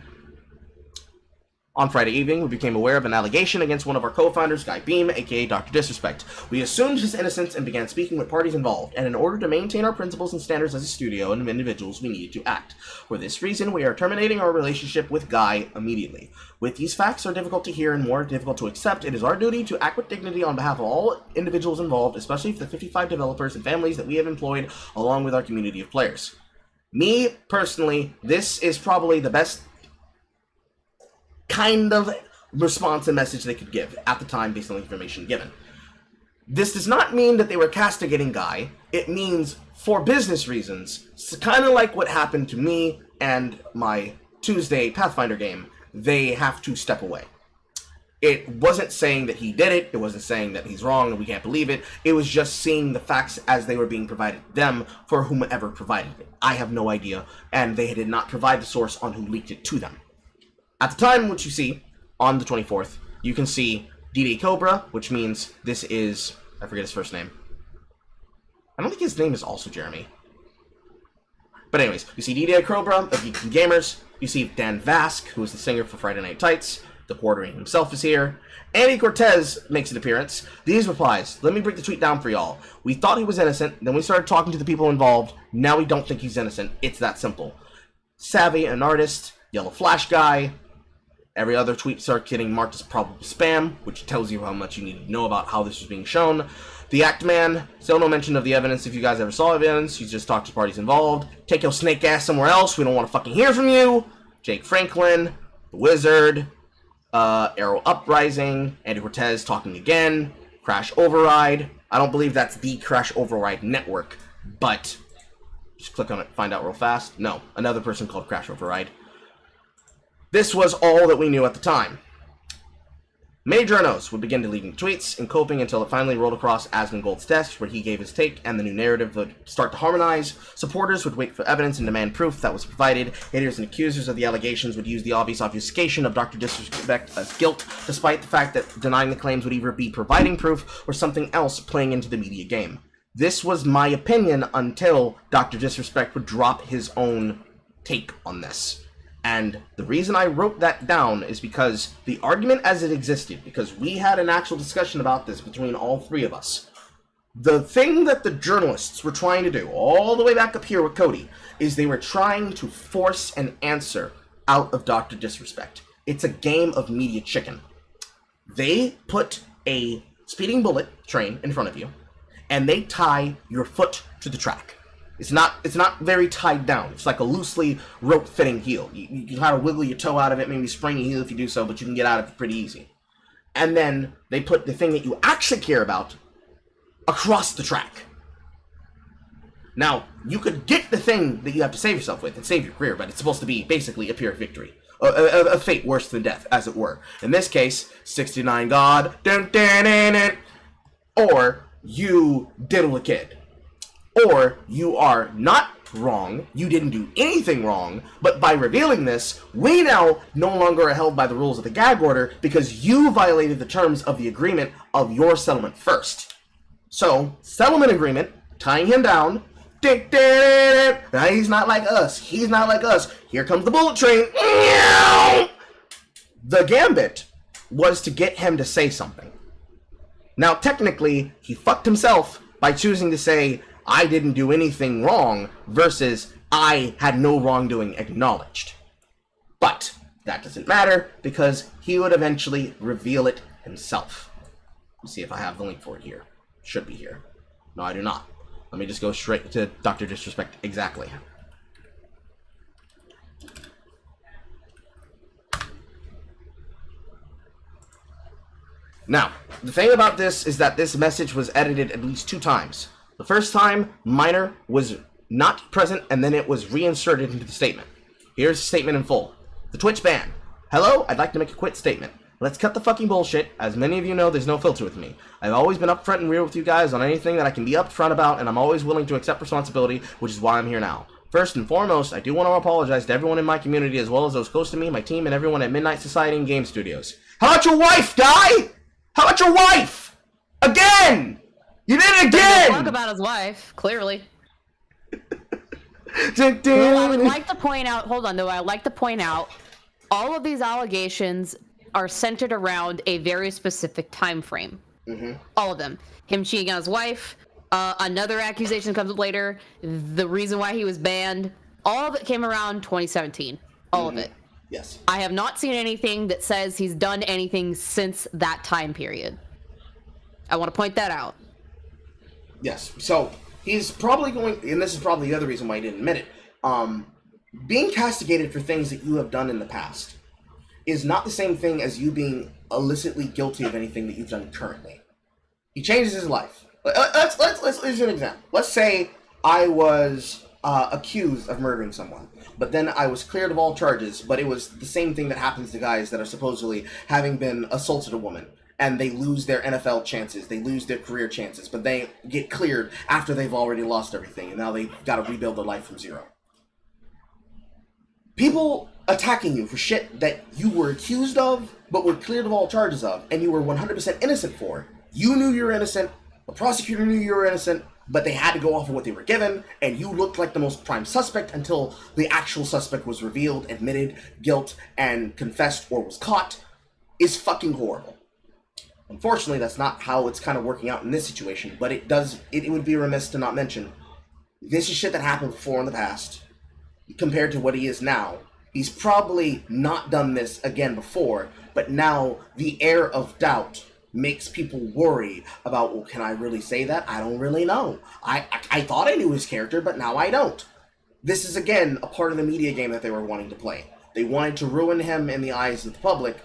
On Friday evening, we became aware of an allegation against one of our co-founders, Guy Beam, aka Dr. Disrespect. We assumed his innocence and began speaking with parties involved, and in order to maintain our principles and standards as a studio and individuals, we needed to act. For this reason, we are terminating our relationship with Guy immediately. With these facts are difficult to hear and more difficult to accept, it is our duty to act with dignity on behalf of all individuals involved, especially for the 55 developers and families that we have employed, along with our community of players. Me, personally, this is probably the best kind of response and message they could give at the time based on the information given. This does not mean that they were castigating Guy. It means for business reasons. It's kind of like what happened to me and my Tuesday Pathfinder game. They have to step away. It wasn't saying that he did it. It wasn't saying that he's wrong and we can't believe it. It was just seeing the facts as they were being provided to them for whomever provided it. I have no idea, and they did not provide the source on who leaked it to them. At the time, which you see, on the 24th, you can see D-Day Cobra, which means this is, I forget his first name. I don't think his name is also Jeremy. But anyways, you see D-Day Cobra of Geeks and Gamers, you see Dan Vask, who is the singer for Friday Night Tights, the Quartering himself is here, Andy Cortez makes an appearance. These replies, let me break the tweet down for y'all. We thought he was innocent, then we started talking to the people involved, now we don't think he's innocent, it's that simple. Savvy, an artist, Yellow Flash Guy. Every other tweet starts getting marked as probable spam, which tells you how much you need to know about how this was being shown. The Act Man, still no mention of the evidence if you guys ever saw evidence. You just talked to parties involved. Take your snake ass somewhere else. We don't want to fucking hear from you. Jake Franklin, The Wizard, Arrow Uprising, Andy Cortez talking again, Crash Override. I don't believe that's the Crash Override network, but just click on it, find out real fast. No, another person called Crash Override. This was all that we knew at the time. Many journos would begin deleting tweets and coping until it finally rolled across Asmongold's desk, where he gave his take and the new narrative would start to harmonize. Supporters would wait for evidence and demand proof that was provided. Haters and accusers of the allegations would use the obvious obfuscation of Dr. Disrespect as guilt, despite the fact that denying the claims would either be providing proof or something else playing into the media game. This was my opinion until Dr. Disrespect would drop his own take on this. And the reason I wrote that down is because the argument as it existed, because we had an actual discussion about this between all three of us, the thing that the journalists were trying to do, all the way back up here with Cody, is they were trying to force an answer out of Dr. Disrespect. It's a game of media chicken. They put a speeding bullet train in front of you, and they tie your foot to the track. It's not very tied down. It's like a loosely rope-fitting heel. You can kind of wiggle your toe out of it, maybe sprain your heel if you do so, but you can get out of it pretty easy. And then they put the thing that you actually care about across the track. Now, you could get the thing that you have to save yourself with and save your career, but it's supposed to be basically a pure victory. A fate worse than death, as it were. In this case, 69 God, dun, dun, dun, dun, or you diddle a kid. Or you are not wrong, you didn't do anything wrong, but by revealing this, we now no longer are held by the rules of the gag order because you violated the terms of the agreement of your settlement first. So, settlement agreement, tying him down. Now he's not like us. He's not like us. Here comes the bullet train. The gambit was to get him to say something. Now, technically, he fucked himself by choosing to say, I didn't do anything wrong, versus I had no wrongdoing acknowledged. But that doesn't matter, because he would eventually reveal it himself. Let's see if I have the link for it here. Should be here. No, I do not. Let me just go straight to Dr. Disrespect exactly. Now, the thing about this is that this message was edited at least 2 times. The first time, Minor was not present, and then it was reinserted into the statement. Here's the statement in full. The Twitch ban. Hello, I'd like to make a quick statement. Let's cut the fucking bullshit. As many of you know, there's no filter with me. I've always been upfront and real with you guys on anything that I can be upfront about, and I'm always willing to accept responsibility, which is why I'm here now. First and foremost, I do want to apologize to everyone in my community, as well as those close to me, my team, and everyone at Midnight Society and Game Studios. How about your wife, guy? How about your wife? Again! You did it again! Talk about his wife, clearly. Well, I would like to point out, hold on though, I'd like to point out, all of these allegations are centered around a very specific time frame. All of them. Him cheating on his wife, another accusation comes up later, the reason why he was banned, all of it came around 2017. All of it. Yes. I have not seen anything that says he's done anything since that time period. I want to point that out. Yes. So, he's probably going, and this is probably the other reason why he didn't admit it, being castigated for things that you have done in the past is not the same thing as you being illicitly guilty of anything that you've done currently. He changes his life. Let's use an example. Let's say I was accused of murdering someone, but then I was cleared of all charges, but it was the same thing that happens to guys that are supposedly having been assaulted a woman, and they lose their NFL chances, they lose their career chances, but they get cleared after they've already lost everything, and now they've got to rebuild their life from zero. People attacking you for shit that you were accused of, but were cleared of all charges of, and you were 100% innocent for. You knew you were innocent, the prosecutor knew you were innocent, but they had to go off of what they were given, and you looked like the most prime suspect until the actual suspect was revealed, admitted guilt, and confessed or was caught, is fucking horrible. Unfortunately, that's not how it's kind of working out in this situation, but it would be remiss to not mention, this is shit that happened before in the past, compared to what he is now. He's probably not done this again before, but now the air of doubt makes people worry about, well, can I really say that? I don't really know. I thought I knew his character, but now I don't. This is, again, a part of the media game that they were wanting to play. They wanted to ruin him in the eyes of the public.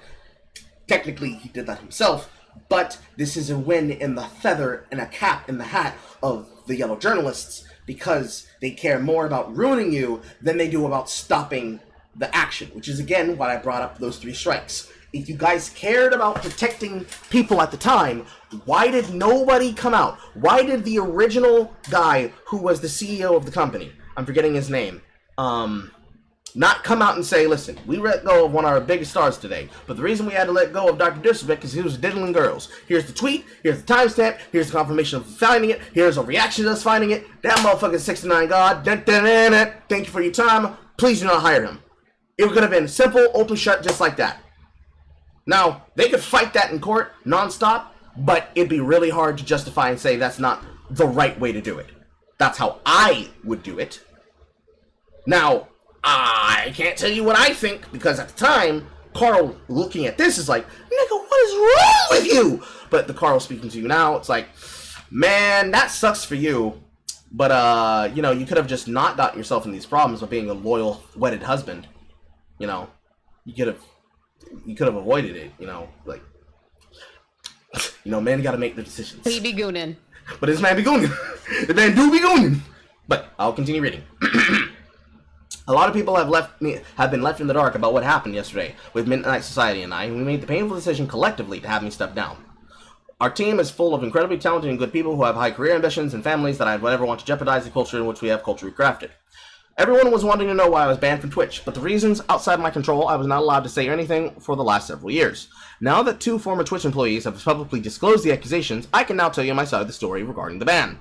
Technically, he did that himself, but this is a win in the feather and a cap in the hat of the yellow journalists, because they care more about ruining you than they do about stopping the action, which is, again, why I brought up those 3 strikes. If you guys cared about protecting people at the time, why did nobody come out? Why did the original guy who was the CEO of the company, I'm forgetting his name, not come out and say, listen, we let go of one of our biggest stars today, but the reason we had to let go of Dr. Disrespect is he was diddling girls. Here's the tweet, here's the timestamp, here's the confirmation of finding it, here's a reaction to us finding it, that motherfucker's 69 God, thank you for your time, please do not hire him. It could have been simple, open shut, just like that. Now, they could fight that in court nonstop, but it'd be really hard to justify and say that's not the right way to do it. That's how I would do it. Now, I can't tell you what I think, because at the time, Carl looking at this is like, nigga, what is wrong with you? But the Carl speaking to you now, it's like, man, that sucks for you. But, you know, you could have just not gotten yourself in these problems by being a loyal, wedded husband. You know, you could have avoided it, you know, like, you know, men gotta make their decisions. He be gooning. But this man be gooning. The man do be gooning. But I'll continue reading. A lot of people have been left in the dark about what happened yesterday with Midnight Society and I, and we made the painful decision collectively to have me step down. Our team is full of incredibly talented and good people who have high career ambitions and families that I would never want to jeopardize the culture in which we have culturally crafted. Everyone was wanting to know why I was banned from Twitch, but the reasons outside my control, I was not allowed to say anything for the last several years. Now that 2 former Twitch employees have publicly disclosed the accusations, I can now tell you my side of the story regarding the ban.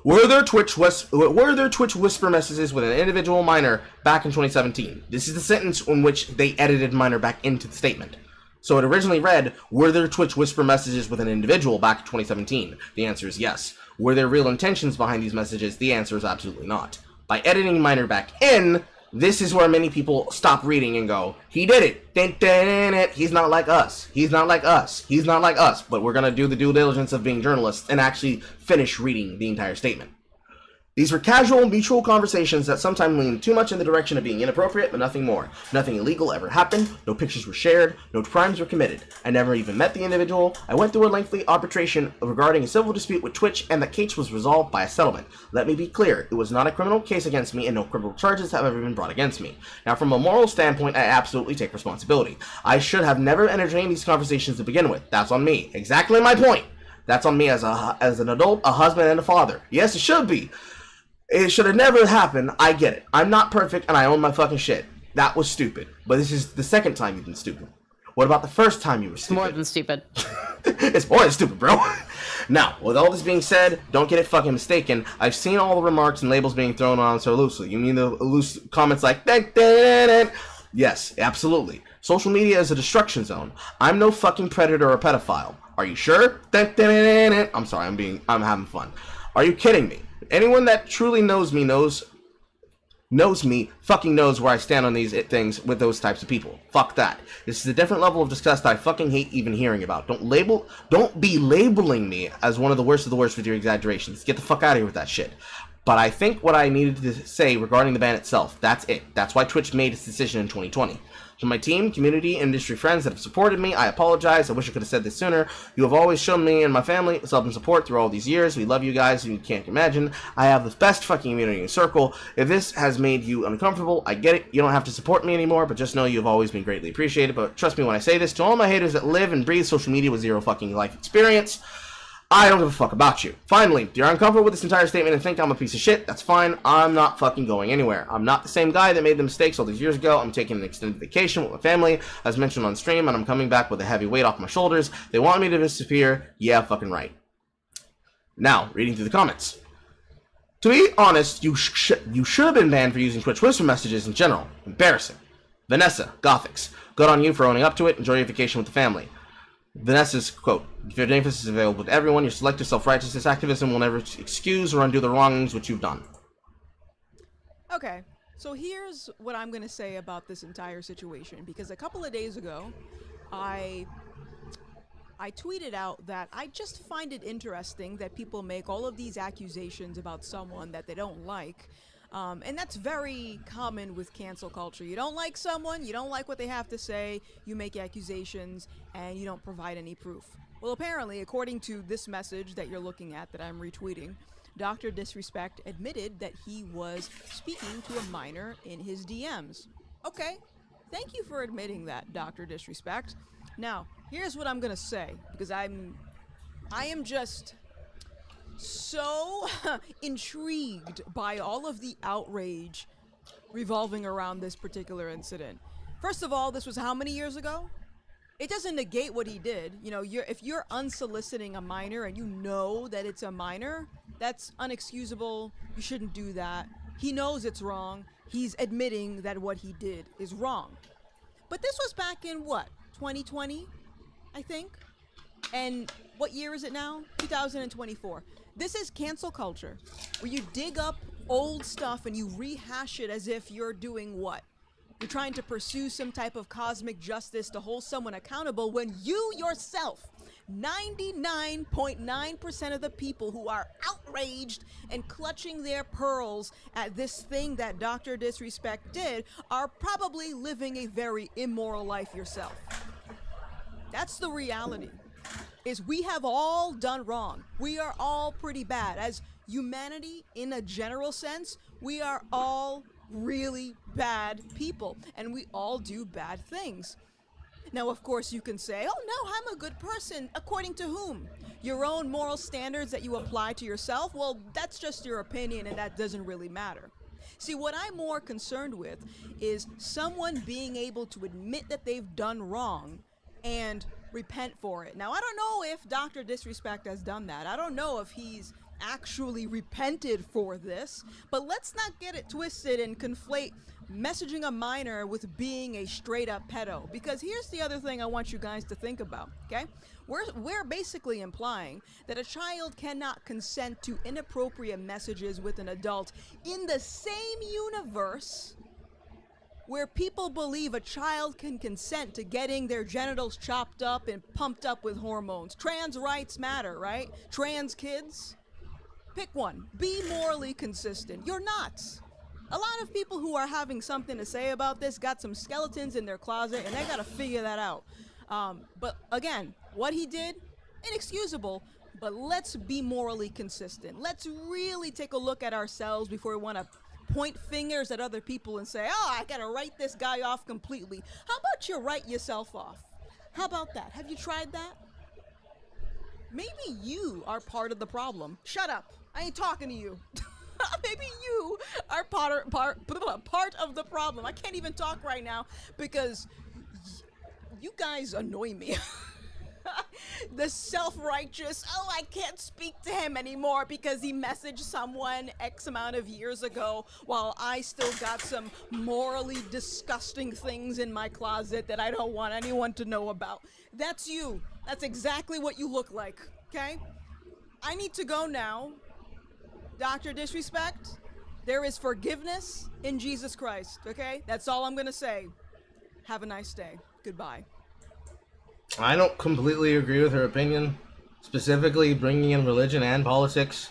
Were there Twitch whisper messages with an individual minor back in 2017? This is the sentence in which they edited minor back into the statement. So it originally read, were there Twitch whisper messages with an individual back in 2017? The answer is yes. Were there real intentions behind these messages? The answer is absolutely not. By editing minor back in, this is where many people stop reading and go, he did it. He's not like us. He's not like us. He's not like us. But we're going to do the due diligence of being journalists and actually finish reading the entire statement. These were casual, mutual conversations that sometimes lean too much in the direction of being inappropriate, but nothing more. Nothing illegal ever happened, no pictures were shared, no crimes were committed. I never even met the individual. I went through a lengthy arbitration regarding a civil dispute with Twitch, and that case was resolved by a settlement. Let me be clear, it was not a criminal case against me, and no criminal charges have ever been brought against me. Now, from a moral standpoint, I absolutely take responsibility. I should have never entertained these conversations to begin with. That's on me. Exactly my point. That's on me as an adult, a husband, and a father. Yes, it should be. It should have never happened. I get it. I'm not perfect, and I own my fucking shit. That was stupid. But this is the second time you've been stupid. What about the first time you were stupid? More than stupid. It's more than stupid, bro. Now, with all this being said, don't get it fucking mistaken. I've seen all the remarks and labels being thrown on so loosely. You mean the loose comments like, yes, absolutely. Social media is a destruction zone. I'm no fucking predator or pedophile. Are you sure? I'm sorry, I'm having fun. Are you kidding me? Anyone that truly knows me fucking knows where I stand on these things with those types of people. Fuck that. This is a different level of disgust I fucking hate even hearing about. Don't be labeling me as one of the worst with your exaggerations. Get the fuck out of here with that shit. But I think what I needed to say regarding the ban itself, that's it. That's why Twitch made its decision in 2020. To my team, community, and industry friends that have supported me, I apologize. I wish I could have said this sooner. You have always shown me and my family love and support through all these years. We love you guys, and you can't imagine. I have the best fucking community in circle. If this has made you uncomfortable, I get it. You don't have to support me anymore, but just know you've always been greatly appreciated. But trust me when I say this, to all my haters that live and breathe social media with zero fucking life experience, I don't give a fuck about you. Finally, if you're uncomfortable with this entire statement and think I'm a piece of shit, that's fine. I'm not fucking going anywhere. I'm not the same guy that made the mistakes all these years ago. I'm taking an extended vacation with my family, as mentioned on stream, and I'm coming back with a heavy weight off my shoulders. They want me to disappear. Yeah, fucking right. Now, reading through the comments. To be honest, you should have been banned for using Twitch whisper messages in general. Embarrassing. Vanessa, Gothics. Good on you for owning up to it. Enjoy your vacation with the family. Vanessa's quote, if your emphasis is available to everyone, your selective self-righteousness activism will never excuse or undo the wrongs which you've done. Okay, so here's what I'm going to say about this entire situation, because a couple of days ago, I tweeted out that I just find it interesting that people make all of these accusations about someone that they don't like. And that's very common with cancel culture. You don't like someone, you don't like what they have to say, you make accusations, and you don't provide any proof. Well, apparently, according to this message that you're looking at that I'm retweeting, Dr. Disrespect admitted that he was speaking to a minor in his DMs. Okay, thank you for admitting that, Dr. Disrespect. Now, here's what I'm gonna say, because I am just so intrigued by all of the outrage revolving around this particular incident. First of all, this was how many years ago? It doesn't negate what he did. You know, if you're unsoliciting a minor and you know that it's a minor, that's unexcusable. You shouldn't do that. He knows it's wrong. He's admitting that what he did is wrong. But this was back in what, 2020, I think? And what year is it now? 2024. This is cancel culture, where you dig up old stuff and you rehash it as if you're doing what? You're trying to pursue some type of cosmic justice to hold someone accountable when you yourself, 99.9% of the people who are outraged and clutching their pearls at this thing that Dr. Disrespect did are probably living a very immoral life yourself. That's the reality. Is we have all done wrong. We are all pretty bad. As humanity, in a general sense, we are all really bad people, and we all do bad things. Now, of course, you can say, oh no, I'm a good person. According to whom? Your own moral standards that you apply to yourself? Well, that's just your opinion, and that doesn't really matter. See, what I'm more concerned with is someone being able to admit that they've done wrong and repent for it. Now, I don't know if Dr. Disrespect has done that. I don't know if he's actually repented for this, but let's not get it twisted and conflate messaging a minor with being a straight up pedo, because here's the other thing I want you guys to think about. Okay, we're basically implying that a child cannot consent to inappropriate messages with an adult in the same universe where people believe a child can consent to getting their genitals chopped up and pumped up with hormones. Trans rights matter, right? Trans kids, pick one. Be morally consistent. You're not. A lot of people who are having something to say about this got some skeletons in their closet, and they gotta figure that out. But again, what he did, inexcusable, but let's be morally consistent. Let's really take a look at ourselves before we want to point fingers at other people and say, oh, I gotta write this guy off completely. How about you write yourself off? How about that? Have you tried that? Maybe you are part of the problem. Shut up. I ain't talking to you. Maybe you are part of the problem. I can't even talk right now because you guys annoy me. The self-righteous, oh, I can't speak to him anymore because he messaged someone X amount of years ago while I still got some morally disgusting things in my closet that I don't want anyone to know about. That's you. That's exactly what you look like, okay? I need to go now. Dr. Disrespect, there is forgiveness in Jesus Christ, okay? That's all I'm gonna say. Have a nice day. Goodbye. I don't completely agree with her opinion, specifically bringing in religion and politics.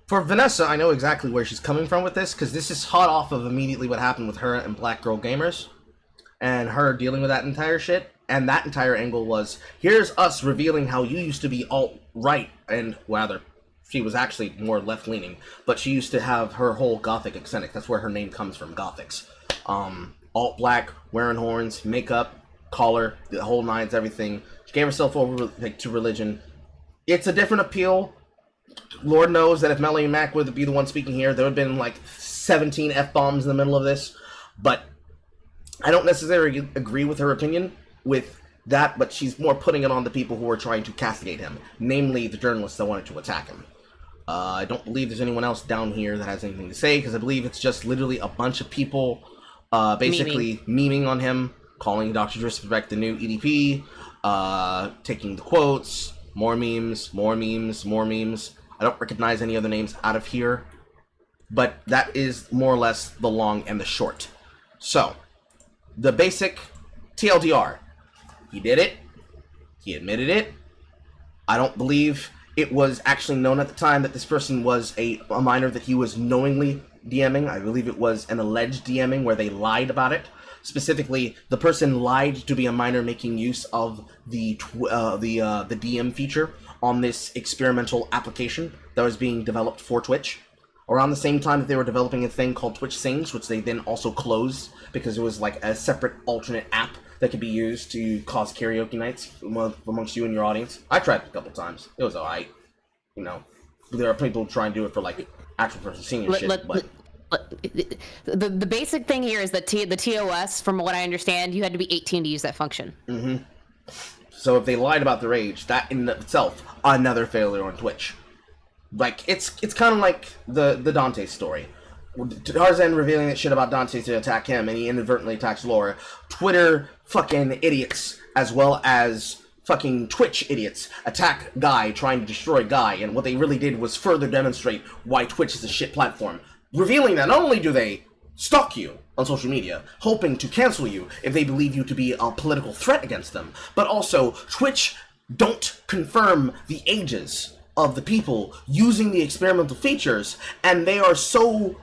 For Vanessa, I know exactly where she's coming from with this, because this is hot off of immediately what happened with her and Black Girl Gamers, and her dealing with that entire shit. And that entire angle was, here's us revealing how you used to be alt-right, and rather, she was actually more left-leaning, but she used to have her whole gothic aesthetic. That's where her name comes from, gothics. Alt-black, wearing horns, makeup, collar, the whole nines, everything. She gave herself over to religion. It's a different appeal. Lord knows that if Melanie Mack would be the one speaking here, there would have been like 17 F-bombs in the middle of this. But I don't necessarily agree with her opinion with that, but she's more putting it on the people who are trying to castigate him, namely the journalists that wanted to attack him. I don't believe there's anyone else down here that has anything to say, because I believe it's just literally a bunch of people basically memeing on him, calling Dr. Disrespect the new EDP, taking the quotes, more memes, more memes, more memes. I don't recognize any other names out of here, but that is more or less the long and the short. So, the basic TLDR. He did it. He admitted it. I don't believe it was actually known at the time that this person was a minor that he was knowingly DMing. I believe it was an alleged DMing where they lied about it. Specifically, the person lied to be a minor making use of the DM feature on this experimental application that was being developed for Twitch. Around the same time that they were developing a thing called Twitch Sings, which they then also closed because it was like a separate alternate app that could be used to cause karaoke nights amongst you and your audience. I tried it a couple times. It was alright. You know, there are people trying to do it for like actual person singing shit, but... The basic thing here is that the TOS, from what I understand, you had to be 18 to use that function. Mm-hmm. So if they lied about their age, that in itself, another failure on Twitch. Like, it's kind of like the Dante story. Tarzan revealing that shit about Dante to attack him, and he inadvertently attacks Laura. Twitter fucking idiots, as well as fucking Twitch idiots, attack Guy, trying to destroy Guy, and what they really did was further demonstrate why Twitch is a shit platform. Revealing that not only do they stalk you on social media, hoping to cancel you if they believe you to be a political threat against them, but also Twitch don't confirm the ages of the people using the experimental features, and they are so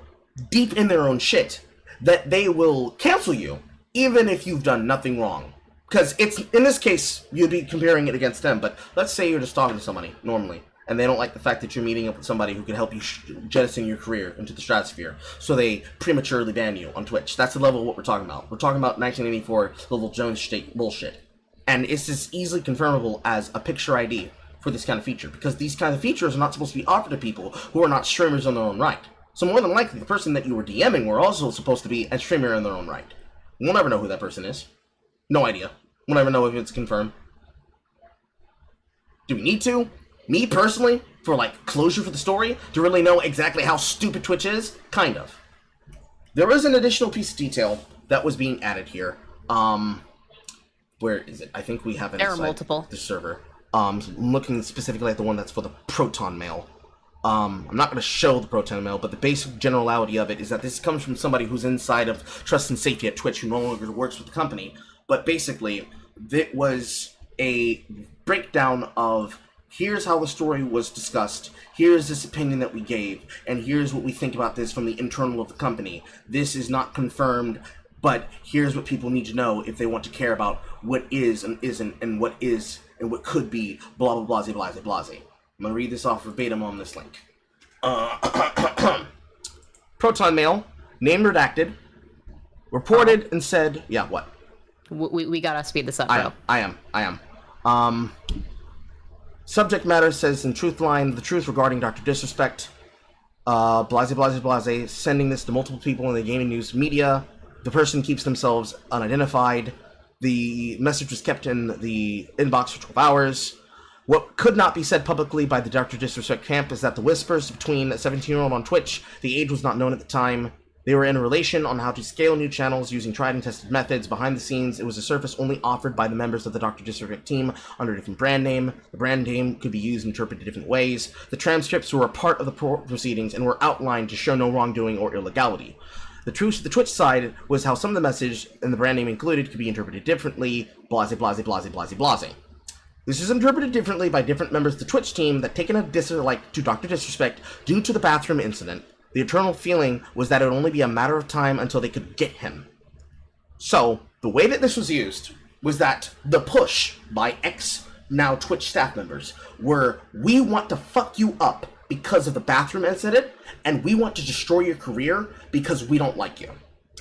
deep in their own shit that they will cancel you even if you've done nothing wrong. Because it's, in this case, you'd be comparing it against them, but let's say you're just talking to somebody normally, and they don't like the fact that you're meeting up with somebody who can help you jettison your career into the stratosphere, so they prematurely ban you on Twitch. That's the level of what we're talking about. We're talking about 1984 Little Jones state bullshit. And it's as easily confirmable as a picture ID for this kind of feature, because these kind of features are not supposed to be offered to people who are not streamers on their own right. So more than likely, the person that you were DMing were also supposed to be a streamer in their own right. We'll never know who that person is. No idea. We'll never know if it's confirmed. Do we need to? Me personally, for like closure for the story, to really know exactly how stupid Twitch is? Kind of. There is an additional piece of detail that was being added here. Where is it? I think we have it There are inside multiple. the server. I'm looking specifically at the one that's for the Proton Mail. I'm not going to show the Proton Mail, but the basic generality of it is that this comes from somebody who's inside of Trust and Safety at Twitch who no longer works with the company. But basically, it was a breakdown of here's how the story was discussed, here's this opinion that we gave, and here's what we think about this from the internal of the company. This is not confirmed, but here's what people need to know if they want to care about what is and isn't, and what is and what could be, blah, blah, blah, blah, blah, blah. I'm going to read this off verbatim on this link. Proton Mail, name redacted, reported and said, yeah, what? We gotta speed this up, bro. I am. Subject matter says in truth line, the truth regarding Dr. Disrespect, blase, sending this to multiple people in the gaming news media. The person keeps themselves unidentified. The message was kept in the inbox for 12 hours. What could not be said publicly by the Dr. Disrespect camp is that the whispers between a 17-year-old on Twitch, the age was not known at the time. They were in a relation on how to scale new channels using tried and tested methods. Behind the scenes, it was a service only offered by the members of the Dr. Disrespect team under a different brand name. The brand name could be used and interpreted different ways. The transcripts were a part of the proceedings and were outlined to show no wrongdoing or illegality. The Twitch side was how some of the message and the brand name included could be interpreted differently. Blase. This is interpreted differently by different members of the Twitch team that taken a dislike to Dr. Disrespect due to the bathroom incident. The eternal feeling was that it would only be a matter of time until they could get him. So, the way that this was used was that the push by now Twitch staff members were, we want to fuck you up because of the bathroom incident, and we want to destroy your career because we don't like you.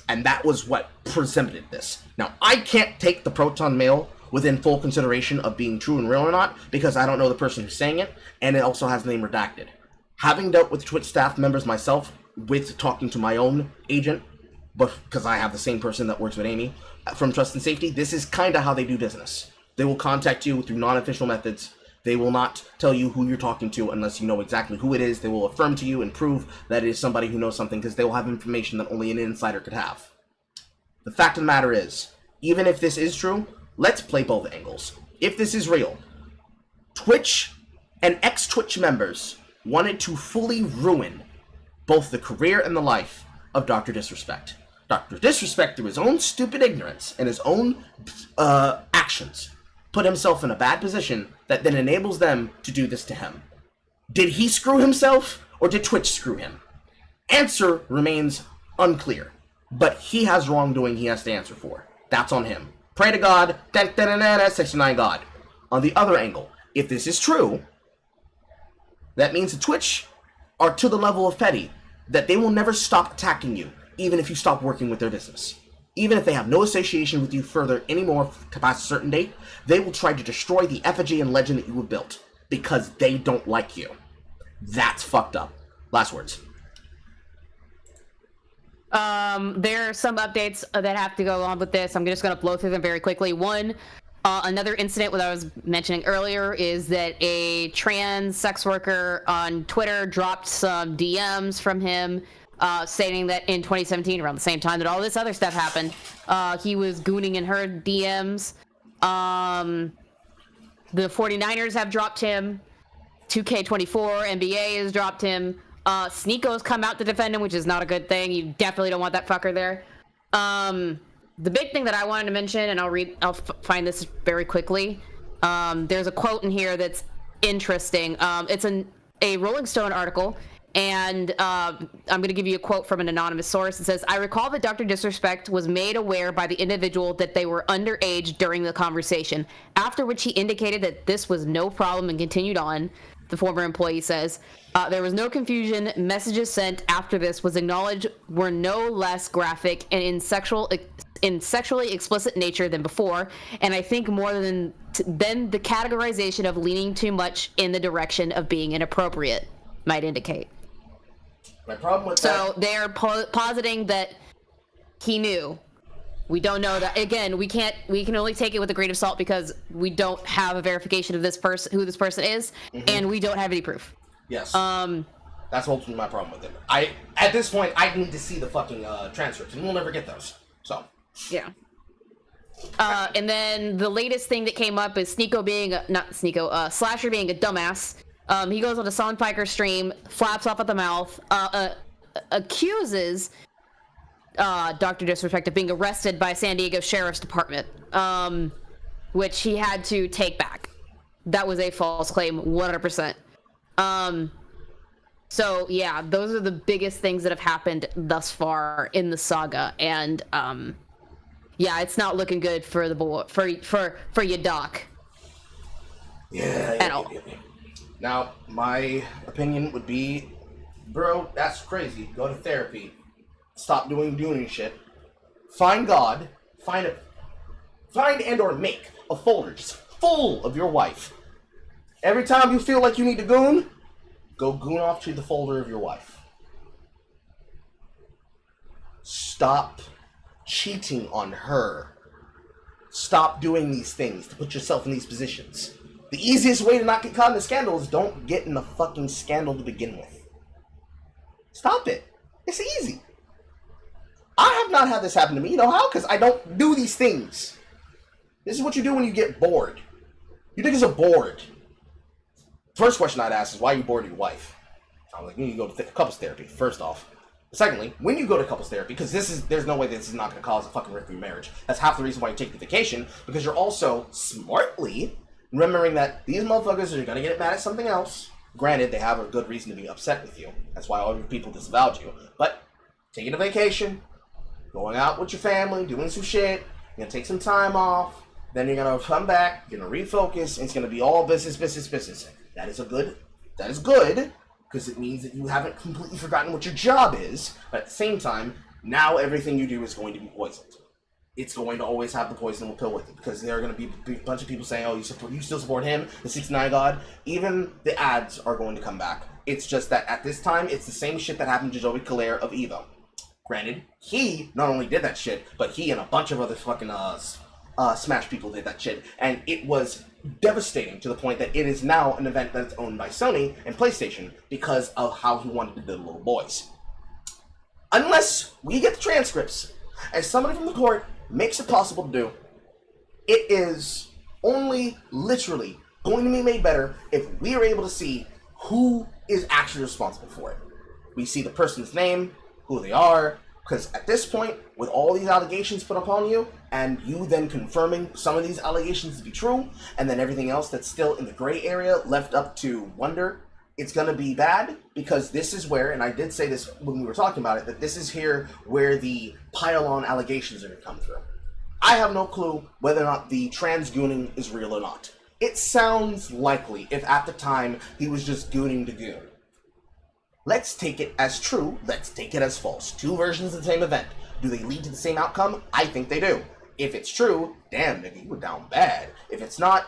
And that was what presented this. Now, I can't take the Proton Mail within full consideration of being true and real or not, because I don't know the person who's saying it, and it also has the name redacted. Having dealt with Twitch staff members myself, with talking to my own agent, but because I have the same person that works with Amy from Trust and Safety, this is kind of how they do business. They will contact you through non-official methods. They will not tell you who you're talking to unless you know exactly who it is. They will affirm to you and prove that it is somebody who knows something, because they will have information that only an insider could have. The fact of the matter is, even if this is true, let's play both angles. If this is real, Twitch and ex-Twitch members wanted to fully ruin both the career and the life of Dr. Disrespect. Dr. Disrespect, through his own stupid ignorance and his own actions, put himself in a bad position that then enables them to do this to him. Did he screw himself, or did Twitch screw him? Answer remains unclear, but he has wrongdoing he has to answer for. That's on him. Pray to God, 69 God. On the other angle, if this is true, that means that Twitch are to the level of petty that they will never stop attacking you, even if you stop working with their business. Even if they have no association with you further anymore past a certain date, they will try to destroy the effigy and legend that you have built, because they don't like you. That's fucked up. Last words. There are some updates that have to go on with this. I'm just going to blow through them very quickly. One, another incident that I was mentioning earlier is that a trans sex worker on Twitter dropped some DMs from him, stating that in 2017, around the same time that all this other stuff happened, he was gooning in her DMs. The 49ers have dropped him. 2K24, NBA has dropped him. Sneako's come out to defend him, which is not a good thing. You definitely don't want that fucker there. The big thing that I wanted to mention, and I'll find this very quickly. There's a quote in here that's interesting. It's a Rolling Stone article, and I'm going to give you a quote from an anonymous source. It says, "I recall that Dr. Disrespect was made aware by the individual that they were underage during the conversation, after which he indicated that this was no problem and continued on." The former employee says, "There was no confusion. Messages sent after this was acknowledged were no less graphic and in sexually explicit nature than before, and I think more than the categorization of leaning too much in the direction of being inappropriate might indicate." My problem with So they're positing that he knew. We don't know that. Again, we can only take it with a grain of salt because we don't have a verification of this person, who this person is, and we don't have any proof. Yes. That's ultimately my problem with it. At this point, I need to see the fucking transcripts, and we'll never get those. So. Yeah. And then the latest thing that came up is Slasher being a dumbass. He goes on a Soundpiker stream, flaps off at the mouth, accuses Dr. Disrespect of being arrested by San Diego Sheriff's Department, which he had to take back. That was a false claim, 100%. So yeah, those are the biggest things that have happened thus far in the saga, and yeah, it's not looking good for the boy, for you, Doc. Yeah. Now, my opinion would be, bro, that's crazy. Go to therapy. Stop doing shit. Find God. Find and or make a folder just full of your wife. Every time you feel like you need to goon, go goon off to the folder of your wife. Stop cheating on her. Stop doing these things to put yourself in these positions. The easiest way to not get caught in a scandal is don't get in the fucking scandal to begin with. Stop it. It's easy. I have not had this happen to me. You know how? Because I don't do these things. This is what you do when you get bored. You niggas are bored. First question I'd ask is, why are you bored of your wife? I was like, you need to go to couples therapy, first off. Secondly, when you go to couples therapy, because there's no way this is not going to cause a fucking rift in your marriage. That's half the reason why you take the vacation, because you're also smartly remembering that these motherfuckers are going to get mad at something else. Granted, they have a good reason to be upset with you. That's why all your people disavowed you. But taking a vacation, going out with your family, doing some shit, you're going to take some time off, then you're going to come back, you're going to refocus, and it's going to be all business. That is good, because it means that you haven't completely forgotten what your job is, but at the same time, now everything you do is going to be poisoned. It's going to always have the poison pill with it, because there are going to be a bunch of people saying, oh, you still support him, the 69 God. Even the ads are going to come back. It's just that at this time, it's the same shit that happened to Joey Calere of Evo. Granted, he not only did that shit, but he and a bunch of other fucking Smash people did that shit, and it was devastating to the point that it is now an event that's owned by Sony and PlayStation because of how he wanted to do the little boys. Unless we get the transcripts, as somebody from the court makes it possible to do, it is only literally going to be made better if we are able to see who is actually responsible for it. We see the person's name, who they are, because at this point, with all these allegations put upon you, and you then confirming some of these allegations to be true, and then everything else that's still in the gray area left up to wonder, it's going to be bad, because this is where, and I did say this when we were talking about it, that this is here where the pile-on allegations are going to come through. I have no clue whether or not the trans-gooning is real or not. It sounds likely if at the time he was just gooning to goon. Let's take it as true, let's take it as false. Two versions of the same event. Do they lead to the same outcome? I think they do. If it's true, damn nigga, you were down bad. If it's not,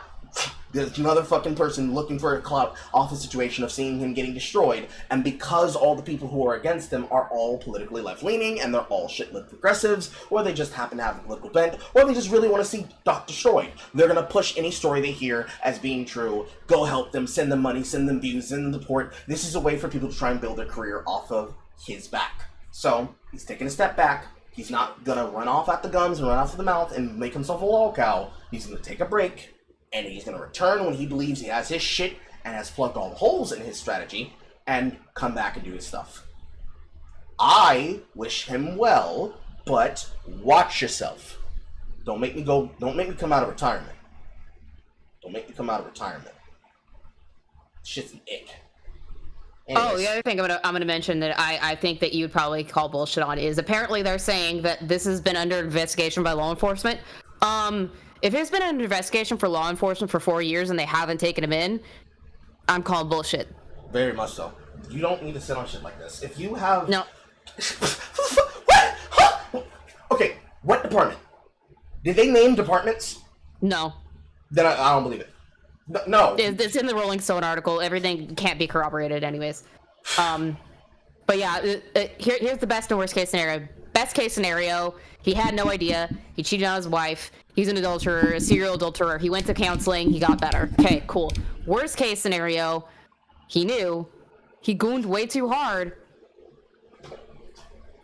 there's another fucking person looking for a clout off the situation of seeing him getting destroyed, and because all the people who are against him are all politically left-leaning, and they're all shit-lit progressives, or they just happen to have a political bent, or they just really want to see Doc destroyed, they're gonna push any story they hear as being true, go help them, send them money, send them views, send them support. This is a way for people to try and build their career off of his back. So, he's taking a step back. He's not gonna run off at the gums and run off at the mouth and make himself a lol cow. He's gonna take a break, and he's going to return when he believes he has his shit and has plugged all the holes in his strategy and come back and do his stuff. I wish him well, but watch yourself. Don't make me come out of retirement. Shit's an ick. Anyways. Oh, the other thing I'm gonna mention that I think that you would probably call bullshit on is apparently they're saying that this has been under investigation by law enforcement. If it's been under investigation for law enforcement for 4 years and they haven't taken him in, I'm calling bullshit. Very much so. You don't need to sit on shit like this. If you have... No. What? Huh? Okay, what department? Did they name departments? No. Then I don't believe it. No. It's in the Rolling Stone article. Everything can't be corroborated anyways. But yeah, here's the best and worst case scenario. Best case scenario, he had no idea. He cheated on his wife. He's an adulterer, a serial adulterer. He went to counseling. He got better. Okay, cool. Worst case scenario, he knew. He gooned way too hard.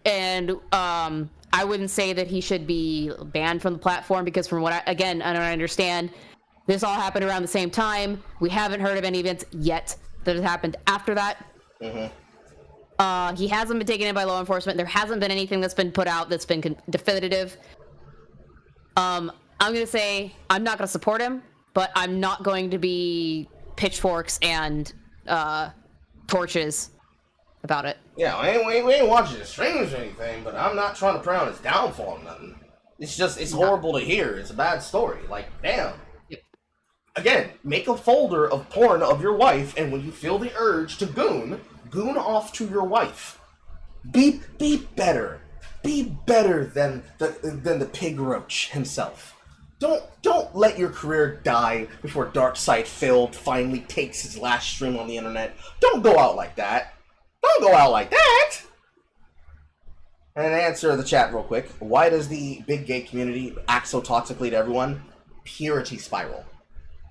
And I wouldn't say that he should be banned from the platform because from what I don't understand, this all happened around the same time. We haven't heard of any events yet that has happened after that. He hasn't been taken in by law enforcement. There hasn't been anything that's been put out that's been definitive. I'm going to say I'm not going to support him, but I'm not going to be pitchforks and torches about it. Yeah, we ain't watching the streams or anything, but I'm not trying to pray on his downfall or nothing. It's just, it's horrible to hear. It's a bad story. Like, damn. Again, make a folder of porn of your wife, and when you feel the urge to goon off to your wife. Be better. Be better than the pig roach himself. Don't let your career die before Darkseid Filled finally takes his last stream on the internet. Don't go out like that. Don't go out like that! And answer the chat real quick. Why does the big gay community act so toxically to everyone? Purity spiral.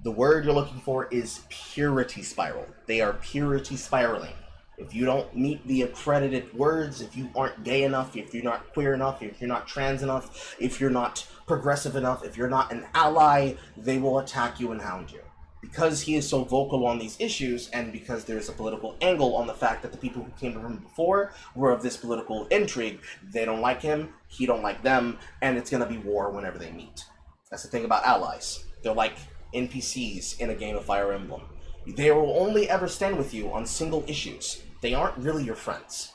The word you're looking for is purity spiral. They are purity spiraling. If you don't meet the accredited words, if you aren't gay enough, if you're not queer enough, if you're not trans enough, if you're not progressive enough, if you're not an ally, they will attack you and hound you. Because he is so vocal on these issues, and because there's a political angle on the fact that the people who came to him before were of this political intrigue, they don't like him, he don't like them, and it's going to be war whenever they meet. That's the thing about allies. They're like NPCs in a game of Fire Emblem. They will only ever stand with you on single issues. They aren't really your friends.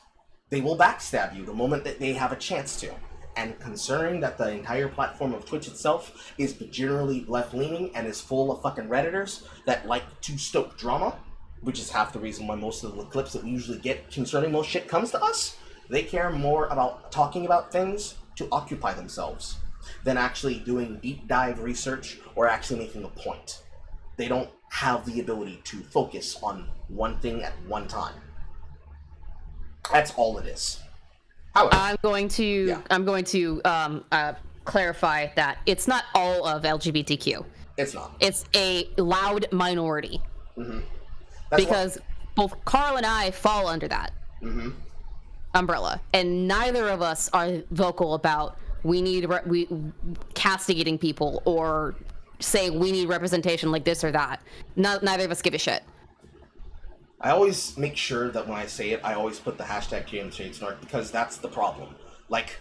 They will backstab you the moment that they have a chance to. And considering that the entire platform of Twitch itself is generally left-leaning and is full of fucking Redditors that like to stoke drama, which is half the reason why most of the clips that we usually get concerning most shit comes to us, they care more about talking about things to occupy themselves than actually doing deep dive research or actually making a point. They don't have the ability to focus on one thing at one time. That's all it is. However, I'm going to clarify that it's not all of LGBTQ. It's not. It's a loud minority. Mm-hmm. Because both Carl and I fall under that umbrella, and neither of us are vocal about we castigating people or saying we need representation like this or that. Neither of us give a shit. I always make sure that when I say it, I always put the hashtag JamShadesnark because that's the problem. Like,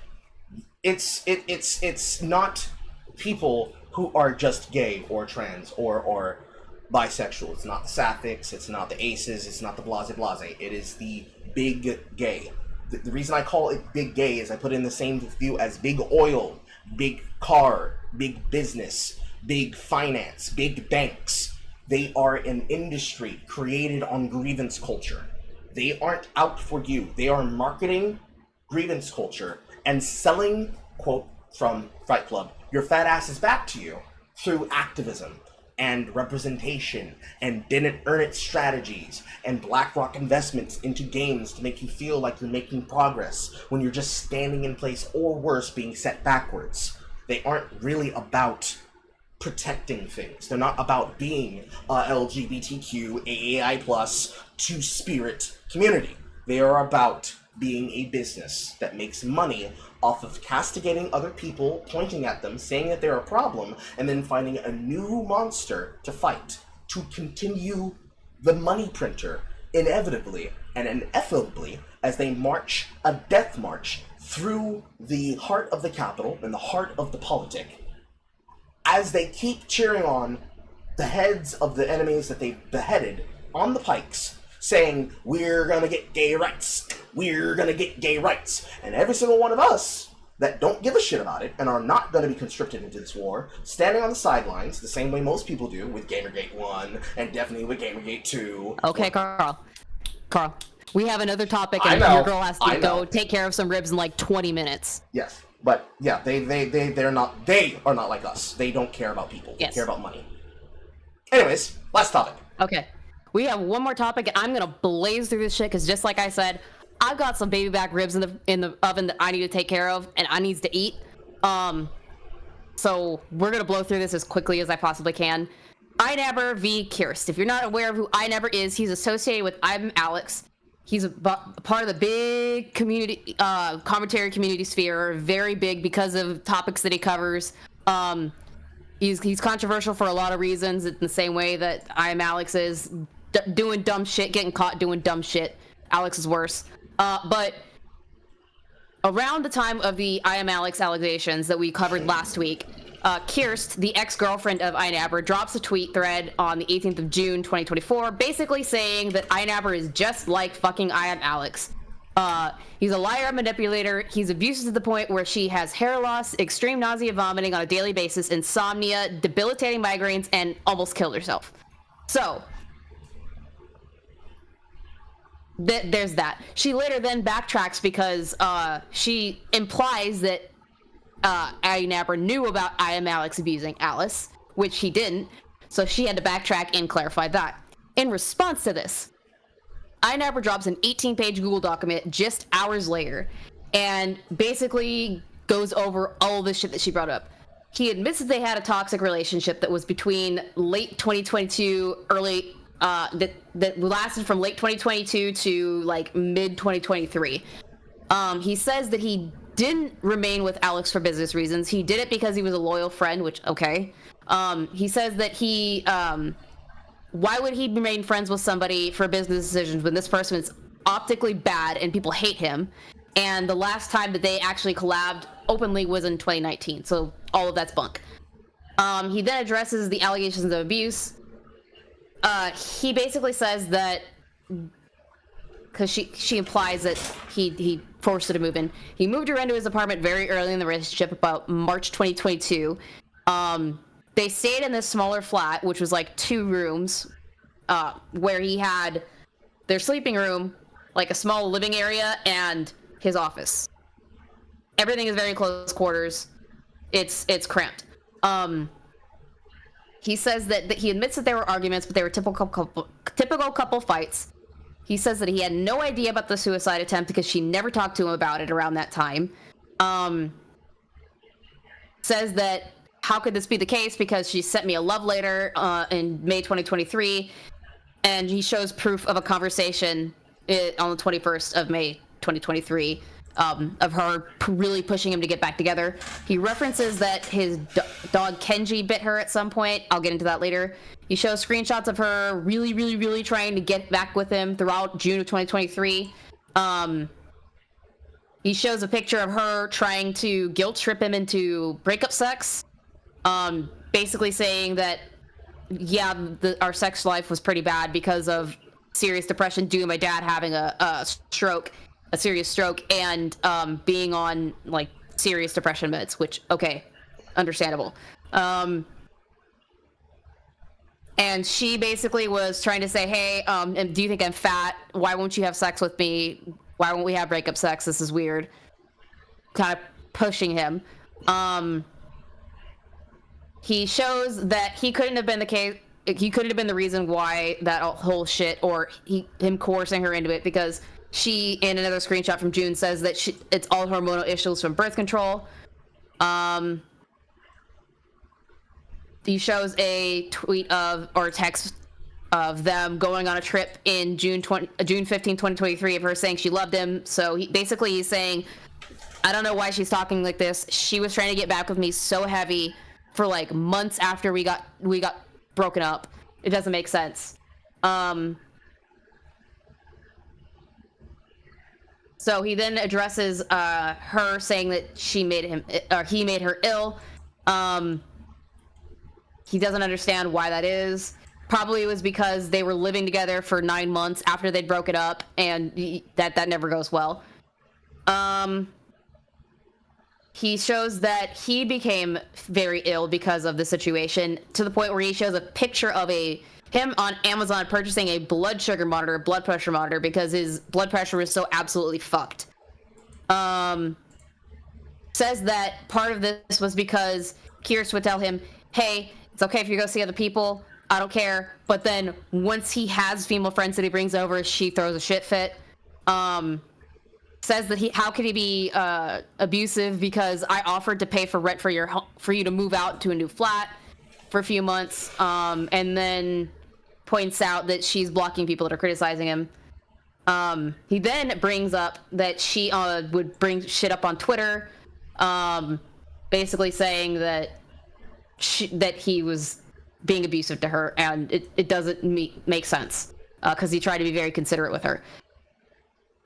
it's not people who are just gay or trans or bisexual. It's not the sapphics, it's not the aces, it's not the blase. It is the big gay. The reason I call it big gay is I put in the same view as big oil, big car, big business, big finance, big banks. They are an industry created on grievance culture. They aren't out for you. They are marketing grievance culture and selling, quote from Fight Club, your fat ass is back to you through activism and representation and didn't earn it strategies and BlackRock investments into games to make you feel like you're making progress when you're just standing in place or worse, being set backwards. They aren't really about protecting things. They're not about being a LGBTQ, AAI+, two-spirit community. They are about being a business that makes money off of castigating other people, pointing at them, saying that they're a problem, and then finding a new monster to fight, to continue the money printer, inevitably and ineffably, as they march a death march through the heart of the Capitol and the heart of the politic, as they keep cheering on the heads of the enemies that they beheaded on the pikes, saying, we're gonna get gay rights, we're gonna get gay rights. And every single one of us that don't give a shit about it and are not gonna be conscripted into this war, standing on the sidelines, the same way most people do with Gamergate 1 and definitely with Gamergate 2. Okay, Carl, we have another topic and your girl has to go take care of some ribs in like 20 minutes. Yes. But yeah, they are not like us. They don't care about people. They care about money. Anyways, last topic. Okay. We have one more topic and I'm gonna blaze through this shit because just like I said, I've got some baby back ribs in the oven that I need to take care of, and I needs to eat. So we're gonna blow through this as quickly as I possibly can. Einabber v. Kirst. If you're not aware of who Einabber is, he's associated with I'm Alex. He's a part of the big community, commentary community sphere, very big because of topics that he covers. He's controversial for a lot of reasons, in the same way that I'm Alex is, doing dumb shit, getting caught doing dumb shit. Alex is worse. But around the time of the I Am Alex allegations that we covered last week, Kirst, the ex-girlfriend of Einabber, drops a tweet thread on the 18th of June 2024, basically saying that Einabber is just like fucking I Am Alex. He's a liar and manipulator. He's abusive to the point where she has hair loss, extreme nausea, vomiting on a daily basis, insomnia, debilitating migraines, and almost killed herself. So there's that. She later then backtracks because she implies that Einabber knew about I Am Alex abusing Alice, which he didn't, so she had to backtrack and clarify that. In response to this, Einabber drops an 18-page Google document just hours later and basically goes over all the shit that she brought up. He admits that they had a toxic relationship that was between late 2022, early that lasted from late 2022 to like mid 2023. He says that he didn't remain with Alex for business reasons. He did it because he was a loyal friend, which, okay. He says that why would he remain friends with somebody for business decisions when this person is optically bad and people hate him? And the last time that they actually collabed openly was in 2019, so all of that's bunk. He then addresses the allegations of abuse. He basically says that, because she implies that he forced her to move in. He moved her into his apartment very early in the relationship, about March 2022. They stayed in this smaller flat, which was like 2 rooms, where he had their sleeping room, like a small living area, and his office. Everything is very close quarters. It's cramped. He says that he admits that there were arguments, but they were typical couple fights. He says that he had no idea about the suicide attempt because she never talked to him about it around that time. Says that, how could this be the case? Because she sent me a love letter in May 2023, and he shows proof of a conversation on the 21st of May 2023 of her really pushing him to get back together. He references that his dog Kenji bit her at some point. I'll get into that later. He shows screenshots of her really trying to get back with him throughout June of 2023. He shows a picture of her trying to guilt trip him into breakup sex. Basically saying that, yeah, our sex life was pretty bad because of serious depression due to my dad having a serious stroke, and being on like serious depression meds, which, okay, understandable. And she basically was trying to say, hey, do you think I'm fat? Why won't you have sex with me? Why won't we have breakup sex? This is weird. Kind of pushing him. He shows that he couldn't have been the case. He couldn't have been the reason why that whole shit, or him coercing her into it, because she, in another screenshot from June, says that it's all hormonal issues from birth control. He shows a tweet or text of them going on a trip in June 15, 2023, of her saying she loved him. So he's saying, I don't know why she's talking like this. She was trying to get back with me so heavy for like months after we got broken up. It doesn't make sense. So he then addresses her, saying that he made her ill. He doesn't understand why that is. Probably it was because they were living together for 9 months after they'd broken up, and that never goes well. He shows that he became very ill because of the situation, to the point where he shows a picture of him on Amazon purchasing a blood pressure monitor, because his blood pressure was so absolutely fucked. Says that part of this was because Kirst would tell him, hey, it's okay if you go see other people, I don't care. But then once he has female friends that he brings over, she throws a shit fit. says that how could he be abusive because I offered to pay for rent for you to move out to a new flat for a few months, and then points out that she's blocking people that are criticizing him. He then brings up that she would bring shit up on Twitter, basically saying that he was being abusive to her, and it doesn't make sense because he tried to be very considerate with her.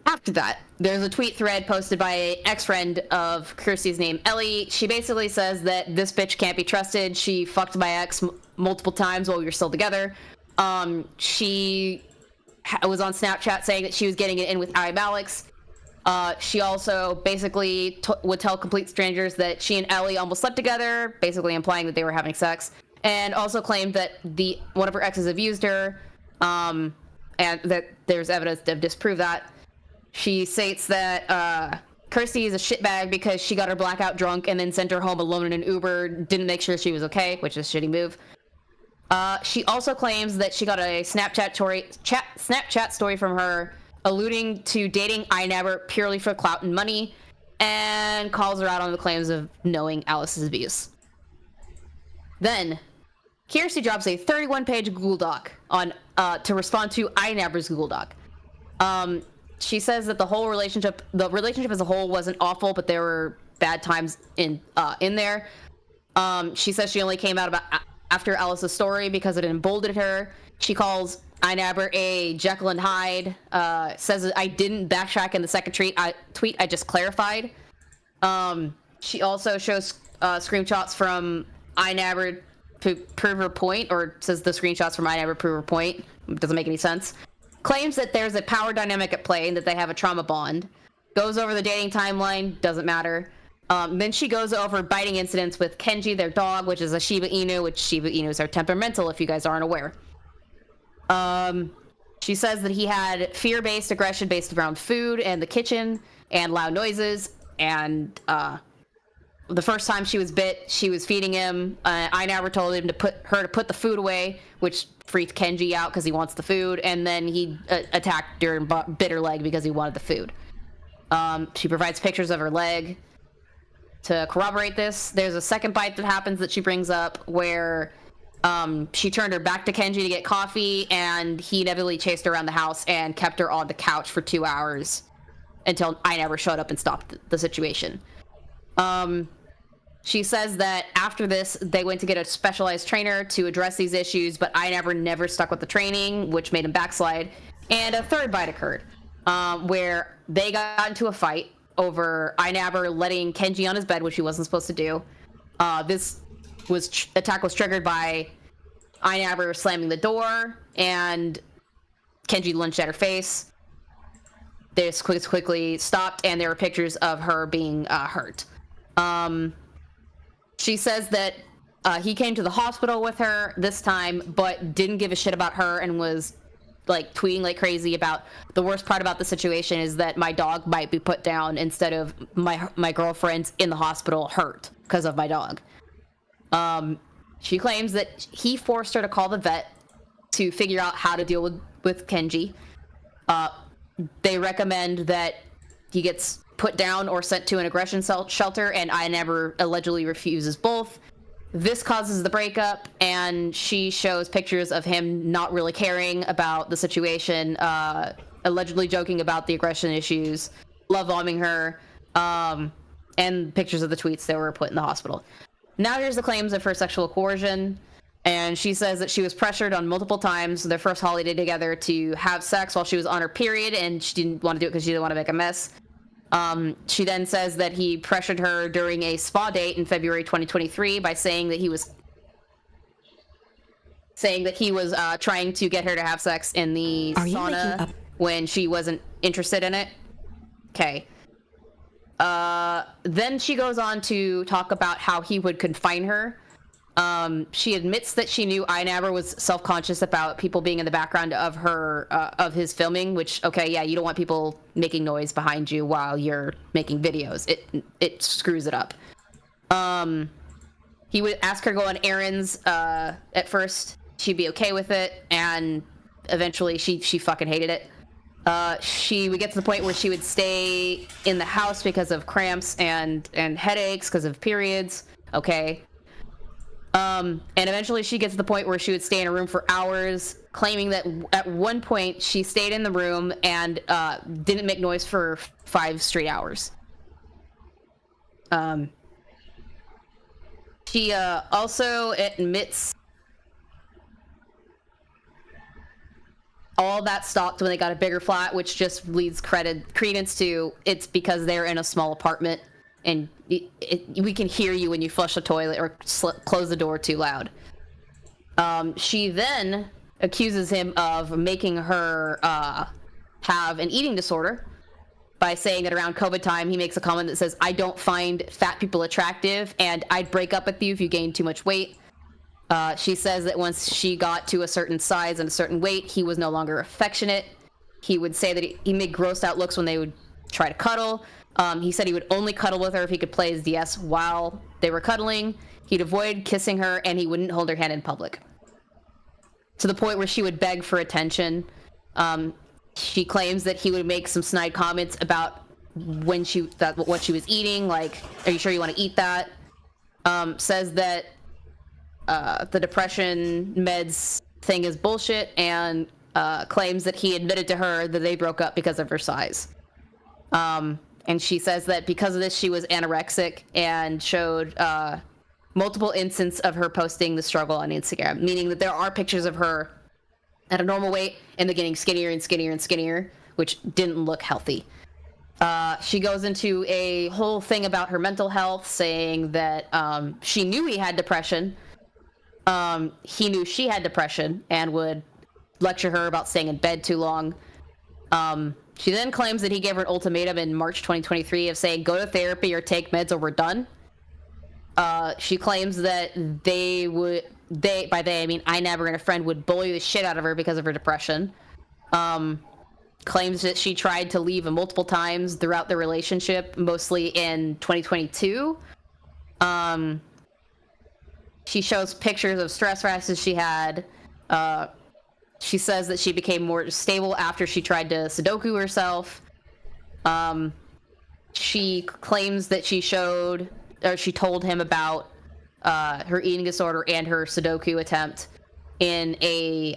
After that, there's a tweet thread posted by an ex-friend of Kirsty's named Ellie. She basically says that this bitch can't be trusted. She fucked my ex multiple times while we were still together. She was on Snapchat saying that she was getting it in with Alex. She also basically would tell complete strangers that she and Ellie almost slept together, basically implying that they were having sex, and also claimed that one of her exes abused her, and that there's evidence to disprove that. She states that Kirsty is a shitbag because she got her blackout drunk and then sent her home alone in an Uber, didn't make sure she was okay, which is a shitty move. She also claims that she got a Snapchat story from her alluding to dating Inabber purely for clout and money, and calls her out on the claims of knowing Alice's abuse. Then, Kirsty drops a 31-page Google Doc to respond to Inabber's Google Doc. She says that the relationship as a whole wasn't awful, but there were bad times in there. She says she only came out after Alice's story because it emboldened her. She calls Inabber a Jekyll and Hyde. Says I didn't backtrack in the second tweet. I just clarified. She also shows screenshots from Inabber to prove her point, or says the screenshots from Inabber prove her point. It doesn't make any sense. Claims that there's a power dynamic at play and that they have a trauma bond. Goes over the dating timeline, doesn't matter. Then she goes over biting incidents with Kenji, their dog, which is a Shiba Inu, which Shiba Inus are temperamental, if you guys aren't aware. She says that he had fear-based aggression based around food and the kitchen and loud noises. And the first time she was bit, she was feeding him. Inabber told him to put the food away, which freaked Kenji out because he wants the food. And then he attacked her and bit her leg because he wanted the food. She provides pictures of her leg to corroborate this. There's a second bite that happens that she brings up where she turned her back to Kenji to get coffee, and he inevitably chased her around the house and kept her on the couch for 2 hours until Inabber showed up and stopped the situation. She says that after this, they went to get a specialized trainer to address these issues, but Inabber never stuck with the training, which made him backslide. And a third bite occurred, where they got into a fight over Inabber letting Kenji on his bed, which he wasn't supposed to do. This attack was triggered by Inabber slamming the door, and Kenji lunged at her face. This quickly stopped, and there were pictures of her being hurt. She says that he came to the hospital with her this time, but didn't give a shit about her and was like tweeting like crazy about the worst part about the situation is that my dog might be put down instead of my girlfriend's in the hospital hurt because of my dog. She claims that he forced her to call the vet to figure out how to deal with Kenji. They recommend that he gets put down or sent to an aggression shelter, and Inabber allegedly refuses both. This causes the breakup, and she shows pictures of him not really caring about the situation, allegedly joking about the aggression issues, love bombing her, and pictures of the tweets that were put in the hospital. Now here's the claims of her sexual coercion, and she says that she was pressured on multiple times their first holiday together to have sex while she was on her period, and she didn't want to do it because she didn't want to make a mess. She then says that he pressured her during a spa date in February 2023 by saying that he was trying to get her to have sex in the sauna when she wasn't interested in it. Okay. Then she goes on to talk about how he would confine her. She admits that she knew Inabber was self-conscious about people being in the background of his filming, which, okay, yeah, you don't want people making noise behind you while you're making videos. It screws it up. He would ask her to go on errands. At first, she'd be okay with it, and eventually she fucking hated it. She would get to the point where she would stay in the house because of cramps and headaches because of periods. Okay. And eventually she gets to the point where she would stay in a room for hours, claiming that at one point she stayed in the room and didn't make noise for 5 straight hours. She also admits all that stopped when they got a bigger flat, which just leads credence to it's because they're in a small apartment and we can hear you when you flush the toilet or close the door too loud. She then accuses him of making her have an eating disorder by saying that around COVID time, he makes a comment that says, "I don't find fat people attractive and I'd break up with you if you gain too much weight." She says that once she got to a certain size and a certain weight, he was no longer affectionate. He would say that he made grossed out looks when they would try to cuddle. He said he would only cuddle with her if he could play his DS while they were cuddling. He'd avoid kissing her and he wouldn't hold her hand in public. To the point where she would beg for attention. She claims that he would make some snide comments about what she was eating, like, "Are you sure you want to eat that?" Says that the depression meds thing is bullshit, and claims that he admitted to her that they broke up because of her size. And she says that because of this, she was anorexic and showed multiple instances of her posting the struggle on Instagram, meaning that there are pictures of her at a normal weight and they're getting skinnier and skinnier and skinnier, which didn't look healthy. She goes into a whole thing about her mental health, saying that she knew he had depression. He knew she had depression and would lecture her about staying in bed too long. She then claims that he gave her an ultimatum in March 2023 of saying, "Go to therapy or take meds or we're done." She claims that by they, I mean Inabber and a friend, would bully the shit out of her because of her depression. Claims that she tried to leave him multiple times throughout the relationship, mostly in 2022. She shows pictures of stress rashes she had. She says that she became more stable after she tried to Sudoku herself. She claims that she told him about her eating disorder and her Sudoku attempt in a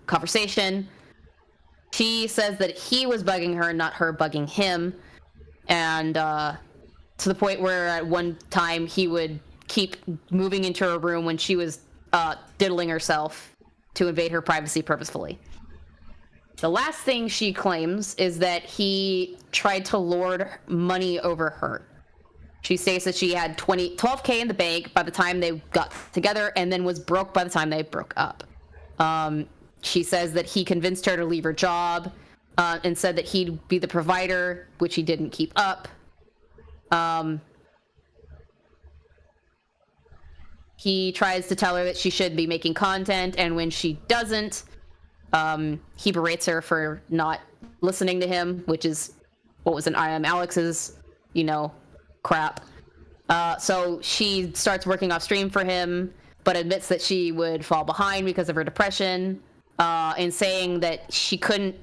conversation. She says that he was bugging her, not her bugging him. And to the point where at one time he would keep moving into her room when she was diddling herself to invade her privacy purposefully. The last thing she claims is that he tried to lord money over her. She states that she had $12K in the bank by the time they got together and then was broke by the time they broke up. She says that he convinced her to leave her job and said that he'd be the provider, which he didn't keep up. He tries to tell her that she should be making content, and when she doesn't, he berates her for not listening to him, which is what was in I Am Alex's, crap. So she starts working off stream for him, but admits that she would fall behind because of her depression, and saying that she couldn't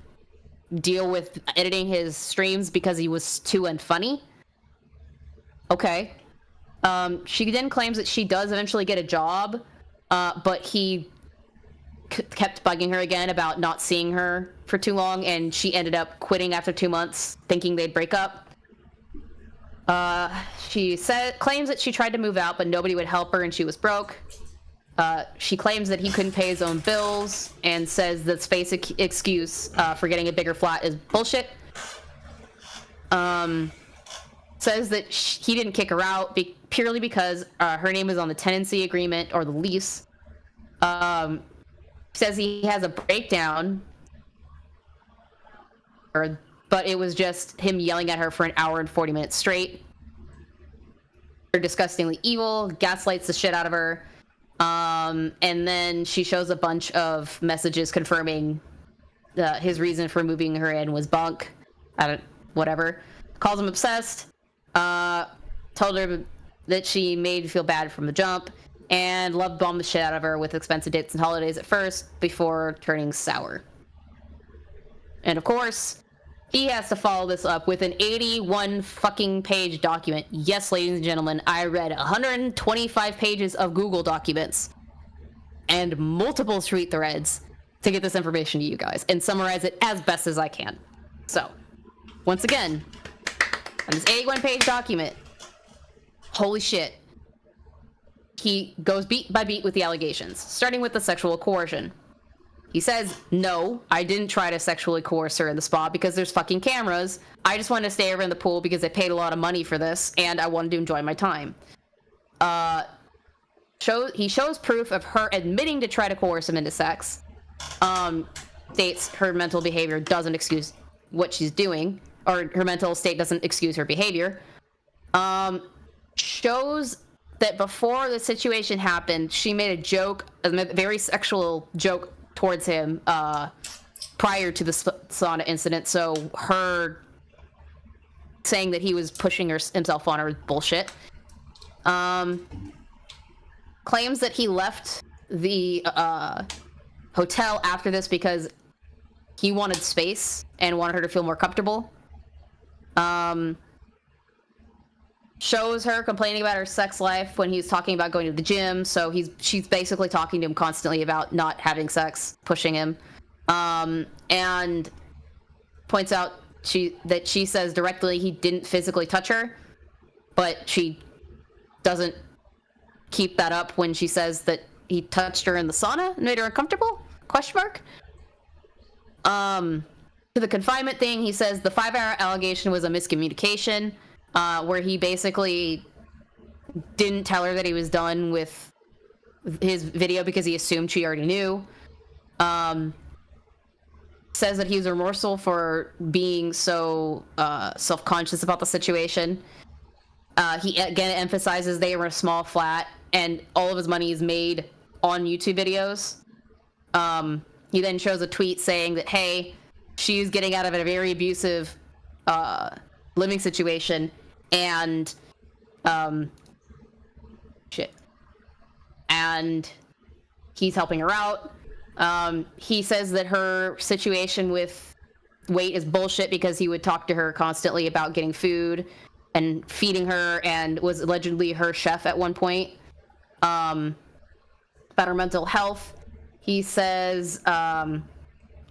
deal with editing his streams because he was too unfunny. Okay. She then claims that she does eventually get a job, but he kept bugging her again about not seeing her for too long, and she ended up quitting after 2 months, thinking they'd break up. She claims that she tried to move out, but nobody would help her and she was broke. She claims that he couldn't pay his own bills and says that space excuse for getting a bigger flat is bullshit. Says that he didn't kick her out purely because her name is on the tenancy agreement or the lease. Says he has a breakdown, but it was just him yelling at her for an hour and 40 minutes straight. They're disgustingly evil, gaslights the shit out of her. And then she shows a bunch of messages confirming his reason for moving her in was bunk. Whatever. Calls him obsessed. Told her that she made feel bad from the jump, and love bombed the shit out of her with expensive dates and holidays at first before turning sour. And of course, he has to follow this up with an 81 fucking page document. Yes, ladies and gentlemen, I read 125 pages of Google documents and multiple tweet threads to get this information to you guys and summarize it as best as I can. So, once again, on this 81 page document, holy shit, he goes beat by beat with the allegations, starting with the sexual coercion. He says, no, I didn't try to sexually coerce her in the spa because there's fucking cameras. I just wanted to stay over in the pool because I paid a lot of money for this and I wanted to enjoy my time. He shows proof of her admitting to try to coerce him into sex. States her mental behavior doesn't excuse what she's doing, or her mental state doesn't excuse her behavior. Shows that before the situation happened, she made a joke, a very sexual joke towards him prior to the sauna incident. So her saying that he was pushing himself on her is bullshit. Claims that he left the hotel after this because he wanted space and wanted her to feel more comfortable. Shows her complaining about her sex life when he's talking about going to the gym. So she's basically talking to him constantly about not having sex, pushing him, and points out that she says directly he didn't physically touch her, but she doesn't keep that up when she says that he touched her in the sauna and made her uncomfortable? Question mark. To the confinement thing, he says the 5-hour allegation was a miscommunication. Where he basically didn't tell her that he was done with his video because he assumed she already knew. Says that he was remorseful for being so self-conscious about the situation. He again emphasizes they were a small flat and all of his money is made on YouTube videos. He then shows a tweet saying that, hey, she's getting out of a very abusive living situation, and and he's helping her out. He says that her situation with weight is bullshit because he would talk to her constantly about getting food and feeding her, and was allegedly her chef at one point. About her mental health, he says a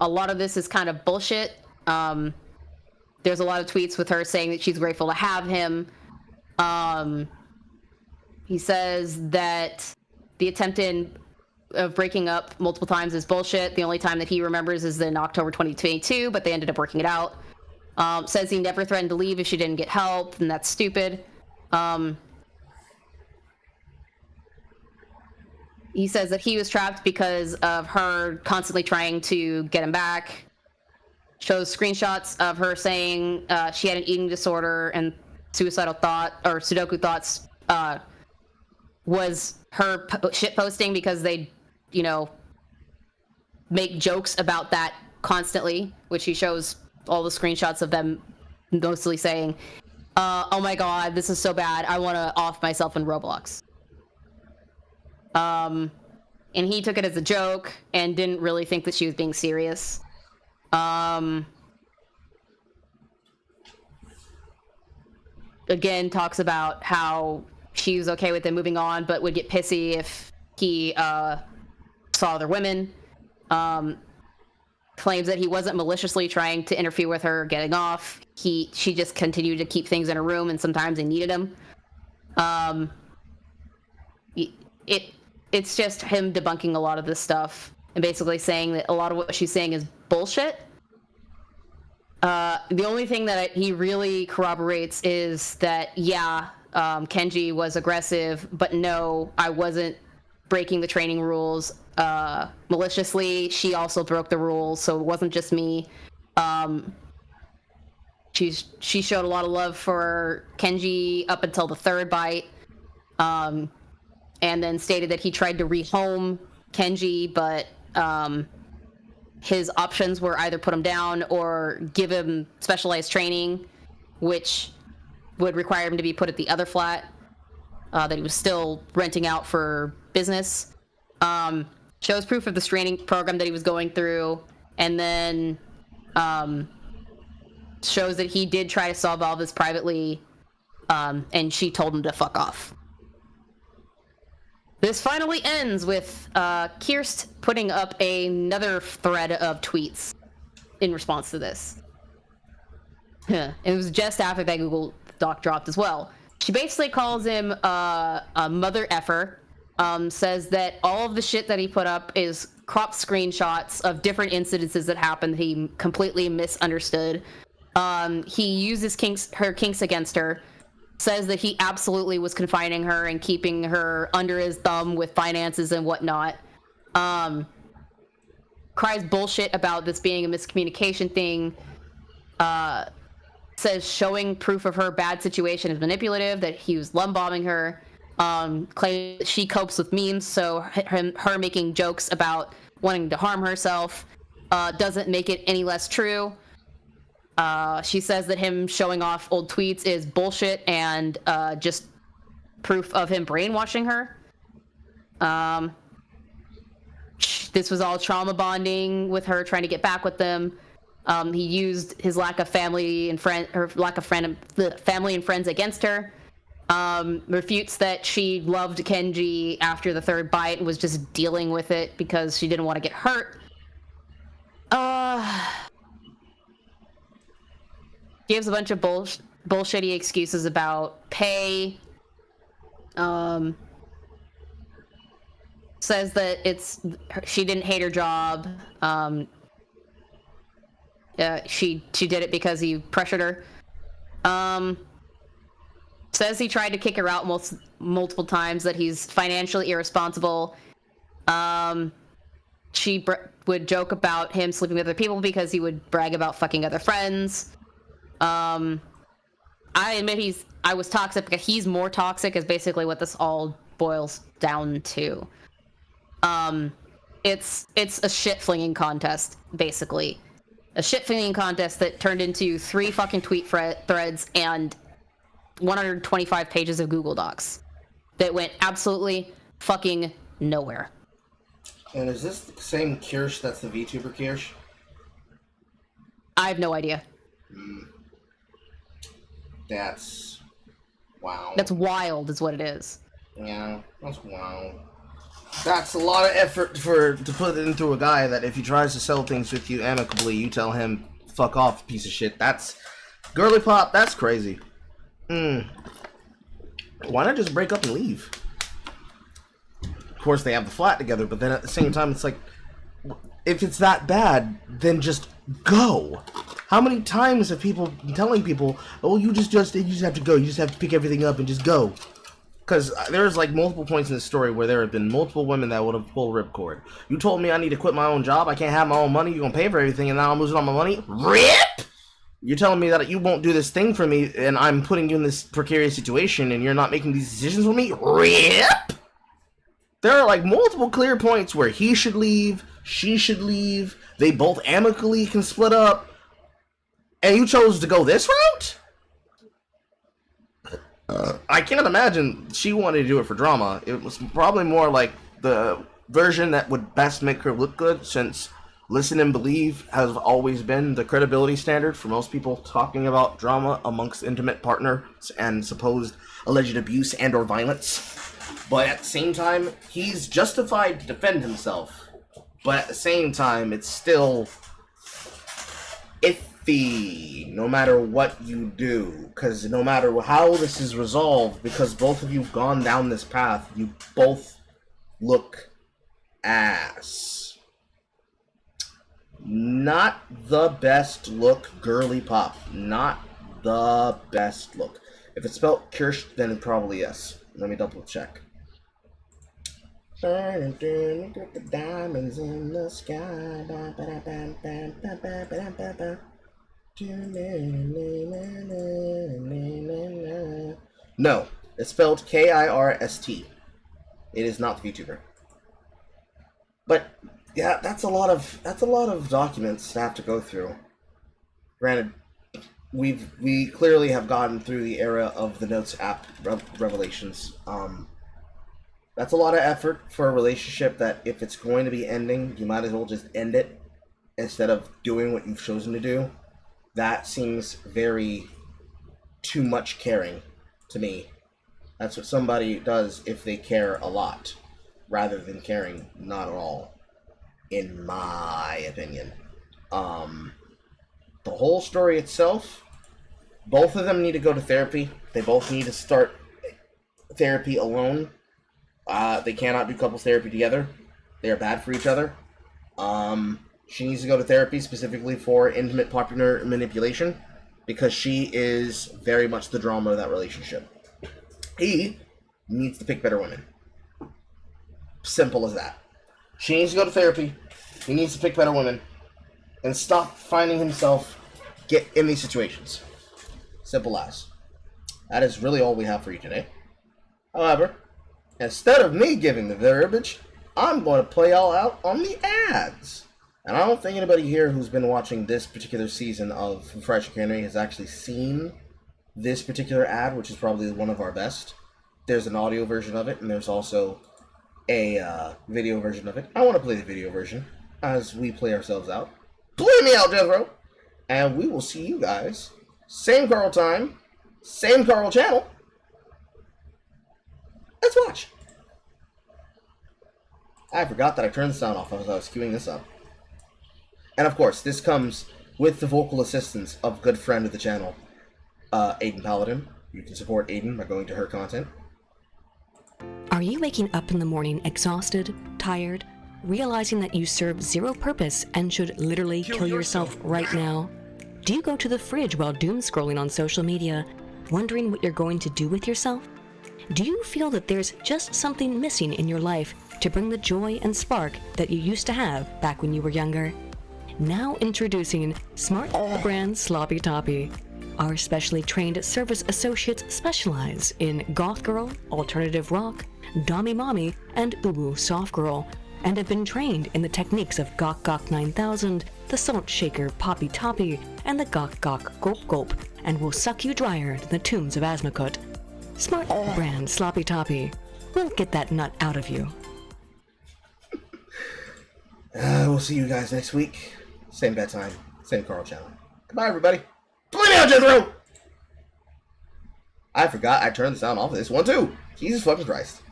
lot of this is kind of bullshit. There's a lot of tweets with her saying that she's grateful to have him. He says that the attempt of breaking up multiple times is bullshit. The only time that he remembers is in October 2022, but they ended up working it out. Says he never threatened to leave if she didn't get help, and that's stupid. He says that he was trapped because of her constantly trying to get him back. Shows screenshots of her saying she had an eating disorder and suicidal thought or Sudoku thoughts was her shit posting because they, make jokes about that constantly, which he shows all the screenshots of them mostly saying, oh my god, this is so bad, I want to off myself in Roblox. And he took it as a joke and didn't really think that she was being serious. Again, talks about how she was okay with him moving on, but would get pissy if he saw other women. Claims that he wasn't maliciously trying to interfere with her getting off. She just continued to keep things in her room, and sometimes they needed him. It's just him debunking a lot of this stuff and basically saying that a lot of what she's saying is bullshit. The only thing that he really corroborates is that, Kenji was aggressive, but no, I wasn't breaking the training rules maliciously. She also broke the rules, so it wasn't just me. She showed a lot of love for Kenji up until the third bite, and then stated that he tried to rehome Kenji, but his options were either put him down or give him specialized training, which would require him to be put at the other flat that he was still renting out for business. Shows proof of the training program that he was going through, and then shows that he did try to solve all this privately, and she told him to fuck off. This finally ends with Kirst putting up another thread of tweets in response to this. It was just after that Google Doc dropped as well. She basically calls him a mother effer, says that all of the shit that he put up is cropped screenshots of different incidences that happened that he completely misunderstood. He uses her kinks against her, says that he absolutely was confining her and keeping her under his thumb with finances and whatnot. Cries bullshit about this being a miscommunication thing. Says showing proof of her bad situation is manipulative, that he was lumbombing her. Claims that she copes with memes, so her making jokes about wanting to harm herself doesn't make it any less true. She says that him showing off old tweets is bullshit and just proof of him brainwashing her. This was all trauma bonding with her, trying to get back with them. He used his lack of family and friends against her. Refutes that she loved Kenji after the third bite and was just dealing with it because she didn't want to get hurt. Gives a bunch of bullshitty excuses about pay. Says that she didn't hate her job. She did it because he pressured her. Says he tried to kick her out multiple times, that he's financially irresponsible. She would joke about him sleeping with other people because he would brag about fucking other friends. I admit I was toxic because he's more toxic is basically what this all boils down to. It's a shit flinging contest, basically. A shit flinging contest that turned into 3 fucking tweet threads and 125 pages of Google Docs that went absolutely fucking nowhere. And is this the same Kirsch that's the VTuber Kirsch? I have no idea. That's... wow. That's wild is what it is. Yeah, that's wild. That's a lot of effort to put into a guy that if he tries to sell things with you amicably, you tell him, fuck off, piece of shit. That's... girly pop, that's crazy. Why not just break up and leave? Of course, they have the flat together, but then at the same time, it's like, if it's that bad, then just go. How many times have people been telling people, oh, you just have to go, you just have to pick everything up and just go? Because there's like multiple points in this story where there have been multiple women that would have pulled ripcord. You told me I need to quit my own job, I can't have my own money, you're gonna pay for everything, and now I'm losing all my money? RIP! You're telling me that you won't do this thing for me, and I'm putting you in this precarious situation, and you're not making these decisions for me? RIP! There are like multiple clear points where he should leave, she should leave, they both amicably can split up, and you chose to go this route? I can't imagine she wanted to do it for drama. It was probably more like the version that would best make her look good, since listen and believe has always been the credibility standard for most people talking about drama amongst intimate partners and supposed alleged abuse and or violence. But at the same time, he's justified to defend himself. But at the same time, it's still iffy no matter what you do. Because no matter how this is resolved, because both of you have gone down this path, you both look ass. Not the best look, girly pop. Not the best look. If it's spelled Kirsch, then probably yes. Let me double check. Look at the diamonds in the sky. No, it's spelled Kirst. It is not the VTuber. But yeah, that's a lot of documents to have to go through. Granted, we clearly have gotten through the era of the Notes app revelations. That's a lot of effort for a relationship that if it's going to be ending, you might as well just end it instead of doing what you've chosen to do. That seems very too much caring to me. That's what somebody does if they care a lot, rather than caring not at all, in my opinion. The whole story itself, both of them need to go to therapy. They both need to start therapy alone. They cannot do couples therapy together. They are bad for each other. She needs to go to therapy specifically for intimate partner manipulation, because she is very much the drama of that relationship. He needs to pick better women. Simple as that. She needs to go to therapy. He needs to pick better women and stop finding himself get in these situations. Simple as. That is really all we have for you today. However, instead of me giving the verbiage, I'm going to play all out on the ads. And I don't think anybody here who's been watching this particular season of Fresh Chicanery has actually seen this particular ad, which is probably one of our best. There's an audio version of it, and there's also a video version of it. I want to play the video version as we play ourselves out. Play me out, Jethro! And we will see you guys. Same Carl time, same Carl channel. Let's watch. I forgot that I turned the sound off as I was queuing this up. And of course, this comes with the vocal assistance of good friend of the channel, Aiden Paladin. You can support Aiden by going to her content. Are you waking up in the morning exhausted, tired, realizing that you serve zero purpose and should literally kill yourself right now? Do you go to the fridge while doom scrolling on social media, wondering what you're going to do with yourself? Do you feel that there's just something missing in your life to bring the joy and spark that you used to have back when you were younger? Now introducing Smart Brand Sloppy Toppy. Our specially trained service associates specialize in goth girl, alternative rock, dommy mommy, and uwu soft girl, and have been trained in the techniques of Gok Gok 9000, the Salt Shaker Poppy Toppy, and the Gok Gok Gulp Gulp, and will suck you drier than the tombs of Asmakut. Smart Brand Sloppy Toppy. We'll get that nut out of you. We'll see you guys next week. Same bedtime, same Carl channel. Goodbye, everybody. Play me out, Jethro! I forgot I turned the sound off of this one, too. Jesus fucking Christ.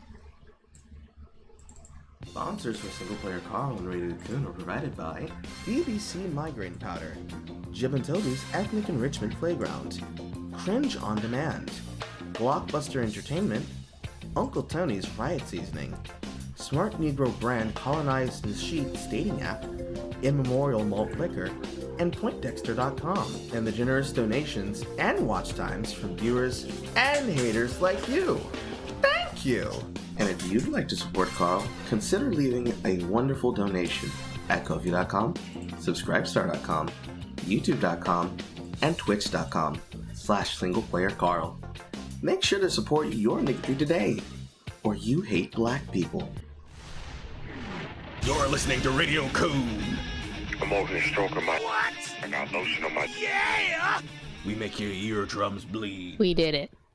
Sponsors for SinglePlayerCarl and Radio Coon are provided by BBC Migraine Powder, Jib and Toby's Ethnic Enrichment Playground, Cringe On Demand, Blockbuster Entertainment, Uncle Tony's Riot Seasoning, Smart Negro Brand Colonized and Sheets Dating App, Immemorial Malt Liquor, and PointDexter.com, and the generous donations and watch times from viewers and haters like you. Thank you! And if you'd like to support Carl, consider leaving a wonderful donation at Ko-fi.com, Subscribestar.com, YouTube.com, and Twitch.com/SinglePlayerCarl. Make sure to support your niggatry today, or you hate black people. You're listening to Radio Coon. I'm over here stroking my... What? I got lotion on my... Yeah! We make your eardrums bleed. We did it.